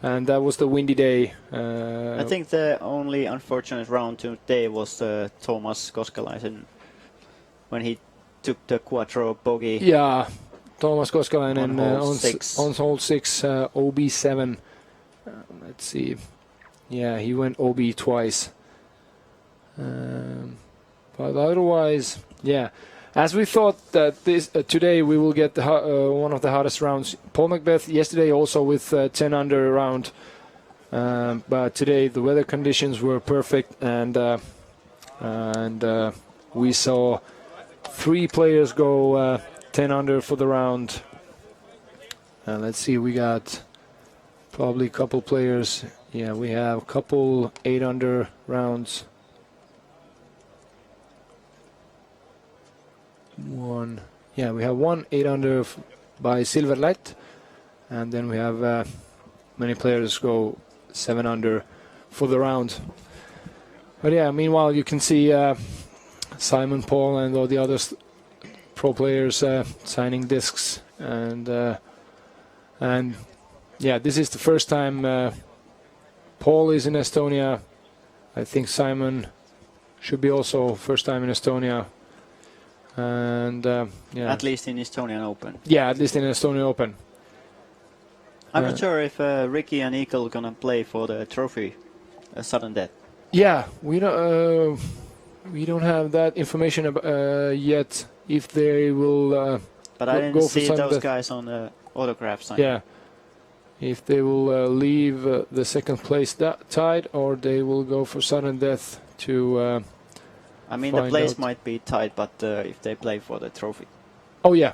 and that was the windy day. I think the only unfortunate round today was Thomas Koskelaisen when he took the quattro bogey. Yeah, Thomas Koskelainen on hole 6. On hole 6, OB7. Let's see. Yeah, he went OB twice. But otherwise, yeah. As we thought that today we will get one of the hardest rounds. Paul Macbeth yesterday also with 10 under round. But today the weather conditions were perfect and we saw 3 players go 10 under for the round. Let's see, we got probably a couple players. Yeah, we have a couple 8 under rounds. We have one 8 under by Silverlight, and then we have many players go 7 under for the round. But yeah, meanwhile you can see Simon, Paul, and all the other pro players signing discs, and yeah, this is the first time Paul is in Estonia. I think Simon should be also first time in Estonia. And yeah, At least in Estonian Open. Yeah, at least in Estonian Open. I'm not sure if Ricky and Eagle gonna play for the trophy, sudden death. Yeah, we don't have that information yet. If they will, but I didn't see those guys on the autograph sign. Yeah, if they will leave the 2nd place tied, or they will go for sudden death to. I mean, the place might be tight, but if they play for the trophy. Oh yeah,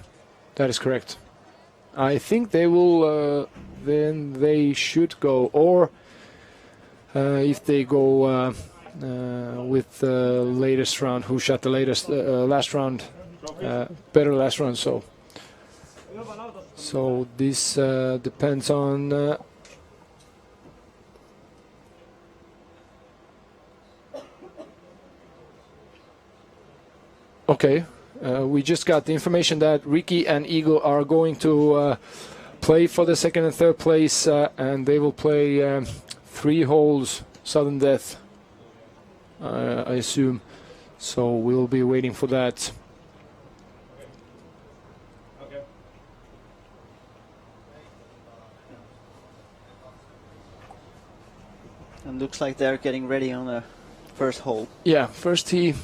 that is correct. I think they will. Then they should go, or if they go with the latest round, who shot the latest last round, better last round. So this depends on. Okay, we just got the information that Ricky and Eagle are going to play for the 2nd and 3rd place, and they will play 3 holes sudden death, I assume. So we'll be waiting for that. And looks like they're getting ready on the first hole. Yeah, first tee.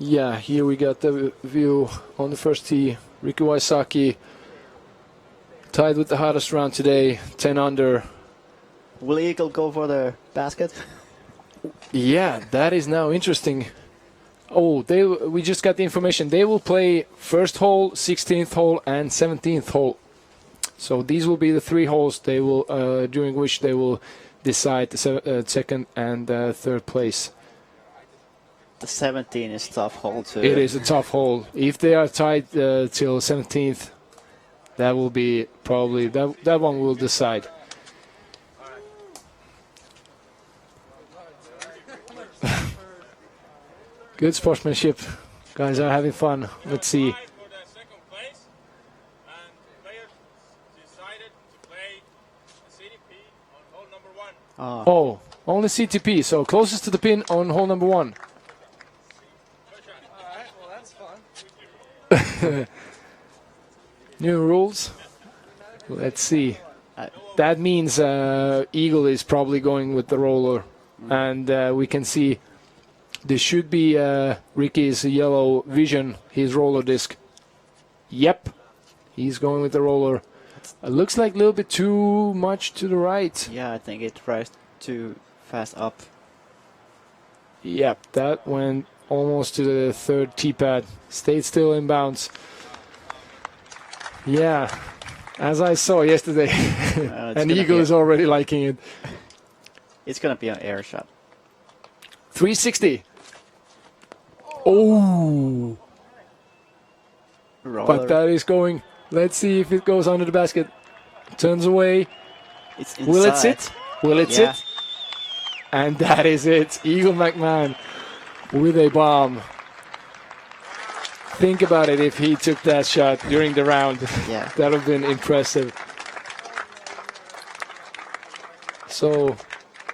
Yeah, here we got the view on the first tee. Ricky Wysocki tied with the hottest round today, 10 under. Will Eagle go for the basket? Yeah, that is now interesting. Oh, we just got the information. They will play first hole, 16th hole, and 17th hole. So these will be the 3 holes they will during which they will decide the 2nd and 3rd place. The 17 is tough hole too. It is a tough hole. If they are tied till 17th, that will be probably that one will decide. Good sportsmanship. Guys are having fun. Let's see. Tied for the second place, and players decided to play CDP on hole number 1. Oh, only CTP, so closest to the pin on hole number 1. Alright, well that's fun. New rules. Let's see. I- That means Eagle is probably going with the roller, and we can see this should be Ricky's yellow vision, his roller disc. Yep, he's going with the roller. Looks like a little bit too much to the right. Yeah, I think it rises too fast up. Yep, that went almost to the third tee pad. Stayed still in bounds. Yeah, as I saw yesterday. It's And gonna Eagle be is already liking it. It's gonna be an air shot. 360. Oh, Roller. but that is going. Let's see if it goes under the basket. Turns away. It's Will it inside. sit? Will it Yeah. sit? And that is it. Eagle McMahon with a bomb. Think about it if he took that shot during the round. Yeah. That would have been impressive. So,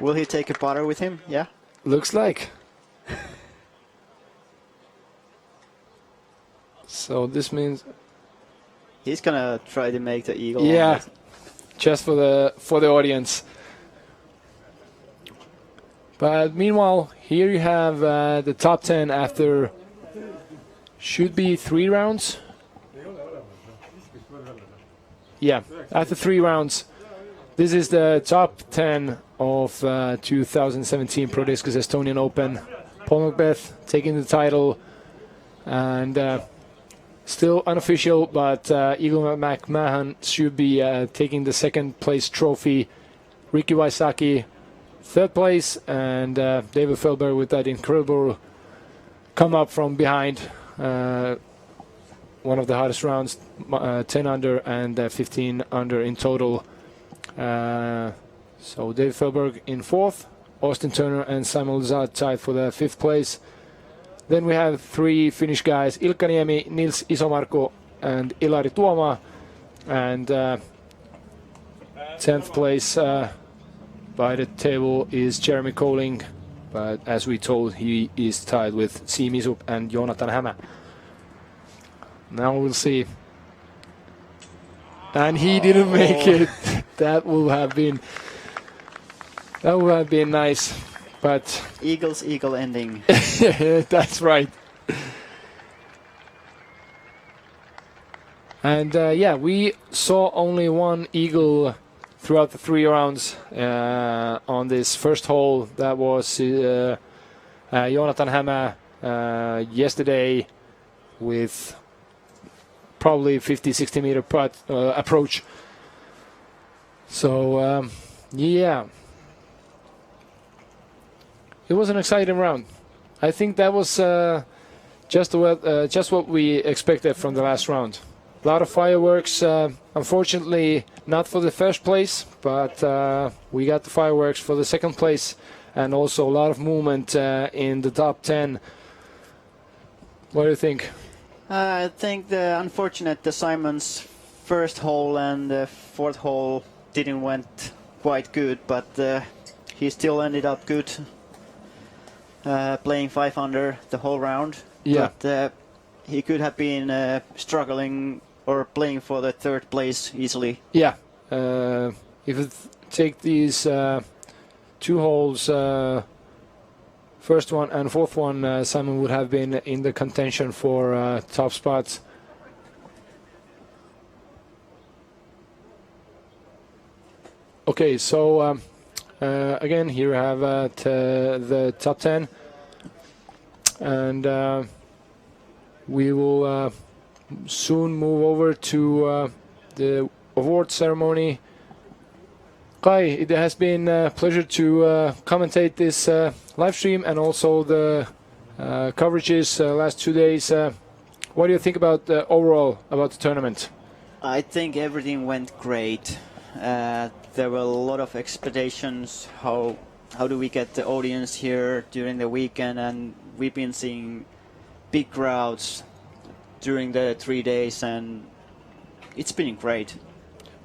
Will he take a putter with him? Yeah. looks like. So this means, He's gonna try to make the eagle. yeah, just for the audience. But meanwhile, here you have the top 10 after should be 3 rounds. Yeah, after 3 rounds. This is the top 10 of 2017 Pro Discus Estonian Open. Paul Macbeth taking the title, and still unofficial, but Eagle McMahon should be taking the second place trophy. Ricky Wysocki, third place, and David Feldberg with that incredible come up from behind. One of the hardest rounds, 10 under and 15 under in total. So David Feldberg in fourth, Austin Turner and Simon Luzard tied for the fifth place. Then we have 3 Finnish guys, Ilkka Niemi, Nils Isomarko and Ilari Tuoma. And 10th place by the table is Jeremy Colling. But as we told, he is tied with Siim Isup and Jonathan Hämä. Now we'll see. And he didn't make it. That would have been nice. But Eagle's eagle ending. that's right. And yeah, we saw only one eagle throughout the 3 rounds on this first hole. That was Jonathan Hämä yesterday with probably 50-60 meter putt approach. So yeah, it was an exciting round. I think that was just what we expected from the last round. A lot of fireworks. Unfortunately, not for the first place, but we got the fireworks for the second place, and also a lot of movement in the top 10. What do you think? I think the Simon's first hole and the fourth hole didn't went quite good, but he still ended up good, playing 5 under the whole round. Yeah. But he could have been struggling or playing for the third place easily. Yeah. If you take these 2 holes, first one and fourth one, Simon would have been in the contention for top spots. Okay, so again, here we have the top 10, and we will soon move over to the award ceremony. Kai, it has been a pleasure to commentate this live stream and also the coverages last 2 days. What do you think about overall about the tournament? I think everything went great. There were a lot of expectations. How do we get the audience here during the weekend? And we've been seeing big crowds during the 3 days, and it's been great.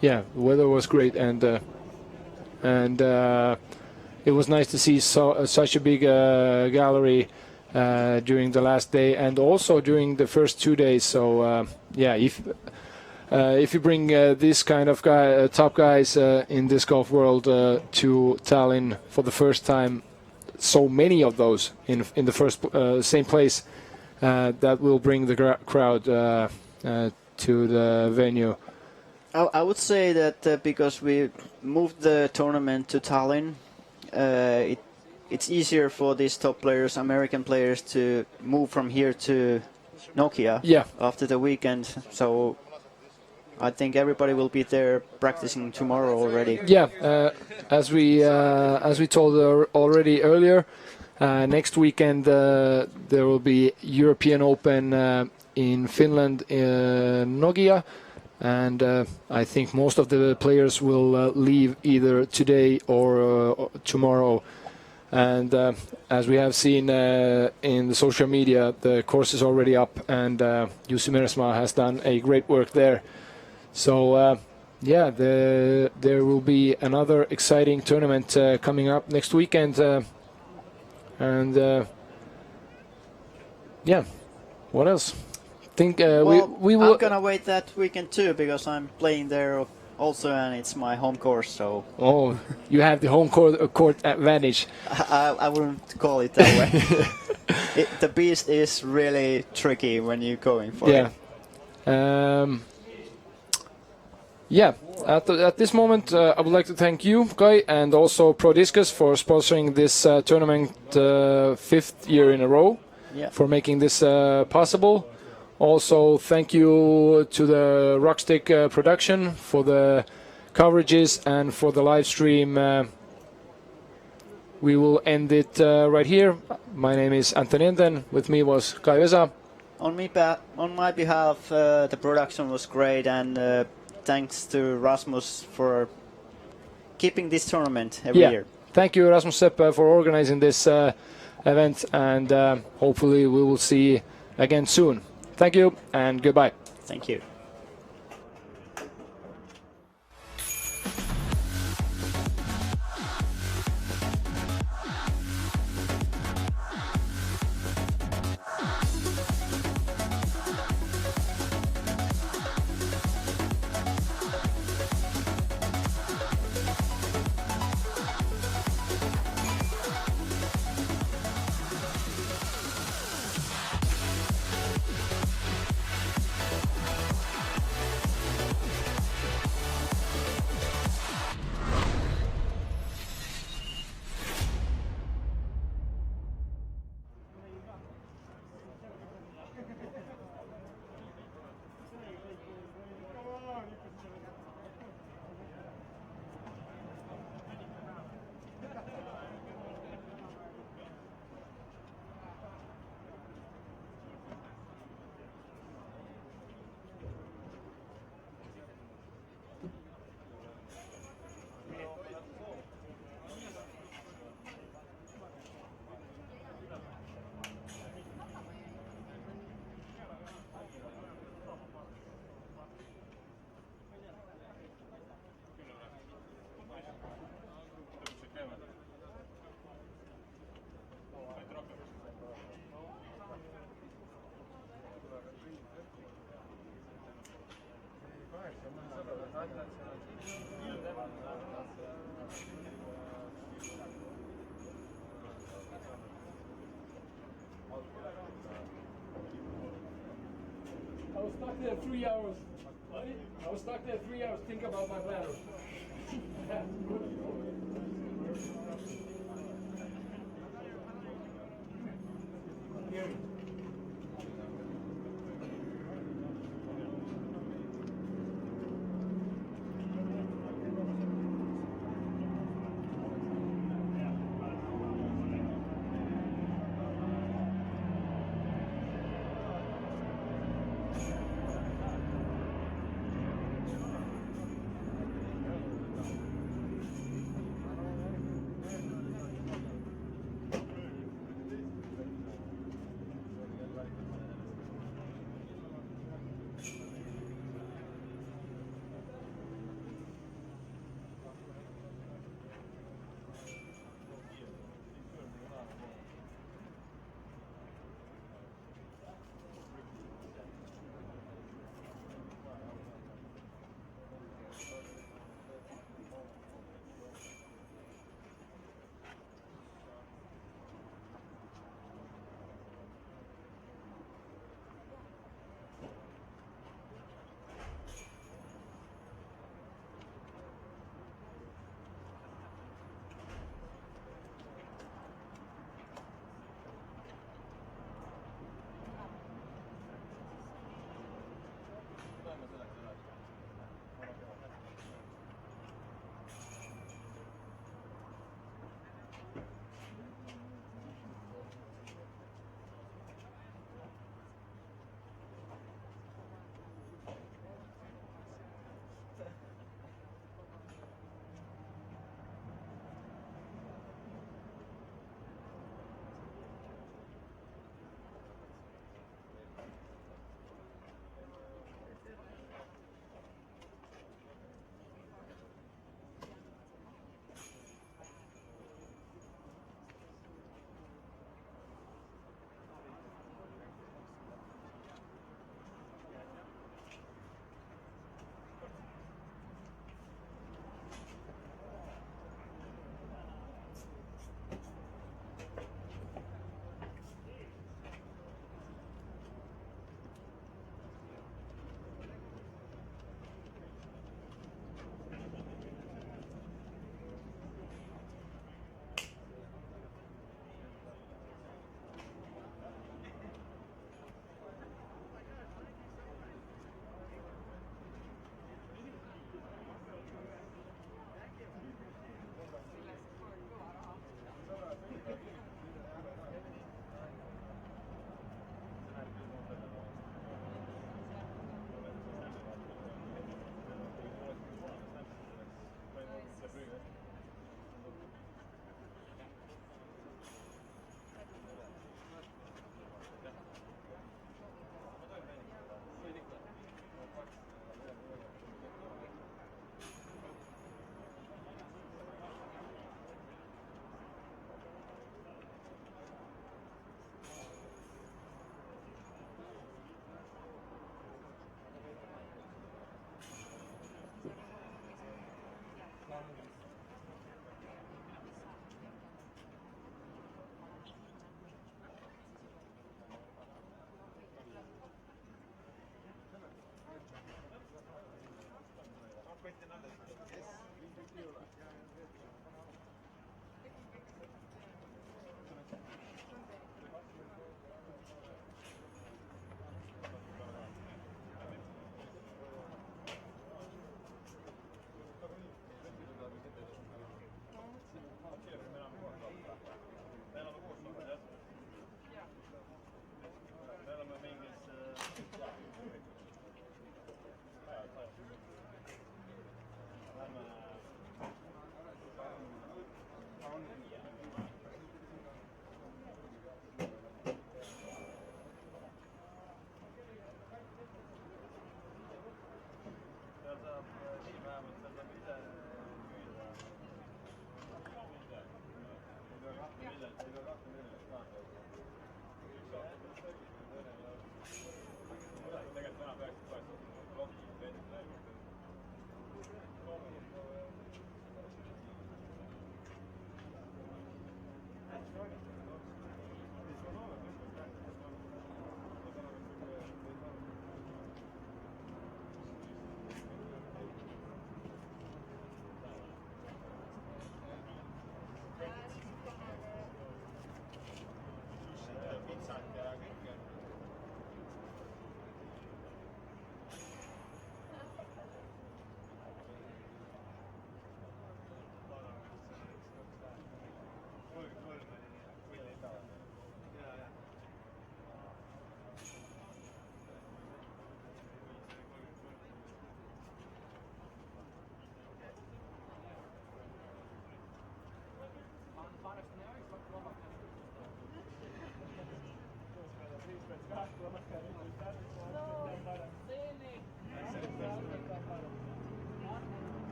Yeah, the weather was great, and it was nice to see such a big gallery during the last day and also during the first 2 days. So yeah, if you bring this kind of top guys in this golf world to Tallinn for the first time, so many of those in the first same place, that will bring the crowd to the venue. I would say that because we moved the tournament to Tallinn, it's easier for these top players, American players, to move from here to Nokia after the weekend. So I think everybody will be there practicing tomorrow already. Yeah, as we told already earlier, next weekend there will be European Open in Finland, Nokia. And I think most of the players will leave either today or tomorrow. And as we have seen in the social media, the course is already up, and Jussi Meresmaa has done a great work there. So yeah, there will be another exciting tournament coming up next weekend. And yeah, what else? Think we will. I'm gonna wait that weekend too, because I'm playing there also, and it's my home course. So you have the home court advantage. I wouldn't call it that way. The beast is really tricky when you're going for it. Yeah. At this moment, I would like to thank you, Kai, and also Pro Discus for sponsoring this tournament 5th year in a row, for making this possible. Also, thank you to the Rockstick production for the coverages and for the live stream. We will end it right here. My name is Antoni Enden. With me was Kai Vesa. On my behalf, the production was great, and thanks to Rasmus for keeping this tournament every year. Thank you, Rasmus Sepp, for organizing this event, and hopefully we will see again soon. Thank you and goodbye. Thank you. I was stuck there 3 hours. I was stuck there 3 hours thinking about my bladder.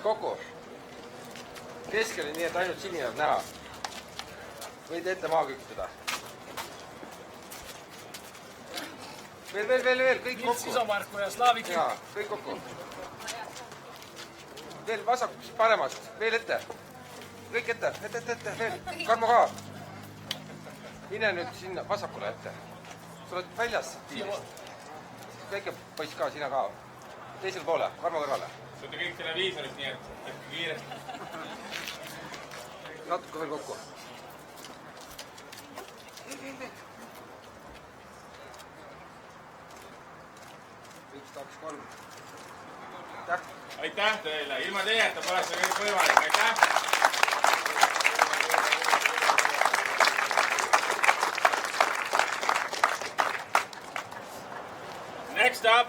Kokku. Keskel nii, et ainult sinine on näha. Võid ette maha küpsida. Veel, kõik kokku. Isomarku ja Slaavik. Jaa, kõik kokku. Veel vasakust, paremast, veel ette. Kõik ette, veel. Karmo ka. Mine nüüd sinna vasakule ette. Sa oled väljas tiivist. Väike poiss ka, sina ka. Teisel poole, Karmo kõrvale. Saate kõik televiisorist, nii et tehke kiiresti. Natuke veel kokku. Üks, kaks, kolm. Aitäh! Aitäh teile! Ilma teieta poleks see kõik võimalik. Aitäh! Next up,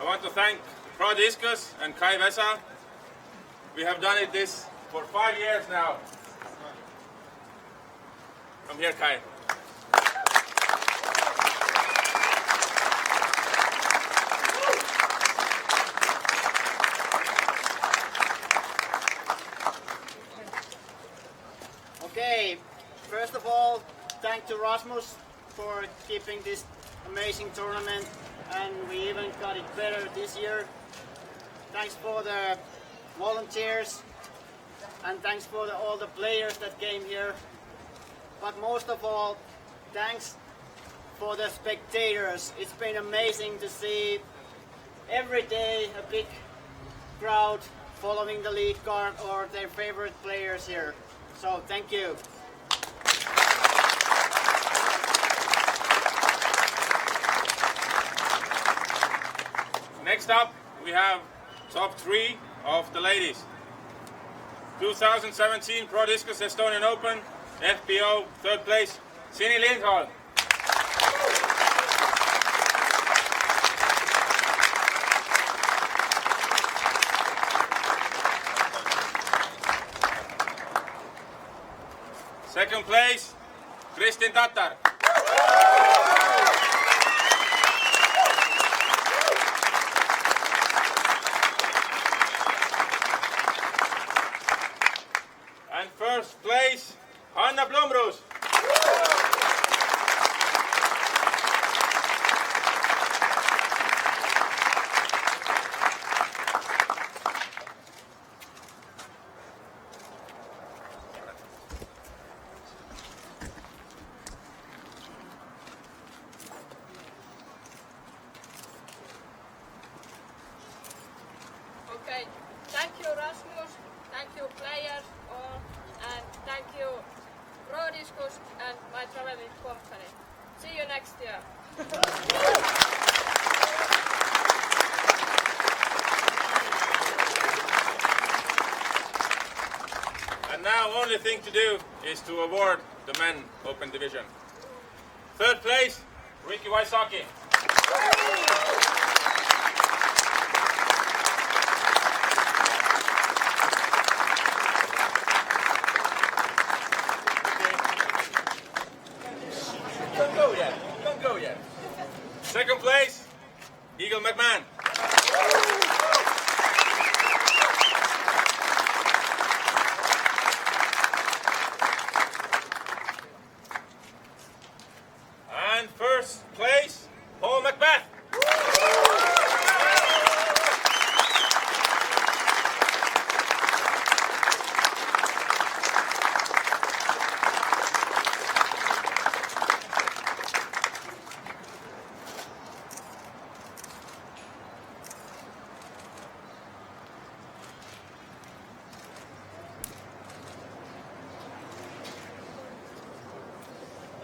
I want to thank Pro Discus and Kai Vesa. We have done this for 5 years now. Come here, Kai. Okay, first of all, thank to Rasmus for keeping this amazing tournament, and we even got it better this year. Thanks for the volunteers, and thanks for all the players that came here. But most of all, thanks for the spectators. It's been amazing to see every day a big crowd following the lead card or their favorite players here. So thank you. Next up, we have top 3 of the ladies. 2017 Pro Discus Estonian Open, FPO, 3rd place, Sini Lindholm. Second place, Kristin Tatar. And first place, Hanna Blomroos. Okay, thank you Rasmus, thank you players all, and thank you Pro Discus and my traveling company. See you next year. And now only thing to do is to award the men open division. 3rd place, Ricky Wysocki. Don't go yet. 2nd place, Eagle McMahon. And 1st place, Paul Macbeth.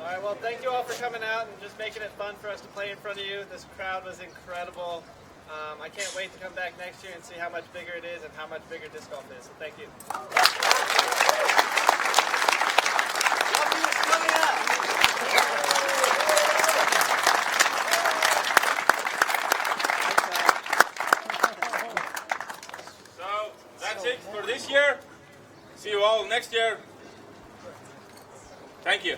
All right, well, thank you all for coming out and just making it fun for us to play in front of you. This crowd was incredible. I can't wait to come back next year and see how much bigger it is and how much bigger disc golf is. So thank you. So that's it for this year. See you all next year. Thank you.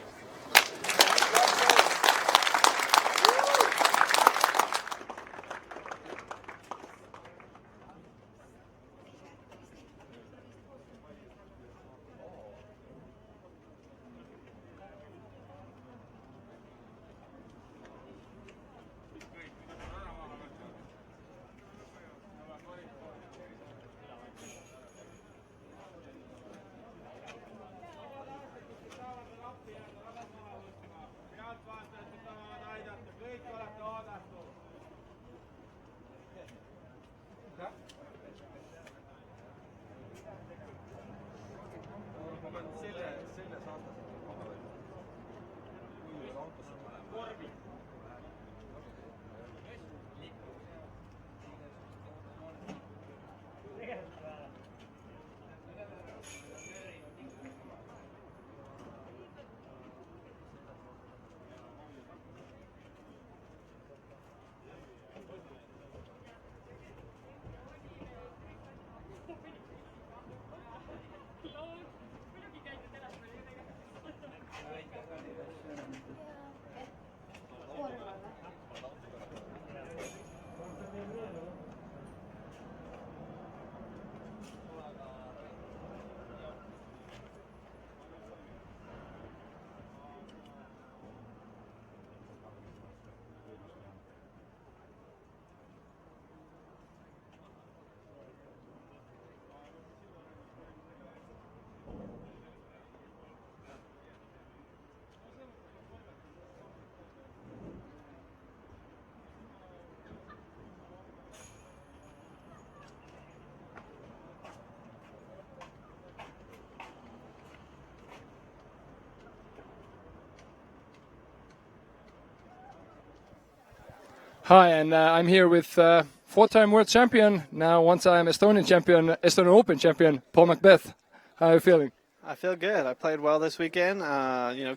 Hi, and I'm here with four-time world champion, now one-time Estonian champion, Estonian Open champion, Paul Macbeth. How are you feeling? I feel good. I played well this weekend.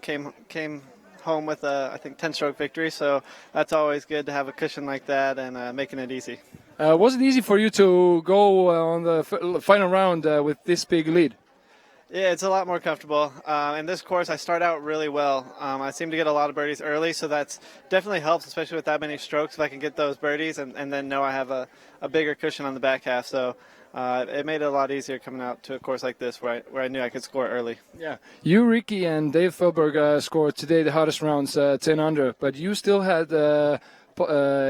Came home with a I think 10-stroke victory, so that's always good to have a cushion like that and making it easy. Was it easy for you to go on the final round with this big lead? Yeah, it's a lot more comfortable. In this course, I start out really well. I seem to get a lot of birdies early, so that's definitely helps, especially with that many strokes. If I can get those birdies and then know I have a bigger cushion on the back half, so it made it a lot easier coming out to a course like this where I knew I could score early. Yeah, you, Ricky, and Dave Felberg scored today the hardest rounds 10 under, but you still had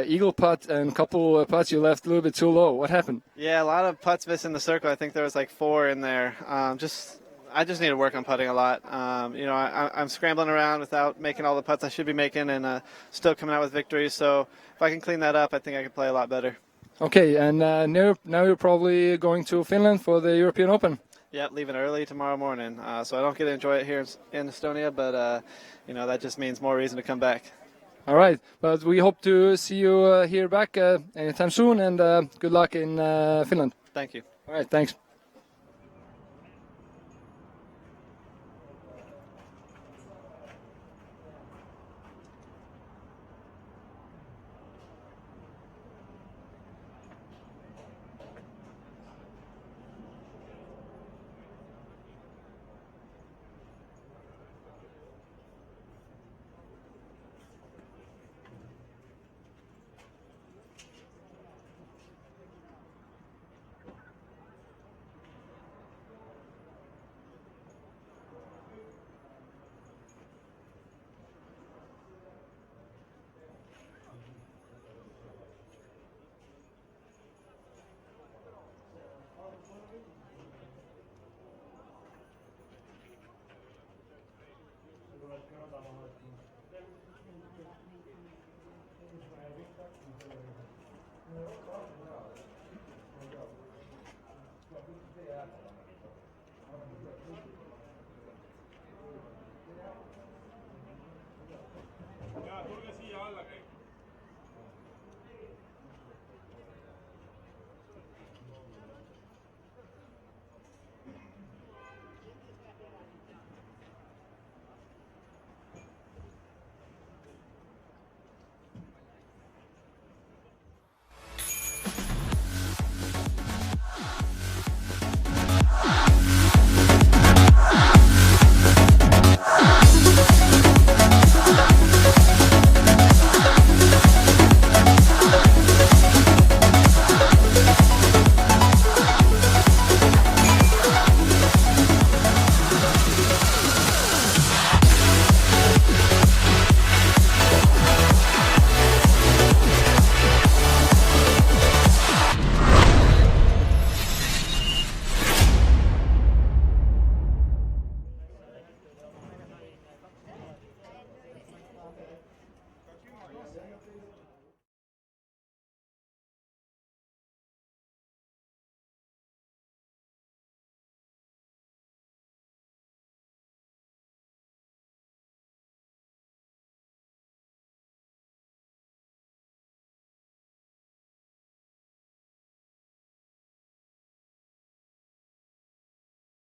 eagle putt and a couple putts you left a little bit too low. What happened? Yeah, a lot of putts missing the circle. I think there was like 4 in there. I just need to work on putting a lot. I'm scrambling around without making all the putts I should be making and still coming out with victories. So if I can clean that up, I think I can play a lot better. Okay, and now you're probably going to Finland for the European Open. Yep, leaving early tomorrow morning. So I don't get to enjoy it here in Estonia, but that just means more reason to come back. All right, but we hope to see you here back anytime soon, and good luck in Finland. Thank you. All right, thanks. Jaa, tulge siia alla kõik.